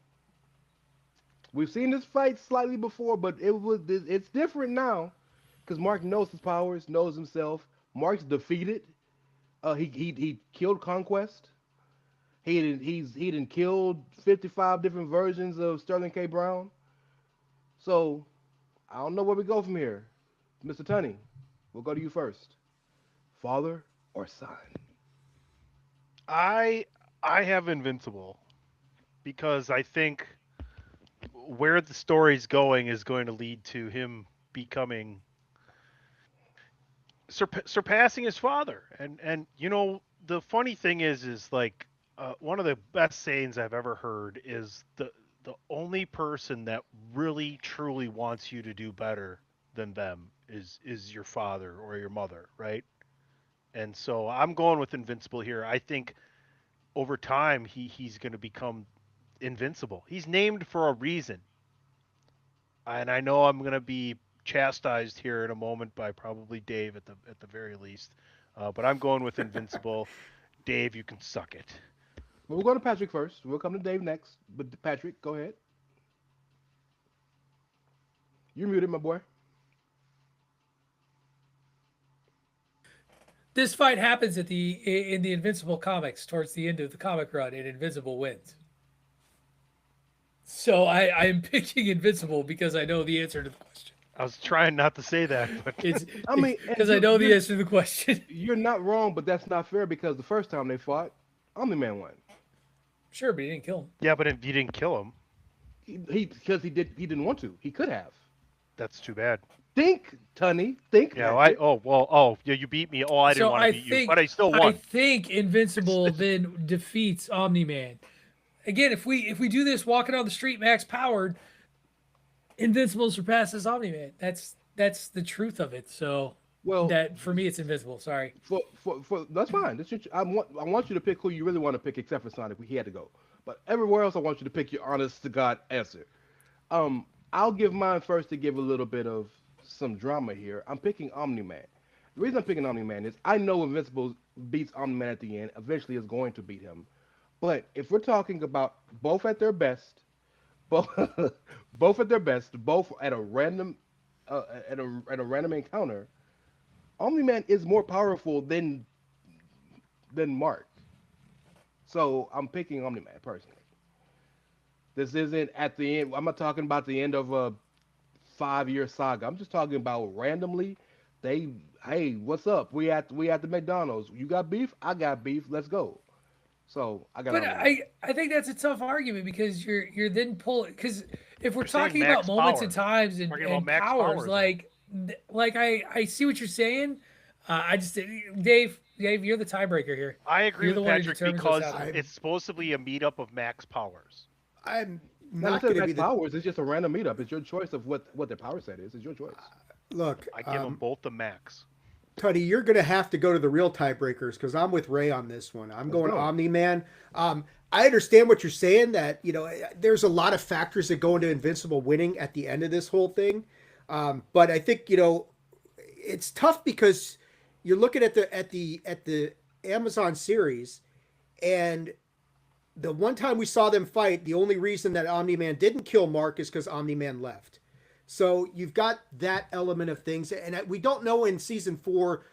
We've seen this fight slightly before, but it's different now because Mark knows his powers, knows himself. Mark's defeated. He killed Conquest. He done killed 55 different versions of Sterling K. Brown. So I don't know where we go from here. Mr. Tunney, we'll go to you first. Father or son? I have Invincible because I think where the story's going is going to lead to him becoming surpassing his father. And you know, the funny thing is like one of the best sayings I've ever heard is the only person that really truly wants you to do better than them is your father or your mother, right? And so I'm going with Invincible here. I think over time he's going to become invincible. He's named for a reason. And I know I'm going to be chastised here in a moment by probably Dave at the very least. But I'm going with Invincible. Dave, you can suck it. Well, we'll go to Patrick first. We'll come to Dave next. But Patrick, go ahead. You muted, my boy. This fight happens in the Invincible comics towards the end of the comic run, and Invincible wins. So I'm picking Invincible because I know the answer to the question. I was trying not to say that, but I mean, because I know the answer to the question. You're not wrong, but that's not fair because the first time they fought, Omni-Man won. Sure, but he didn't kill him. Yeah, but you didn't kill him. He didn't want to. He could have. That's too bad. Think, Tunny. Think. Yeah, yeah, you beat me. Oh, I didn't want to beat you, but I still won. I think Invincible then defeats Omni-Man. Again, if we do this walking on the street max powered, Invincible surpasses Omni-Man. That's the truth of it. So that for me it's Invincible. Sorry. For that's fine. That's I want you to pick who you really want to pick, except for Sonic. He had to go. But everywhere else, I want you to pick your honest to God answer. I'll give mine first to give a little bit of some drama here. I'm picking Omni-Man. The reason I'm picking Omni-Man is I know Invincible beats Omni-Man at the end. Eventually, is going to beat him. But if we're talking about both at their best, both at their best, both at a random random encounter, Omni-Man is more powerful than Mark. So I'm picking Omni-Man personally. This isn't at the end. I'm not talking about the end of a 5-year saga. I'm just talking about randomly. Hey, what's up? We at the McDonald's. You got beef? I got beef. Let's go. So I got. But I think that's a tough argument because you're then pulling because if we're talking about moments and times and powers, like I see what you're saying. I just Dave, you're the tiebreaker here. I agree with Patrick because it's supposed to be a meetup of max powers. I'm not going to be powers. It's just a random meetup. It's your choice of what their power set is. It's your choice. Look, I give them both the max. Tuddy, you're going to have to go to the real tiebreakers because I'm with Ray on this one. I'm going Omni-Man. I understand what you're saying that, there's a lot of factors that go into Invincible winning at the end of this whole thing. But I think, it's tough because you're looking at the Amazon series, and the one time we saw them fight, the only reason that Omni-Man didn't kill Mark is because Omni-Man left. So you've got that element of things, and we don't know in season 4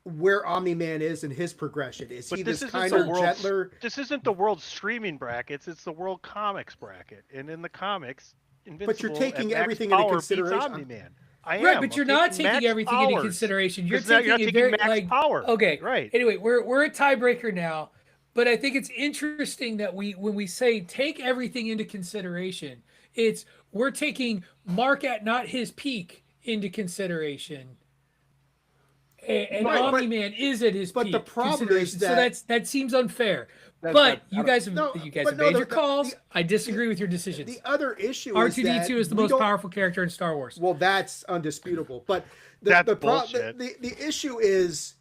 where Omni-Man is in his progression. Is he this kinder, gentler? This isn't the world streaming brackets; it's the world comics bracket. And in the comics, Invincible but you're taking everything into consideration. Omni-Man. Right, but you're not taking everything into consideration. You're taking max power. Okay, right. Anyway, we're a tiebreaker now, but I think it's interesting that when we say take everything into consideration, we're taking Mark at not his peak into consideration, and Omni-Man is at his peak. But the problem is that seems unfair. But you guys have made your calls. I disagree with your decisions. The other issue R2-D2 is the most powerful character in Star Wars. Well, that's undisputable. But the issue is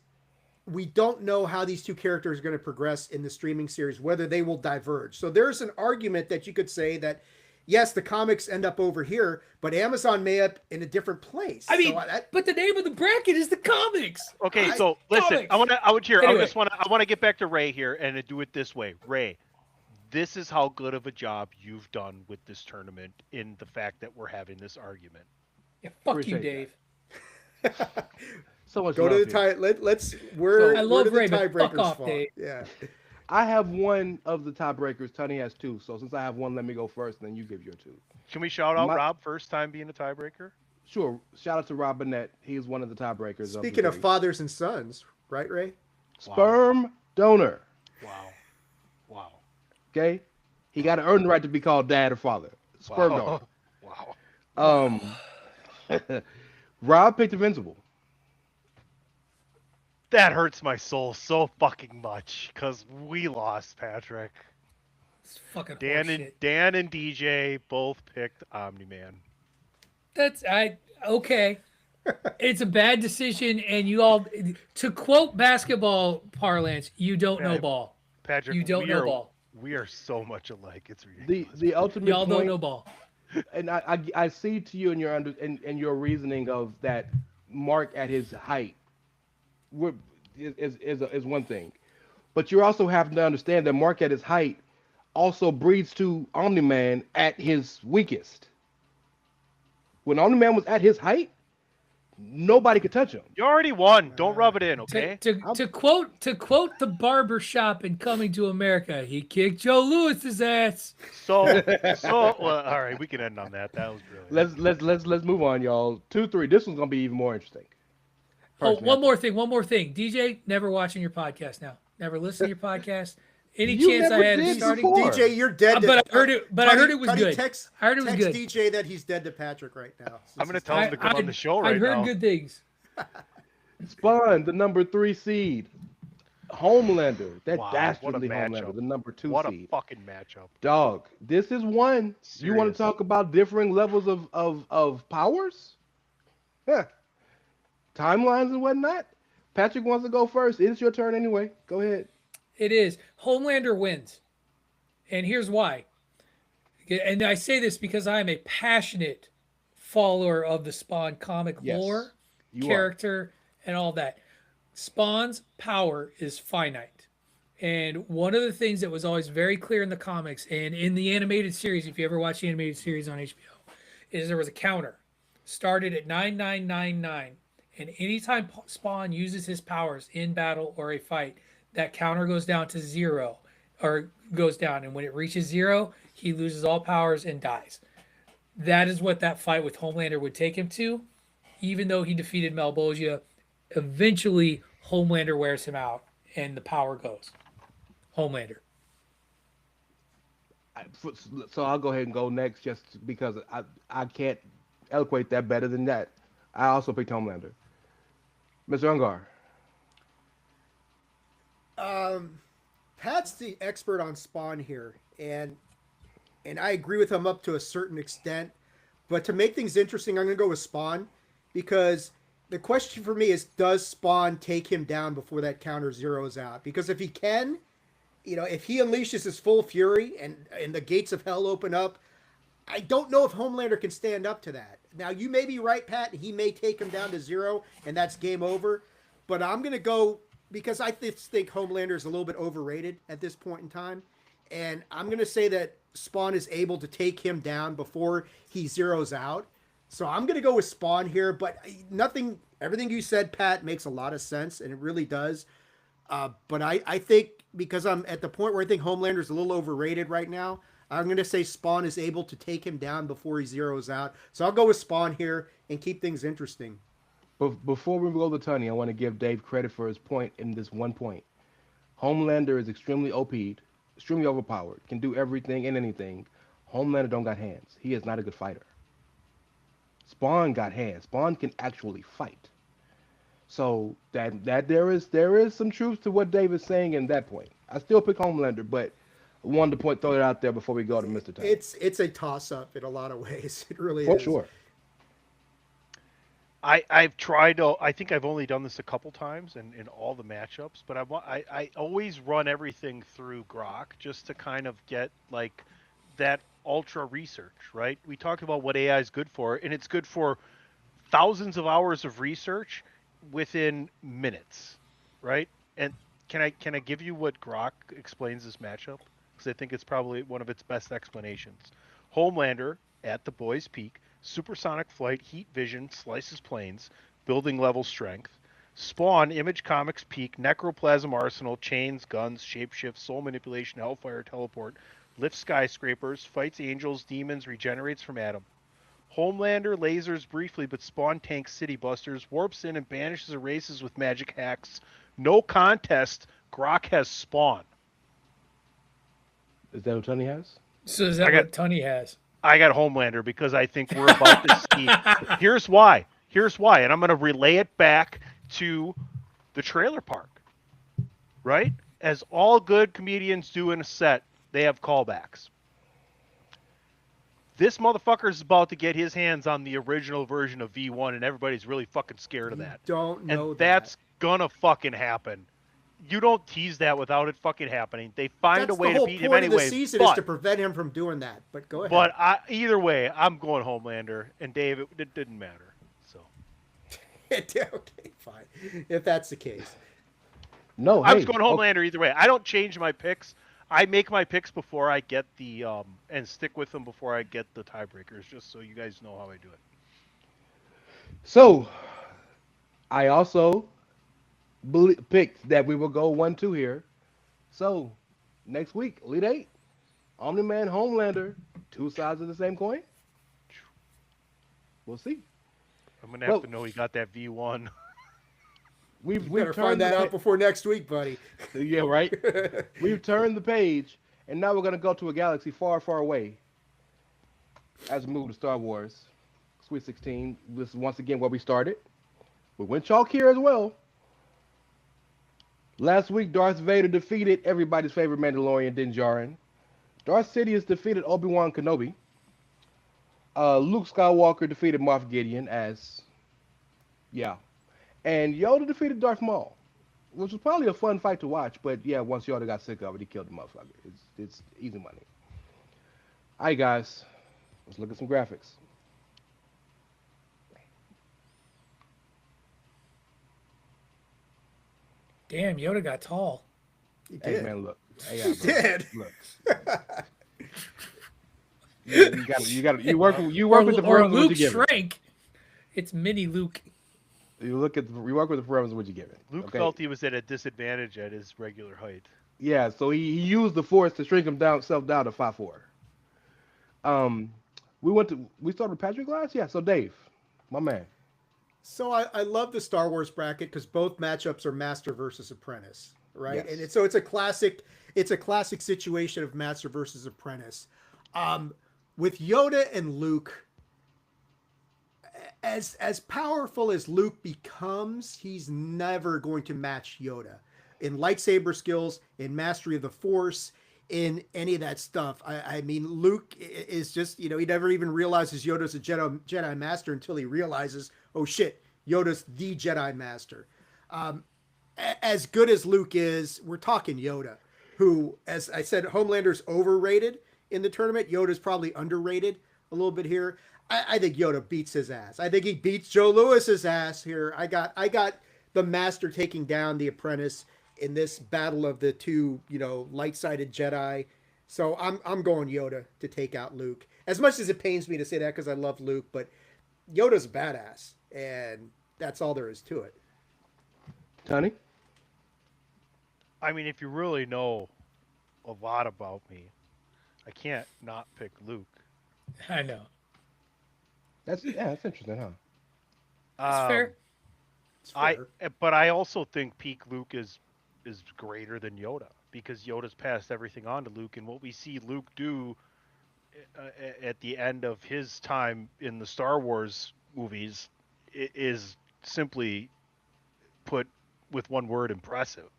we don't know how these two characters are going to progress in the streaming series, whether they will diverge. So there's an argument that you could say that, yes, the comics end up over here, but Amazon may up in a different place. I mean, but the name of the bracket is the comics. Okay, so listen, I want to get back to Ray here and do it this way. Ray, this is how good of a job you've done with this tournament in the fact that we're having this argument. Yeah, fuck you, Dave. So much go to the tie. I love Ray, the but fuck off, fault. Dave. Yeah. I have one of the tiebreakers. Tony has 2. So since I have one, let me go first, and then you give your 2. Can we shout out Rob first time being a tiebreaker? Sure. Shout out to Rob Burnett. He's one of the tiebreakers. Speaking of fathers and sons, right, Ray? Sperm donor. Wow. Okay? He got to earn the right to be called dad or father. Sperm donor. Wow. Rob picked Invincible. That hurts my soul so fucking much because we lost, Patrick. It's fucking Dan and DJ both picked Omni-Man. Okay. It's a bad decision, and you all, to quote basketball parlance, you don't know ball. Patrick, you don't know ball. We are so much alike. It's ridiculous. The ultimate y'all point, don't know ball. And I see to you and your reasoning of that Mark at his height is one thing, but you also have to understand that Mark at his height also breeds to Omni-Man at his weakest. When Omni-Man was at his height, nobody could touch him. You already won. Don't rub it in, okay? To quote the barber shop in Coming to America, he kicked Joe Lewis's ass. So well, all right, we can end on that. That was brilliant. Let's move on, y'all. 2-3. This one's gonna be even more interesting. Oh, one more thing. DJ, never watching your podcast now. Never listen to your podcast. Any chance I had of starting? DJ, you're dead. But I heard it. But I heard it was good. I heard it was good. DJ that he's dead to Patrick right now. I'm going to tell him to come on the show right now. I heard good things. Spawn, the number 3 seed. Homelander, that Wow, dastardly what a matchup. Homelander, the number 2 What seed. a fucking matchup. Dog, this is one. You want to talk about differing levels of powers? Yeah. Timelines and whatnot? Patrick wants to go first. It's your turn anyway. Go ahead. It is. Homelander wins. And here's why. And I say this because I am a passionate follower of the Spawn comic lore, character, and all that. Spawn's power is finite. And one of the things that was always very clear in the comics and in the animated series, if you ever watch the animated series on HBO, is there was a counter. Started at 9999. And anytime Spawn uses his powers in battle or a fight, that counter goes down to 0 or goes down. And when it reaches 0, he loses all powers and dies. That is what that fight with Homelander would take him to. Even though he defeated Malbolgia, eventually Homelander wears him out and the power goes. Homelander. So I'll go ahead and go next just because I can't eloquate that better than that. I also picked Homelander. Mr. Ungar. Pat's the expert on Spawn here, and I agree with him up to a certain extent. But to make things interesting, I'm going to go with Spawn because the question for me is, does Spawn take him down before that counter zeroes out? Because if he can, if he unleashes his full fury and the gates of hell open up, I don't know if Homelander can stand up to that. Now, you may be right, Pat. He may take him down to 0, and that's game over. But I'm going to go because I think Homelander is a little bit overrated at this point in time. And I'm going to say that Spawn is able to take him down before he zeroes out. So I'm going to go with Spawn here. But everything you said, Pat, makes a lot of sense, and it really does. But I think because I'm at the point where I think Homelander is a little overrated right now, I'm going to say Spawn is able to take him down before he zeroes out. So I'll go with Spawn here and keep things interesting. But before we go to Tony, I want to give Dave credit for his point in this one point. Homelander is extremely OP'd, extremely overpowered, can do everything and anything. Homelander don't got hands. He is not a good fighter. Spawn got hands. Spawn can actually fight. So that there is some truth to what Dave is saying in that point. I still pick Homelander, but I wanted to throw it out there before we go to Mr. Tony. It's a toss-up in a lot of ways. It really is. For sure. I've tried. I think I've only done this a couple times in all the matchups, but I always run everything through Grok just to kind of get like that ultra research, right? We talked about what AI is good for, and it's good for thousands of hours of research within minutes, right? And can I give you what Grok explains this matchup? Because I think it's probably one of its best explanations. Homelander at the boy's peak. Supersonic flight, heat vision, slices planes, building level strength. Spawn, Image Comics peak, necroplasm arsenal, chains, guns, shapeshift, soul manipulation, hellfire, teleport, lifts skyscrapers, fights angels, demons, regenerates from Adam. Homelander lasers briefly, but Spawn tanks city busters, warps in and banishes erases with magic hacks. No contest, Grok has Spawn. Is that what Tony has? So is that what Tony has? I got Homelander because I think we're about to see. Here's why. And I'm going to relay it back to the trailer park, right? As all good comedians do in a set, they have callbacks. This motherfucker is about to get his hands on the original version of V1, and everybody's really fucking scared of that. Don't know and that's gonna fucking happen. You don't tease that without it fucking happening. They find a way to beat him anyway. The whole point of the season is to prevent him from doing that. But go ahead. But either way, I'm going Homelander, and Dave, it didn't matter. So. Okay, fine. If that's the case. No, I'm just going Homelander either way. I don't change my picks. I make my picks before I get the and stick with them before I get the tiebreakers, just so you guys know how I do it. So I also picked that we will go 1-2 here. So next week, Elite Eight, Omni Man, Homelander, two sides of the same coin. We'll see. I'm gonna have Well, to know he got that V1. You we've better find turned that out before next week, buddy. yeah, right. We've turned the page, and now we're gonna go to a galaxy far, far away. As we move to Star Wars, Sweet 16. This is once again where we started. We went chalk here as well. Last week, Darth Vader defeated everybody's favorite Mandalorian, Din Djarin. Darth Sidious defeated Obi-Wan Kenobi. Luke Skywalker defeated Moff Gideon as, yeah. And Yoda defeated Darth Maul, which was probably a fun fight to watch, but yeah, once Yoda got sick of it, he killed the motherfucker. It's easy money. All right, guys, let's look at some graphics. Damn, Yoda got tall. He Hey, did. man, look. Hey, He did. Look. You work with the or parameters Luke what you give. shrank. It's mini Luke. You work with the parameters what you give it. Luke Okay? felt he was at a disadvantage at his regular height. Yeah, so he used the force to shrink himself down to 5'4". We started with Patrick last? Yeah, so Dave, my man. So I love the Star Wars bracket because both matchups are Master versus Apprentice, right? Yes. And it's a classic situation of Master versus Apprentice. With Yoda and Luke, as powerful as Luke becomes, he's never going to match Yoda in lightsaber skills, in mastery of the Force, in any of that stuff. I mean, Luke is just, he never even realizes Yoda's a Jedi Master until he realizes, oh shit, Yoda's the Jedi Master. As good as Luke is, we're talking Yoda, who, as I said, Homelander's overrated in the tournament. Yoda's probably underrated a little bit here. I think Yoda beats his ass. I think he beats Joe Lewis's ass here. I got the Master taking down the Apprentice in this battle of the two, light-sided Jedi. So I'm going Yoda to take out Luke. As much as it pains me to say that because I love Luke, but Yoda's a badass, and that's all there is to it. Tony? I mean, if you really know a lot about me, I can't not pick Luke. I know. That's interesting, huh? It's fair. It's fair. But I also think peak Luke is greater than Yoda because Yoda's passed everything on to Luke, and what we see Luke do at the end of his time in the Star Wars movies is simply put with one word: impressive.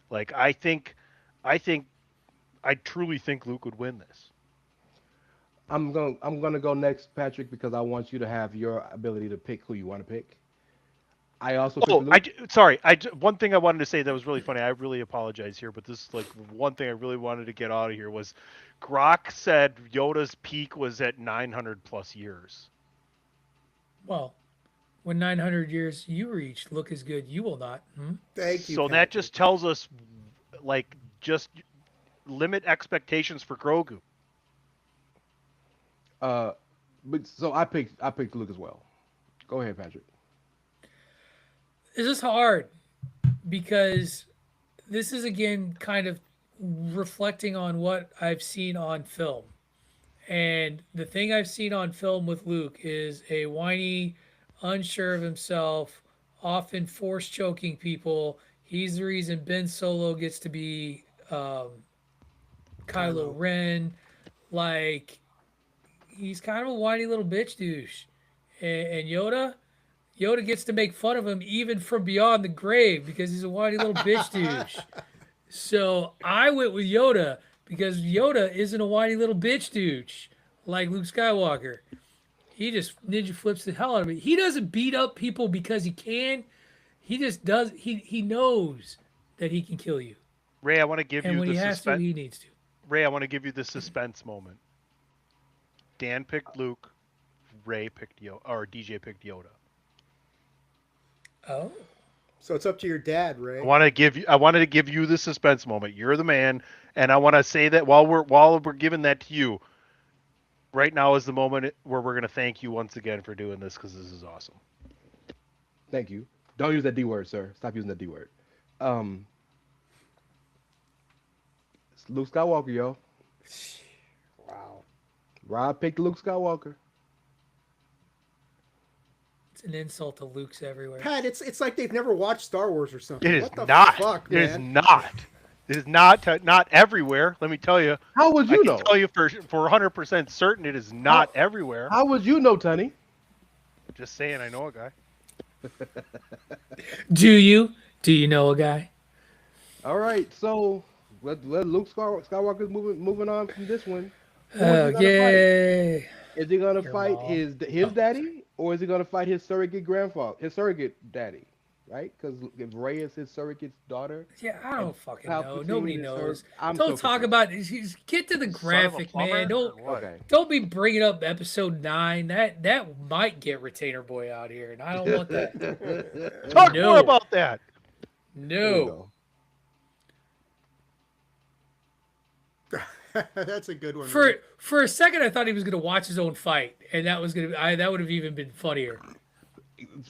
Like I truly think Luke would win this. I'm gonna go next, Patrick, because I want you to have your ability to pick who you want to pick. I also one thing I wanted to say that was really funny. I really apologize here, but this is like one thing I really wanted to get out of here was Grok said Yoda's peak was at 900 plus years. Well, when 900 years you reach, look as good you will not. Thank you. So Patrick. that just tells us, like, just limit expectations for Grogu. But so I picked Luke as well. Go ahead, Patrick. This is hard because this is again kind of reflecting on what I've seen on film. And the thing I've seen on film with Luke is a whiny, unsure of himself, often force choking people. He's the reason Ben Solo gets to be Kylo Ren. Like, he's kind of a whiny little bitch douche. And Yoda gets to make fun of him even from beyond the grave because he's a whiny little bitch douche. So I went with Yoda because Yoda isn't a whiny little bitch douche like Luke Skywalker. He just ninja flips the hell out of it. He doesn't beat up people because he can. He just does. He knows that he can kill you. Ray, I want to give you and when the he has suspense. to, he needs to. Ray, I want to give you the suspense moment. Dan picked Luke. Ray picked Yoda, or DJ picked Yoda. Oh. So it's up to your dad, Ray. I wanted to give you the suspense moment. You're the man, and I want to say that while we're giving that to you, right now is the moment where we're going to thank you once again for doing this because this is awesome. Thank you. Don't use that D word, sir. Stop using that D word. It's Luke Skywalker, yo. Wow. Rob picked Luke Skywalker. It's an insult to Luke's everywhere. Pat, it's like they've never watched Star Wars or something. It is What the not. fuck, It is man? not. It is not everywhere. Let me tell you. How would you know? I can tell you for 100% certain it is not everywhere. How would you know, Tony? Just saying, I know a guy. Do you? Do you know a guy? All right, so let Luke Skywalker's moving on from this one. Who is Oh, he gonna yay. fight? Is he gonna Your fight mom. his daddy, or is he gonna fight his surrogate grandfather, his surrogate daddy? Right? Because if Rey is his surrogate daughter. Yeah, I don't fucking know. Palpatine Nobody is knows. I'm Don't so talk confused. about get to the Son of a graphic, plumber, man. Don't or what? Okay. don't be bringing up episode 9. That might get Retainer Boy out here, and I don't want that. Talk No. more about that. No. That's a good one. For a second, I thought he was gonna watch his own fight, and that was that would have even been funnier.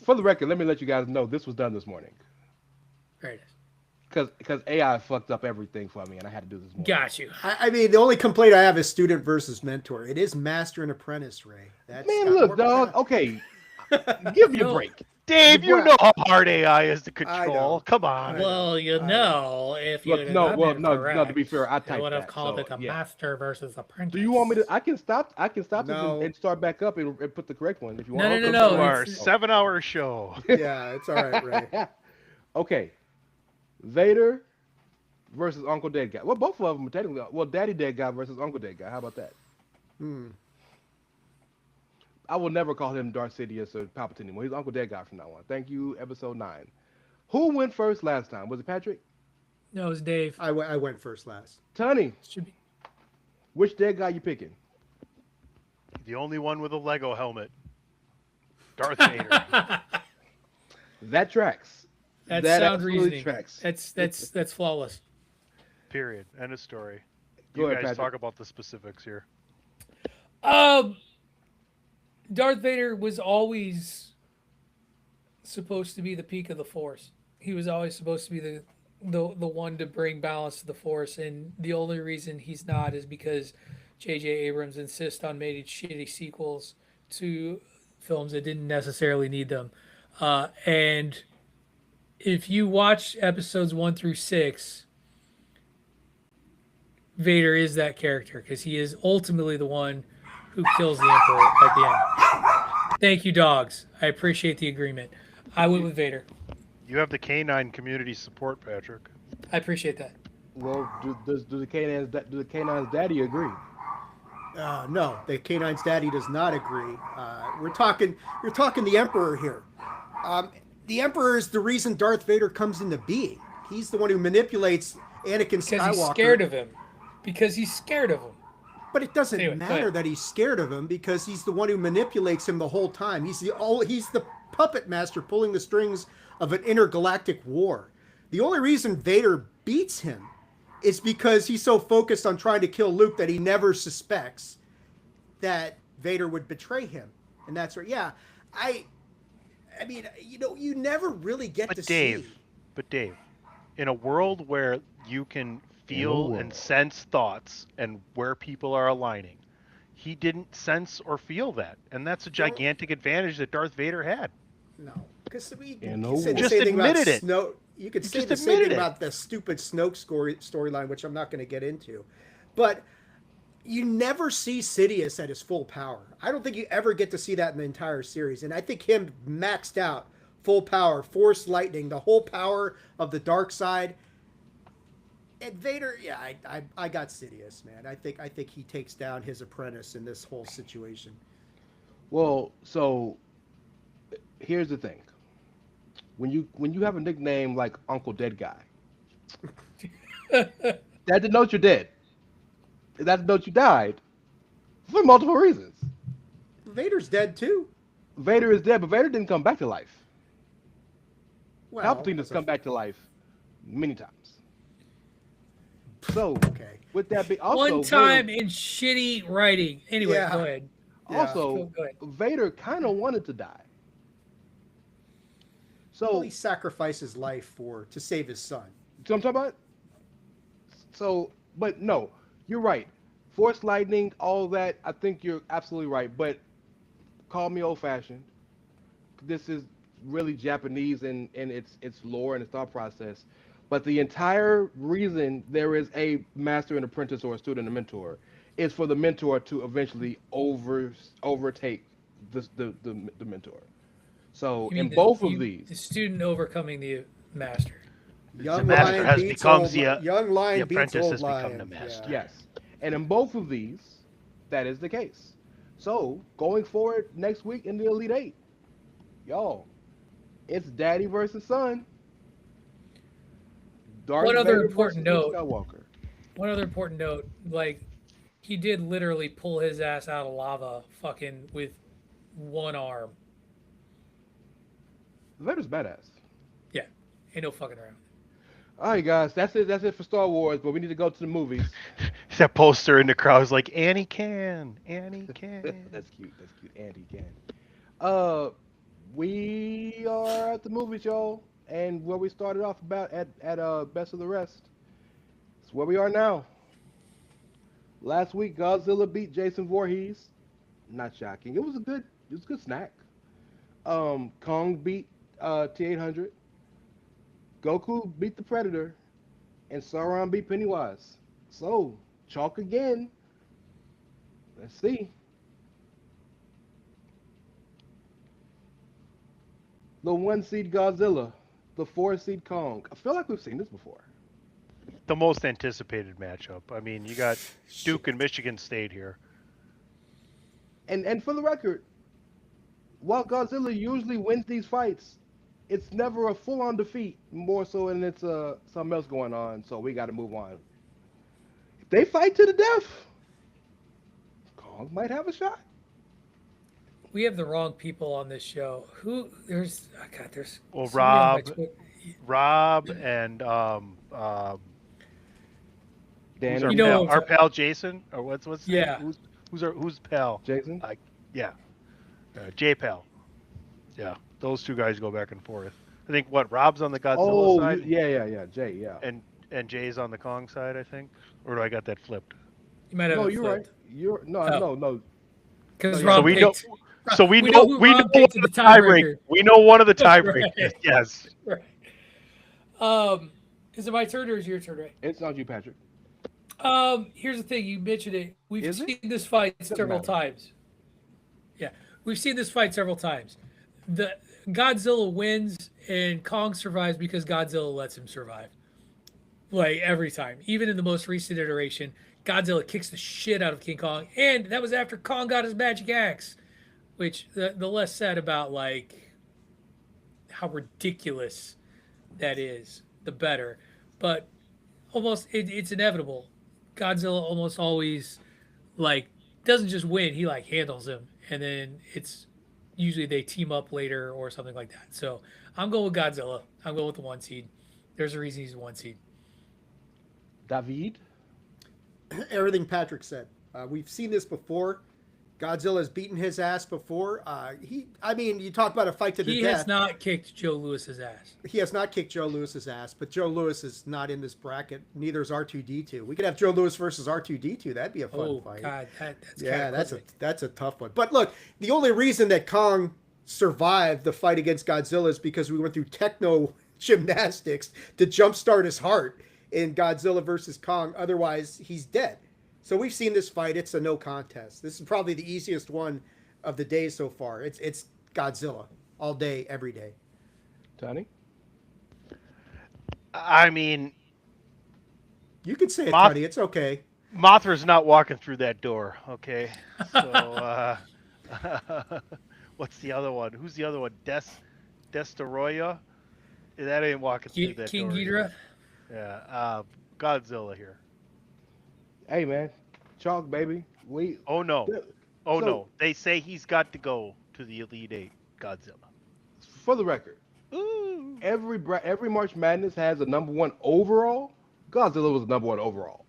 For the record, let me let you guys know this was done this morning. There it is. Because AI fucked up everything for me, and I had to do this morning. Got you. I mean, the only complaint I have is student versus mentor. It is master and apprentice, Ray. That's Man, got look, more dog. power. Okay, give me a No. break. Dave, you know how hard AI is to I control. know. Come on. Well, you know, if you Look, no, to be fair, I I typed would have that, called so, it a yeah. master versus apprentice. Do you want me to? I can stop this No. and start back up and put the correct one if you No, want. no, no, To no. our it's- 7-hour show. Yeah, it's all right, Ray. Okay, Vader versus Uncle Dead Guy. Well, both of them are technically. Well, Daddy Dead Guy versus Uncle Dead Guy. How about that? I will never call him Darth Sidious or Palpatine anymore. He's Uncle Dead Guy from now on. Thank you, episode 9. Who went first last time? Was it Patrick? No, it was Dave. I went first last. Tony, Should be. which dead guy you picking? The only one with a Lego helmet. Darth Vader. That tracks. That's That sound absolutely reasoning. tracks. That's flawless. Period. End of story. Go You ahead, guys Patrick. talk about the specifics here. Darth Vader was always supposed to be the peak of the Force. He was always supposed to be the one to bring balance to the Force, and the only reason he's not is because J.J. Abrams insists on making shitty sequels to films that didn't necessarily need them. And if you watch episodes 1 through 6, Vader is that character because he is ultimately the one who kills the Emperor at the end. Thank you, dogs. I appreciate the agreement. I went with Vader. You have the canine community support, Patrick. I appreciate that. Well, do the K9's daddy agree? No, the K9's daddy does not agree. You're talking the Emperor here. The Emperor is the reason Darth Vader comes into being. He's the one who manipulates Anakin Skywalker. Because he's scared of him. Because he's scared of him. But it doesn't Anyway, go matter ahead. that he's scared of him because he's the one who manipulates him the whole time. He's the puppet master pulling the strings of an intergalactic war. The only reason Vader beats him is because he's so focused on trying to kill Luke that he never suspects that Vader would betray him. And that's right. Yeah. I mean, you never really get to see. But Dave, in a world where you can feel and sense thoughts and where people are aligning, he didn't sense or feel that, and that's a gigantic advantage that Darth Vader had. No, because we Just admitted it. You could say just the same thing admitted it. about the stupid Snoke storyline, which I'm not going to get into. But you never see Sidious at his full power. I don't think you ever get to see that in the entire series. And I think him maxed out, full power, Force lightning, the whole power of the dark side. And Vader, yeah, I got Sidious, man. I think he takes down his apprentice in this whole situation. Well, so here's the thing. When you have a nickname like Uncle Dead Guy, that denotes you're dead. That denotes you died for multiple reasons. Vader's dead too. Vader is dead, but Vader didn't come back to life. Well, Palpatine has come back to life many times. So, okay. With that being also One time in shitty writing. Anyway, Yeah. go ahead. Also, Go ahead. Vader kind of wanted to die. So he sacrificed his life to save his son. See what I'm talking about? So, but no, you're right. Force lightning, all that. I think you're absolutely right. But call me old-fashioned. This is really Japanese in its lore and its thought process. But the entire reason there is a master and apprentice or a student and mentor is for the mentor to eventually overtake the mentor. So You mean in both of the these, student overcoming the master. Young the master lion has beats become old, the young lion the beats apprentice old has become lion. the master. Yeah. yes, and in both of these, that is the case. So going forward next week in the Elite Eight, y'all, it's daddy versus son. Darth One other Vader important versus Luke note. Skywalker. One other important note, like he did literally pull his ass out of lava, fucking with one arm. Vader's badass. Yeah, ain't no fucking around. All right, guys, that's it. That's it for Star Wars. But we need to go to the movies. That poster in the crowd is like Annie can. That's cute. That's cute. Andy can. We are at the movies, y'all, and where we started off about at Best of the Rest. It's where we are now. Last week, Godzilla beat Jason Voorhees. Not shocking. It was a good snack. Kong beat T-800. Goku beat the Predator, and Sauron beat Pennywise. So chalk again. Let's see. The 1 seed Godzilla, the 4 seed Kong. I feel like we've seen this before. The most anticipated matchup. I mean, you got Duke and Michigan State here. And for the record, while Godzilla usually wins these fights, it's never a full-on defeat. More so than it's something else going on. So we got to move on. If they fight to the death, Kong might have a shot. We have the wrong people on this show. There's Well, somebody Rob and Dan, who's You know, our pal Jason, or what's his Yeah. name? Who's pal? Jason. Yeah, J pal. Yeah, those two guys go back and forth. I think Rob's on the Godzilla side. Yeah, Jay, yeah. And Jay's on the Kong side, I think. Or do I got that flipped? You might have No, it you're flipped. right. You're no. Because So Rob we picked. we know know who we Rob know picked one in of the the tiebreakers. tiebreaker. We know one of the Right. tiebreakers. Yes. Right. Is it my turn or is it your turn, right? It's not you, Patrick. Here's the thing. You mentioned it. We've Is it? seen this fight Doesn't several matter. times. Yeah, we've seen this fight several times. The Godzilla wins and Kong survives because Godzilla lets him survive. Like every time, even in the most recent iteration, Godzilla kicks the shit out of King Kong, and that was after Kong got his magic axe. Which the less said about like how ridiculous that is, the better. But it's inevitable. Godzilla almost always like doesn't just win; he like handles him, and then it's usually they team up later or something like that. So I'm going with Godzilla. I'm going with the 1 seed. There's a reason he's a 1 seed. David. Everything Patrick said. We've seen this before. Godzilla's beaten his ass before. You talk about a fight to the He death. has not kicked Joe Lewis's ass. He has not kicked Joe Lewis's ass, but Joe Lewis is not in this bracket. Neither is R2D2. We could have Joe Lewis versus R2D2. That'd be a fun fight. God, that's Yeah, cataclysmic. that's a tough one. But look, the only reason that Kong survived the fight against Godzilla is because we went through techno gymnastics to jumpstart his heart in Godzilla versus Kong. Otherwise, he's dead. So we've seen this fight. It's a no contest. This is probably the easiest one of the day so far. It's Godzilla all day, every day. Tony? I mean, you can say it, Tony. It's okay. Mothra's not walking through that door. Okay, so what's the other one? Who's the other one? Destoroyah? That ain't walking through that King door. Ghidorah? Yeah, Godzilla here. Hey man, chalk baby. No. They say he's got to go to the Elite Eight. Godzilla. For the record, every March Madness has a number 1 overall. Godzilla was the number 1 overall.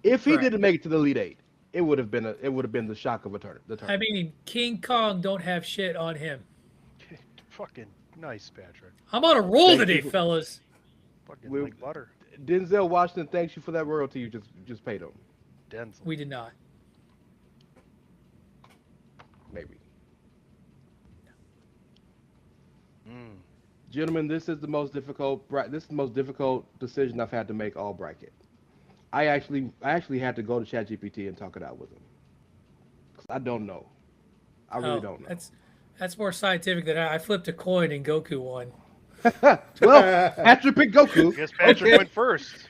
If he didn't make it to the Elite Eight, it would have been the shock of the tournament. I mean, King Kong don't have shit on him. Fucking Nice, Patrick. I'm on a roll Thank today, you. fellas. Fucking We- like butter. Denzel Washington thanks you for that royalty you just paid him. Denzel. We did not. Maybe. Mm. Gentlemen, this is the most difficult. This is the most difficult decision I've had to make all bracket. I actually had to go to ChatGPT and talk it out with him. 'Cause I don't know. I really don't know. That's more scientific than I flipped a coin and Goku won. Well, Patrick picked Goku. I guess Patrick went first.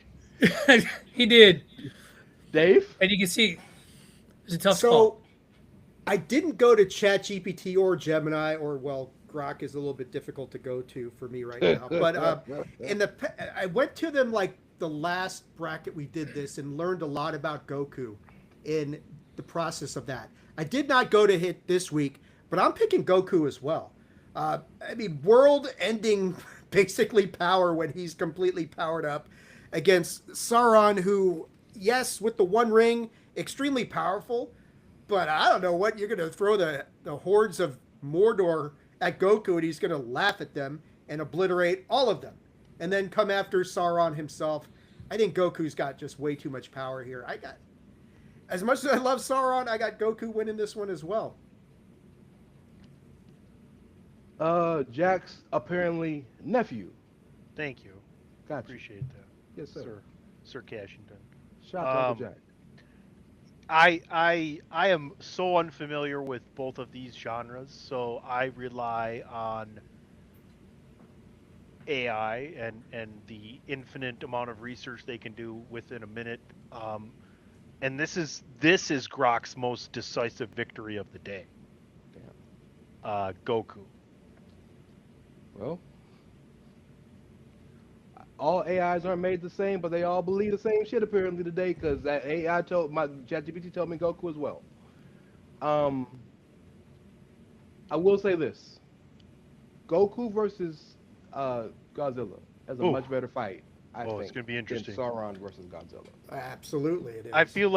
He did. Dave? And you can see it's a tough So call. I didn't go to ChatGPT or Gemini, or well, Grok is a little bit difficult to go to for me right now. But I went to them like the last bracket we did this and learned a lot about Goku in the process of that. I did not go to hit this week, but I'm picking Goku as well. I mean, world-ending basically power when he's completely powered up against Sauron, who, yes, with the One Ring, extremely powerful, but I don't know what you're going to throw the hordes of Mordor at Goku, and he's going to laugh at them and obliterate all of them, and then come after Sauron himself. I think Goku's got just way too much power here. As much as I love Sauron, I got Goku winning this one as well. Jack's apparently nephew. Thank you. Gotcha. Appreciate that. Yes, sir. Sir Cashington. Shout out to Jack. I am so unfamiliar with both of these genres, so I rely on AI and the infinite amount of research they can do within a minute. And this is Grok's most decisive victory of the day. Goku. Well, all AIs aren't made the same, but they all believe the same shit apparently today. Because that AI my ChatGPT told me Goku as well. I will say this: Goku versus Godzilla is a much better fight. I think it's gonna be interesting. Than Sauron versus Godzilla. Absolutely, it is. I feel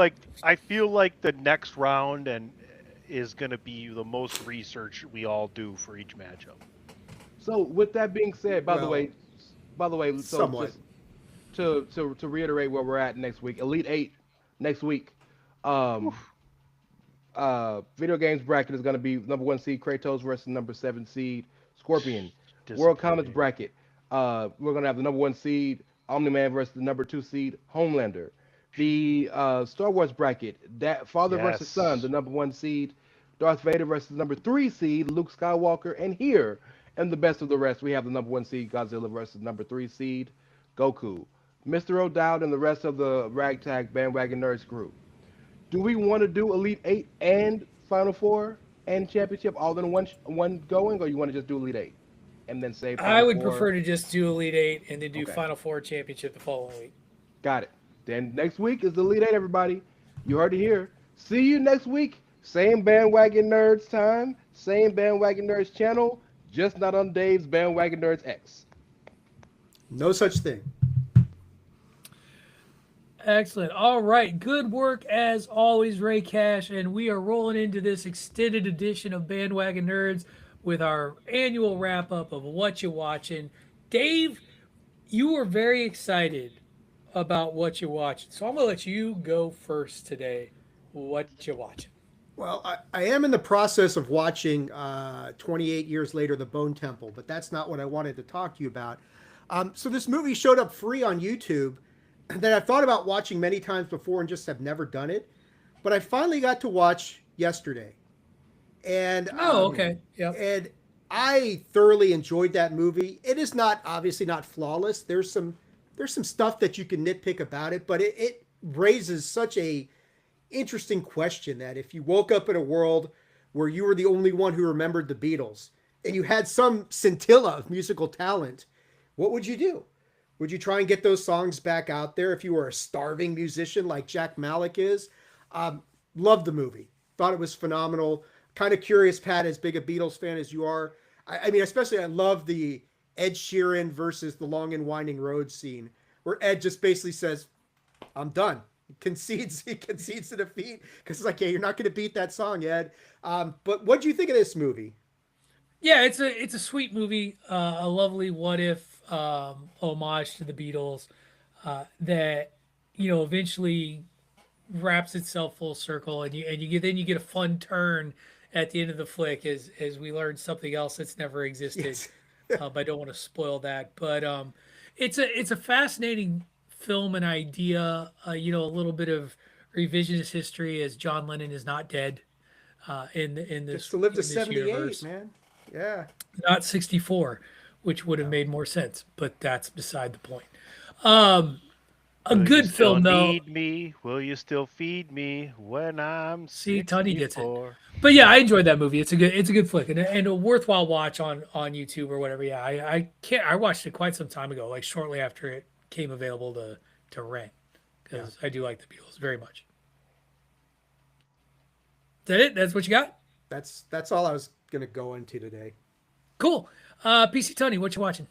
like the next round is gonna be the most research we all do for each matchup. So with that being said, by the way, so somewhat. just to reiterate where we're at next week, Elite 8 next week. Video games bracket is going to be number 1 seed Kratos versus number 7 seed Scorpion. World Comics bracket, we're going to have the number 1 seed Omni-Man versus the number 2 seed Homelander. The Star Wars bracket, Father versus Son, the number 1 seed Darth Vader versus the number 3 seed Luke Skywalker. And here, and the best of the rest, we have the number 1 seed Godzilla versus number 3 seed Goku. Mr. O'Dowd and the rest of the Ragtag Bandwagon Nerds group. Do we want to do Elite 8 and Final Four and Championship all in one going, or you want to just do Elite 8 and then say Final I would Four? prefer to just do Elite 8 and then do Okay. Final Four Championship the following week. Got it. Then next week is the Elite 8, everybody. You heard it here. See you next week. Same Bandwagon Nerds time, same Bandwagon Nerds channel, just not on Dave's Bandwagon Nerds X. No such thing. Excellent. All right. Good work as always, Ray Cash. And we are rolling into this extended edition of Bandwagon Nerds with our annual wrap up of What You Watching. Dave, you were very excited about what you're watching. So I'm going to let you go first today. What you watching? Well, I am in the process of watching 28 years later, The Bone Temple, but that's not what I wanted to talk to you about. So this movie showed up free on YouTube that I've thought about watching many times before and just have never done it. But I finally got to watch yesterday. And okay. Yeah. And I thoroughly enjoyed that movie. It is obviously not flawless. There's some stuff that you can nitpick about it, but it raises such a interesting question that if you woke up in a world where you were the only one who remembered the Beatles and you had some scintilla of musical talent, what would you do? Would you try and get those songs back out there if you were a starving musician like Jack Malik is? Loved the movie. Thought it was phenomenal. Kind of curious, Pat, as big a Beatles fan as you are. I mean, especially I love the Ed Sheeran versus the Long and Winding Road scene where Ed just basically says, I'm done. He concedes to defeat because it's like, yeah, you're not going to beat that song, Ed. But what do you think of this movie? Yeah, it's a sweet movie, a lovely what if homage to the Beatles that eventually wraps itself full circle, and you get a fun turn at the end of the flick as we learn something else that's never existed. Yes. But I don't want to spoil that. But it's a fascinating film and idea. A little bit of revisionist history as John Lennon is not dead in Just this to live to in this 78, universe, man. Yeah. not 64, which would have made more sense. But that's beside the point. Um, a Will you good still film though. need me? Will you still feed me when I'm See, Tony gets it. 64? But yeah, I enjoyed that movie. It's a good flick and a worthwhile watch on YouTube or whatever. Yeah, I watched it quite some time ago, like shortly after it came available to rent, because I do like the Beatles very much. Is that it? That's what you got? That's all I was gonna go into today. Cool. PC Tony, what you watching?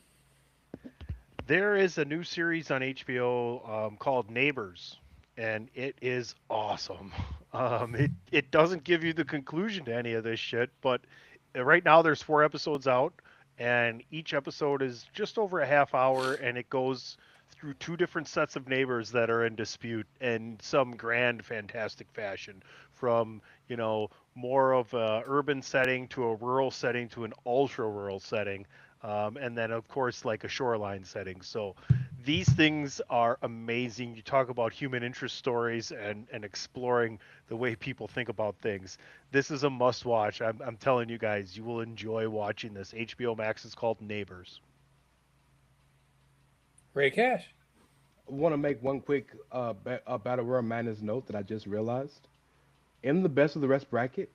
There is a new series on HBO called Neighbors, and it is awesome. It doesn't give you the conclusion to any of this shit, but right now there's 4 episodes out, and each episode is just over a half hour, and it goes through 2 different sets of neighbors that are in dispute in some grand, fantastic fashion, from more of a urban setting to a rural setting to an ultra rural setting. And then, of course, like a shoreline setting. So these things are amazing. You talk about human interest stories and exploring the way people think about things. This is a must watch. I'm telling you guys, you will enjoy watching this. HBO Max is called Neighbors. Ray Cash. I want to make one quick Battle Royale Madness note that I just realized. In the best of the rest bracket,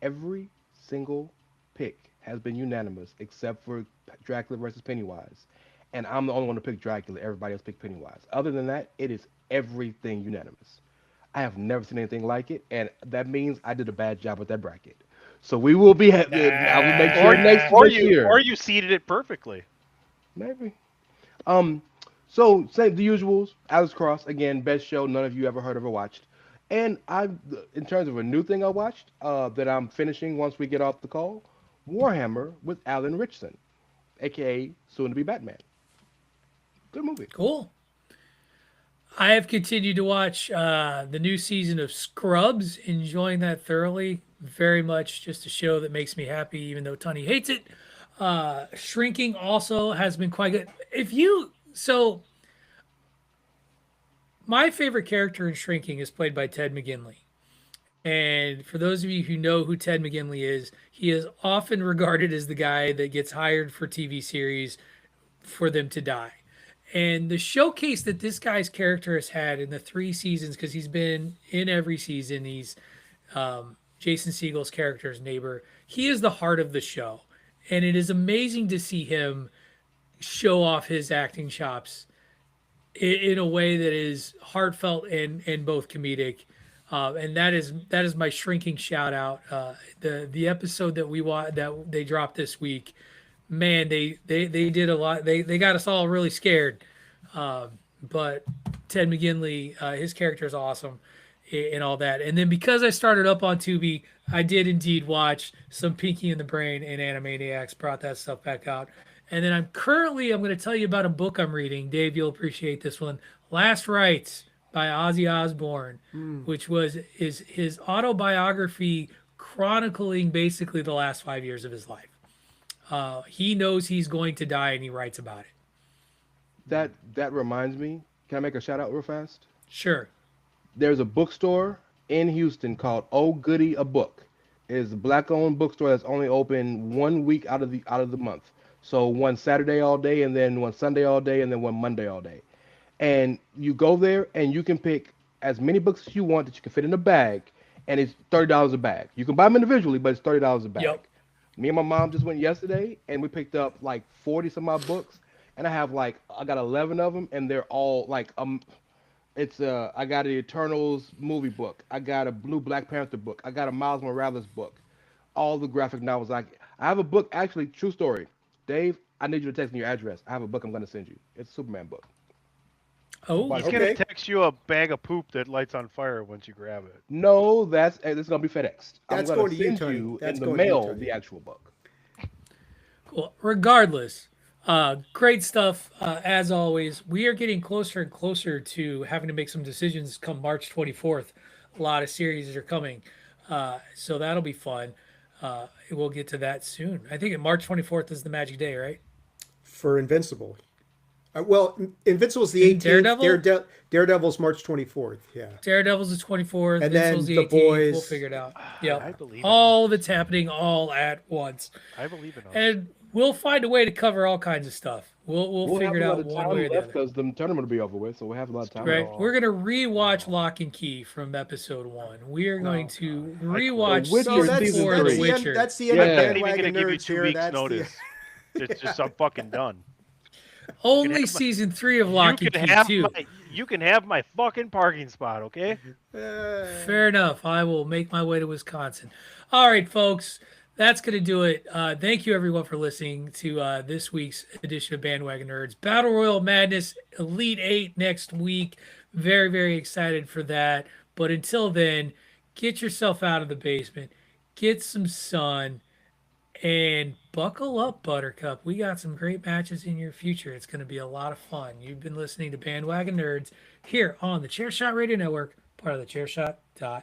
every single pick has been unanimous except for Dracula versus Pennywise. And I'm the only one to pick Dracula. Everybody else picked Pennywise. Other than that, it is everything unanimous. I have never seen anything like it, and that means I did a bad job with that bracket. So we will be. I will make sure next year. Or you seeded it perfectly. Maybe. So same the usuals. Alex Cross again, best show none of you ever heard of or watched. And in terms of a new thing I watched that I'm finishing once we get off the call, Warhammer with Alan Richson, aka soon to be Batman. Good movie. Cool. I have continued to watch the new season of Scrubs, enjoying that thoroughly. Very much just a show that makes me happy, even though Tony hates it. Shrinking also has been quite good. My favorite character in Shrinking is played by Ted McGinley. And for those of you who know who Ted McGinley is, he is often regarded as the guy that gets hired for TV series for them to die. And the showcase that this guy's character has had in the 3 seasons, because he's been in every season, he's Jason Segel's character's neighbor. He is the heart of the show. And it is amazing to see him show off his acting chops in a way that is heartfelt and both comedic. And that is my Shrinking shout out. The episode that they dropped this week, man, they did a lot. They got us all really scared. But Ted McGinley, his character is awesome and all that. And then because I started up on Tubi, I did indeed watch some Pinky and the Brain and Animaniacs, brought that stuff back out. And then I'm going to tell you about a book I'm reading. Dave, you'll appreciate this one. Last Rites by Ozzy Osbourne, which is his autobiography chronicling basically the last 5 years of his life. He knows he's going to die and he writes about it. That reminds me. Can I make a shout out real fast? Sure. There's a bookstore in Houston called Oh Goody a Book. It's a black-owned bookstore that's only open 1 week out of the month. So one Saturday all day, and then one Sunday all day, and then one Monday all day. And you go there, and you can pick as many books as you want that you can fit in a bag, and it's $30 a bag. You can buy them individually, but it's $30 a bag. Yep. Me and my mom just went yesterday, and we picked up like 40 some odd books, and I got 11 of them, and they're all like I got an Eternals movie book, I got a Blue Black Panther book, I got a Miles Morales book, all the graphic novels. I have a book, actually, true story. Dave, I need you to text me your address. I have a book I'm going to send you. It's a Superman book. Oh, he's going to text you a bag of poop that lights on fire once you grab it. No, this is going to be FedExed. That's I'm going to to you, send Tony. you That's in the going to you, mail Tony. the actual book. Cool. Regardless, great stuff as always. We are getting closer and closer to having to make some decisions come March 24th. A lot of series are coming, so that'll be fun. We'll get to that soon. I think March 24th is the magic day, right? For Invincible. Well, Invincible's the In 18th. Daredevil? Daredevil's March 24th. Yeah. Daredevil's the 24th. And then Invincible's the The 18th. Boys. We'll figure it out. I Yep. believe in All of it's happening all at once. I believe in us. And we'll find a way to cover all kinds of stuff. We'll figure it out one way or the other. because the tournament will be over with, so we'll have a lot of time. Right. We're gonna rewatch Lock and Key from episode 1. We are going to rewatch Witcher season 4 of The Witcher. That's the end I'm of not even Bandwagon gonna give you Nerds 2 here. weeks That's notice. It's just I'm fucking done. Only season 3 of Lock and Key too. You can have my fucking parking spot, okay? Fair enough. I will make my way to Wisconsin. All right, folks. That's going to do it. Thank you, everyone, for listening to this week's edition of Bandwagon Nerds. Battle Royal Madness Elite 8 next week. Very, very excited for that. But until then, get yourself out of the basement, get some sun, and buckle up, Buttercup. We got some great matches in your future. It's going to be a lot of fun. You've been listening to Bandwagon Nerds here on the Chairshot Radio Network, part of the Chairshot.com.